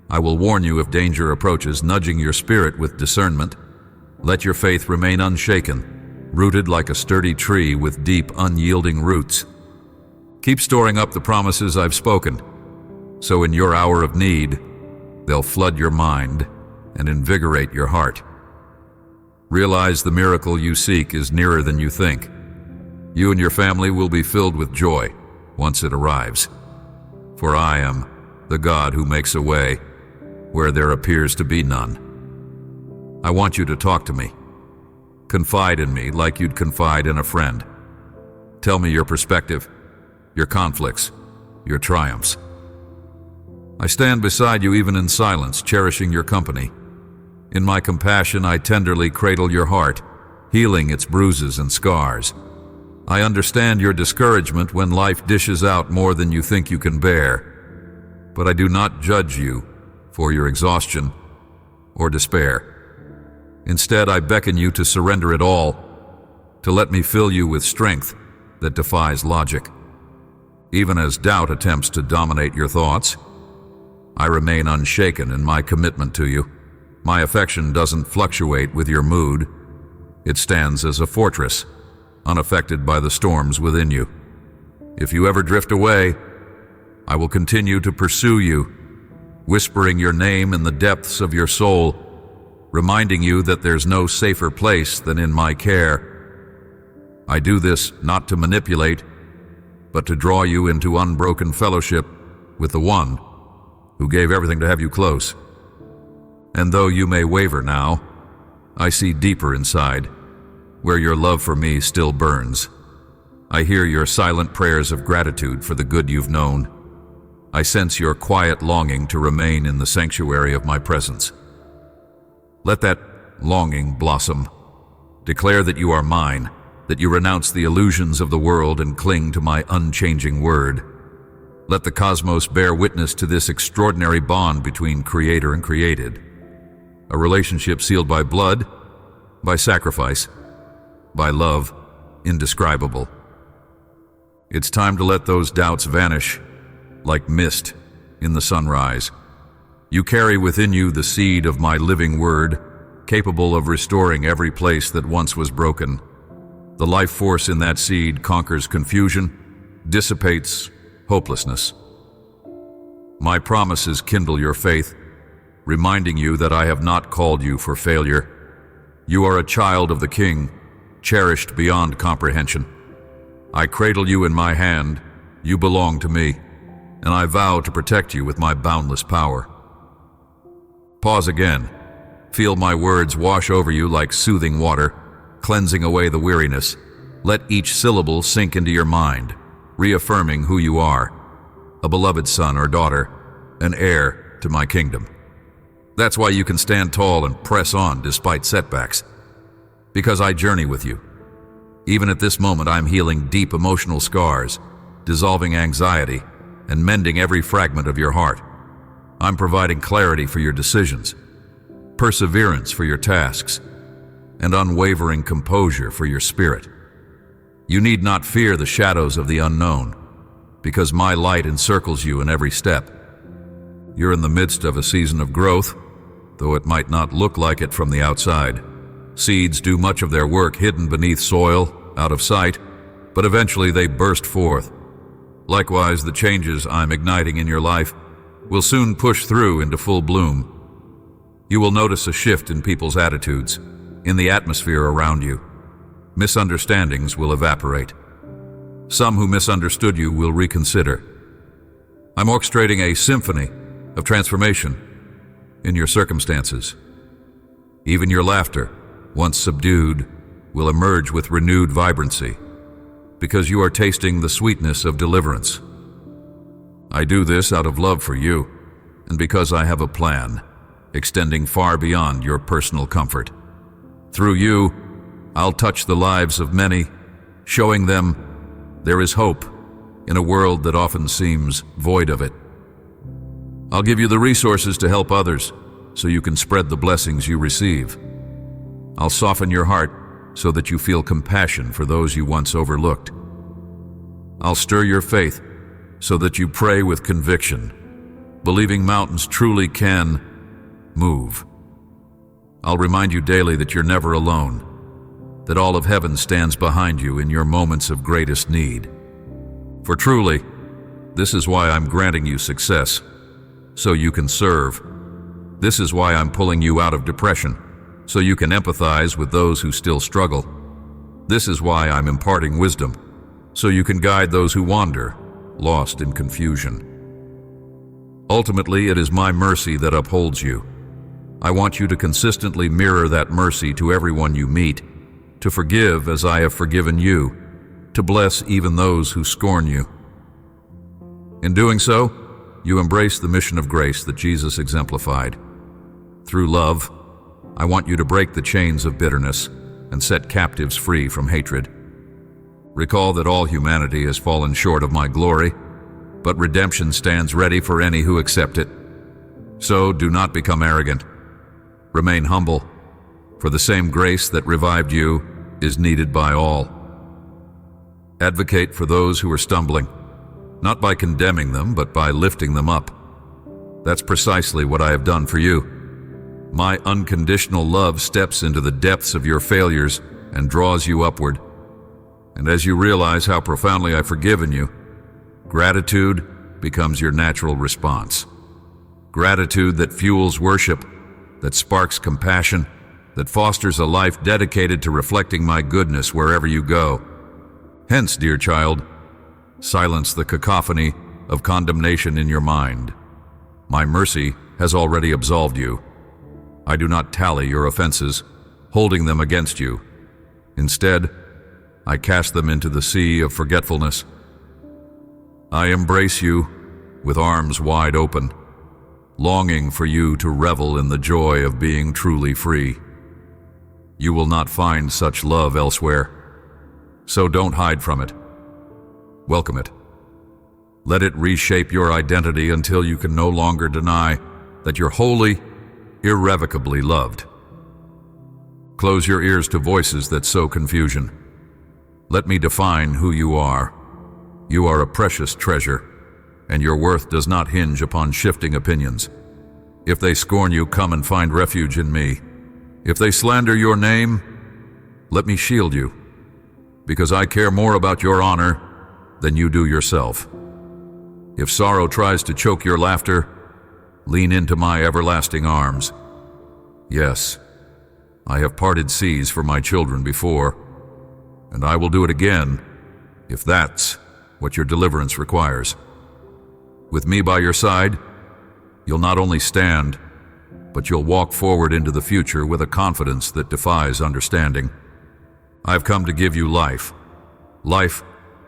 I will warn you if danger approaches, nudging your spirit with discernment. Let your faith remain unshaken, rooted like a sturdy tree with deep, unyielding roots. Keep storing up the promises I've spoken, so in your hour of need, they'll flood your mind and invigorate your heart. Realize the miracle you seek is nearer than you think. You and your family will be filled with joy once it arrives. For I am the God who makes a way where there appears to be none. I want you to talk to me. Confide in me like you'd confide in a friend. Tell me your perspective, your conflicts, your triumphs. I stand beside you even in silence, cherishing your company. In my compassion, I tenderly cradle your heart, healing its bruises and scars. I understand your discouragement when life dishes out more than you think you can bear. But I do not judge you for your exhaustion or despair. Instead, I beckon you to surrender it all, to let me fill you with strength that defies logic. Even as doubt attempts to dominate your thoughts, I remain unshaken in my commitment to you. My affection doesn't fluctuate with your mood. It stands as a fortress, unaffected by the storms within you. If you ever drift away, I will continue to pursue you, whispering your name in the depths of your soul, reminding you that there's no safer place than in my care. I do this not to manipulate, but to draw you into unbroken fellowship with the one who gave everything to have you close. And though you may waver now, I see deeper inside, where your love for me still burns. I hear your silent prayers of gratitude for the good you've known. I sense your quiet longing to remain in the sanctuary of my presence. Let that longing blossom. Declare that you are mine, that you renounce the illusions of the world and cling to my unchanging word. Let the cosmos bear witness to this extraordinary bond between creator and created. A relationship sealed by blood, by sacrifice, by love indescribable. It's time to let those doubts vanish like mist in the sunrise. You carry within you the seed of my living word, capable of restoring every place that once was broken. The life force in that seed conquers confusion, dissipates hopelessness. My promises kindle your faith, reminding you that I have not called you for failure. You are a child of the King, cherished beyond comprehension. I cradle you in my hand, you belong to me, and I vow to protect you with my boundless power. Pause again. Feel my words wash over you like soothing water, cleansing away the weariness. Let each syllable sink into your mind, reaffirming who you are, a beloved son or daughter, an heir to my kingdom. That's why you can stand tall and press on despite setbacks, because I journey with you. Even at this moment, I'm healing deep emotional scars, dissolving anxiety, and mending every fragment of your heart. I'm providing clarity for your decisions, perseverance for your tasks, and unwavering composure for your spirit. You need not fear the shadows of the unknown, because my light encircles you in every step. You're in the midst of a season of growth, though it might not look like it from the outside. Seeds do much of their work hidden beneath soil, out of sight, but eventually they burst forth. Likewise, the changes I'm igniting in your life will soon push through into full bloom. You will notice a shift in people's attitudes, in the atmosphere around you. Misunderstandings will evaporate. Some who misunderstood you will reconsider. I'm orchestrating a symphony of transformation in your circumstances. Even your laughter, once subdued, will emerge with renewed vibrancy, because you are tasting the sweetness of deliverance. I do this out of love for you, and because I have a plan, extending far beyond your personal comfort. Through you, I'll touch the lives of many, showing them there is hope in a world that often seems void of it. I'll give you the resources to help others, so you can spread the blessings you receive. I'll soften your heart so that you feel compassion for those you once overlooked. I'll stir your faith so that you pray with conviction, believing mountains truly can move. I'll remind you daily that you're never alone, that all of heaven stands behind you in your moments of greatest need. For truly, this is why I'm granting you success, so you can serve. This is why I'm pulling you out of depression, so you can empathize with those who still struggle. This is why I'm imparting wisdom, so you can guide those who wander, lost in confusion. Ultimately, it is my mercy that upholds you. I want you to consistently mirror that mercy to everyone you meet, to forgive as I have forgiven you, to bless even those who scorn you. In doing so, you embrace the mission of grace that Jesus exemplified. Through love, I want you to break the chains of bitterness and set captives free from hatred. Recall that all humanity has fallen short of my glory, but redemption stands ready for any who accept it. So do not become arrogant. Remain humble, for the same grace that revived you is needed by all. Advocate for those who are stumbling, not by condemning them, but by lifting them up. That's precisely what I have done for you. My unconditional love steps into the depths of your failures and draws you upward. And as you realize how profoundly I've forgiven you, gratitude becomes your natural response. Gratitude that fuels worship, that sparks compassion, that fosters a life dedicated to reflecting my goodness wherever you go. Hence, dear child, silence the cacophony of condemnation in your mind. My mercy has already absolved you. I do not tally your offenses, holding them against you. Instead, I cast them into the sea of forgetfulness. I embrace you with arms wide open, longing for you to revel in the joy of being truly free. You will not find such love elsewhere, so don't hide from it. Welcome it. Let it reshape your identity until you can no longer deny that you're wholly, irrevocably loved. Close your ears to voices that sow confusion. Let me define who you are. You are a precious treasure, and your worth does not hinge upon shifting opinions. If they scorn you, come and find refuge in me. If they slander your name, let me shield you, because I care more about your honor than you do yourself. If sorrow tries to choke your laughter, lean into my everlasting arms. Yes, I have parted seas for my children before, and I will do it again if that's what your deliverance requires. With me by your side, you'll not only stand, but you'll walk forward into the future with a confidence that defies understanding. I've come to give you life, life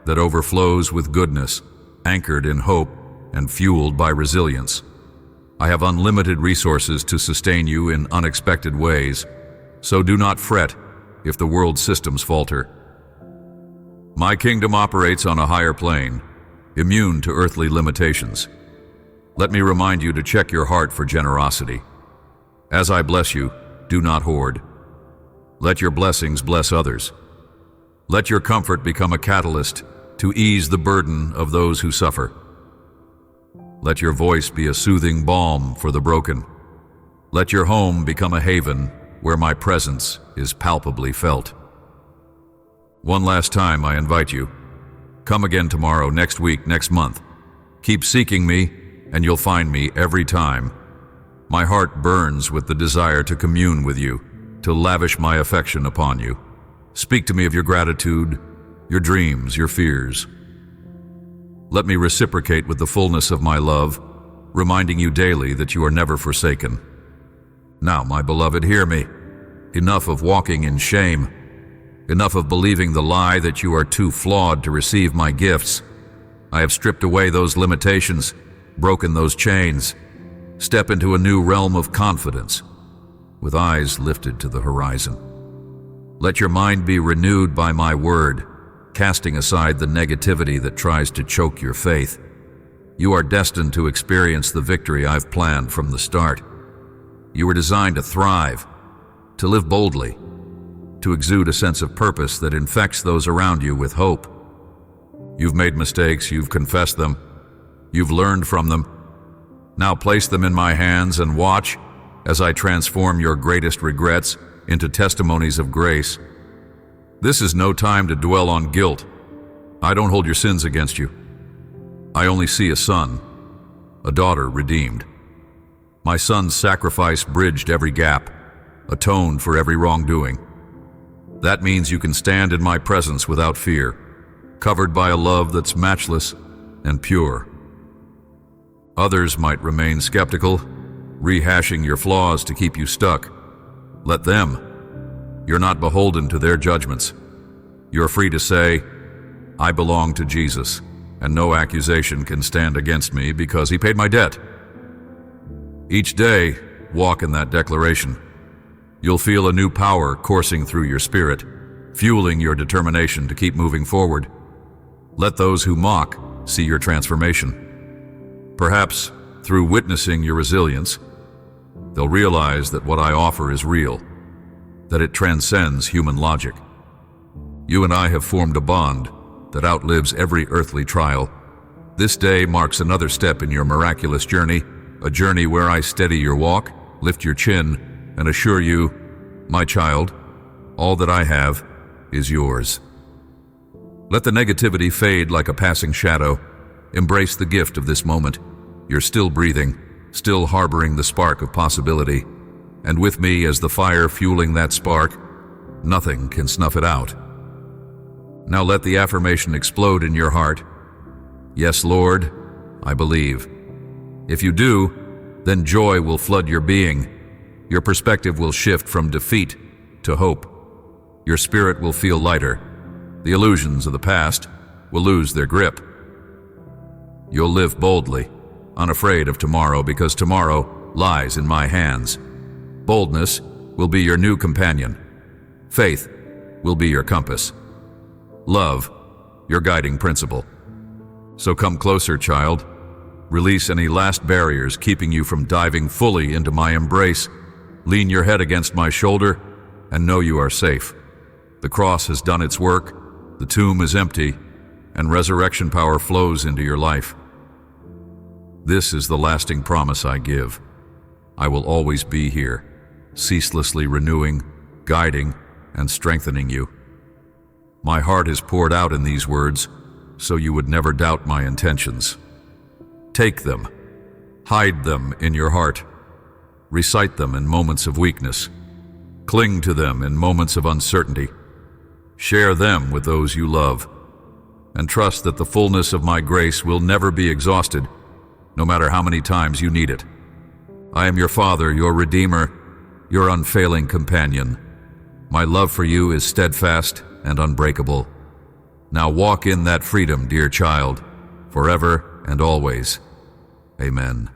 that overflows with goodness, anchored in hope and fueled by resilience. I have unlimited resources to sustain you in unexpected ways, so do not fret if the world's systems falter. My kingdom operates on a higher plane, immune to earthly limitations. Let me remind you to check your heart for generosity. As I bless you, do not hoard. Let your blessings bless others. Let your comfort become a catalyst to ease the burden of those who suffer. Let your voice be a soothing balm for the broken. Let your home become a haven where my presence is palpably felt. One last time, I invite you. Come again tomorrow, next week, next month. Keep seeking me, and you'll find me every time. My heart burns with the desire to commune with you, to lavish my affection upon you. Speak to me of your gratitude, your dreams, your fears. Let me reciprocate with the fullness of my love, reminding you daily that you are never forsaken. Now, my beloved, hear me. Enough of walking in shame. Enough of believing the lie that you are too flawed to receive my gifts. I have stripped away those limitations, broken those chains. Step into a new realm of confidence, with eyes lifted to the horizon. Let your mind be renewed by my word, casting aside the negativity that tries to choke your faith. You are destined to experience the victory I've planned from the start. You were designed to thrive, to live boldly, to exude a sense of purpose that infects those around you with hope. You've made mistakes, you've confessed them, You've learned from them. Now place them in my hands and watch as I transform your greatest regrets into testimonies of grace. This is no time to dwell on guilt. I don't hold your sins against you. I only see a son, a daughter redeemed. My son's sacrifice bridged every gap, atoned for every wrongdoing. That means you can stand in my presence without fear, covered by a love that's matchless and pure. Others might remain skeptical, rehashing your flaws to keep you stuck. Let them. You're not beholden to their judgments. You're free to say, I belong to Jesus, and no accusation can stand against me because he paid my debt. Each day, walk in that declaration. You'll feel a new power coursing through your spirit, fueling your determination to keep moving forward. Let those who mock see your transformation. Perhaps, through witnessing your resilience, they'll realize that what I offer is real, that it transcends human logic. You and I have formed a bond that outlives every earthly trial. This day marks another step in your miraculous journey, a journey where I steady your walk, lift your chin, and assure you, my child, all that I have is yours. Let the negativity fade like a passing shadow. Embrace the gift of this moment. You're still breathing, still harboring the spark of possibility. And with me as the fire fueling that spark, nothing can snuff it out. Now let the affirmation explode in your heart. Yes, Lord, I believe. If you do, then joy will flood your being. Your perspective will shift from defeat to hope. Your spirit will feel lighter. The illusions of the past will lose their grip. You'll live boldly, unafraid of tomorrow, because tomorrow lies in my hands. Boldness will be your new companion. Faith will be your compass. Love, your guiding principle. So come closer, child. Release any last barriers keeping you from diving fully into my embrace. Lean your head against my shoulder and know you are safe. The cross has done its work, the tomb is empty, and resurrection power flows into your life. This is the lasting promise I give. I will always be here, ceaselessly renewing, guiding, and strengthening you. My heart is poured out in these words, so you would never doubt my intentions. Take them, hide them in your heart. Recite them in moments of weakness. Cling to them in moments of uncertainty. Share them with those you love. And trust that the fullness of my grace will never be exhausted, no matter how many times you need it. I am your Father, your Redeemer, your unfailing companion. My love for you is steadfast and unbreakable. Now walk in that freedom, dear child, forever and always. Amen.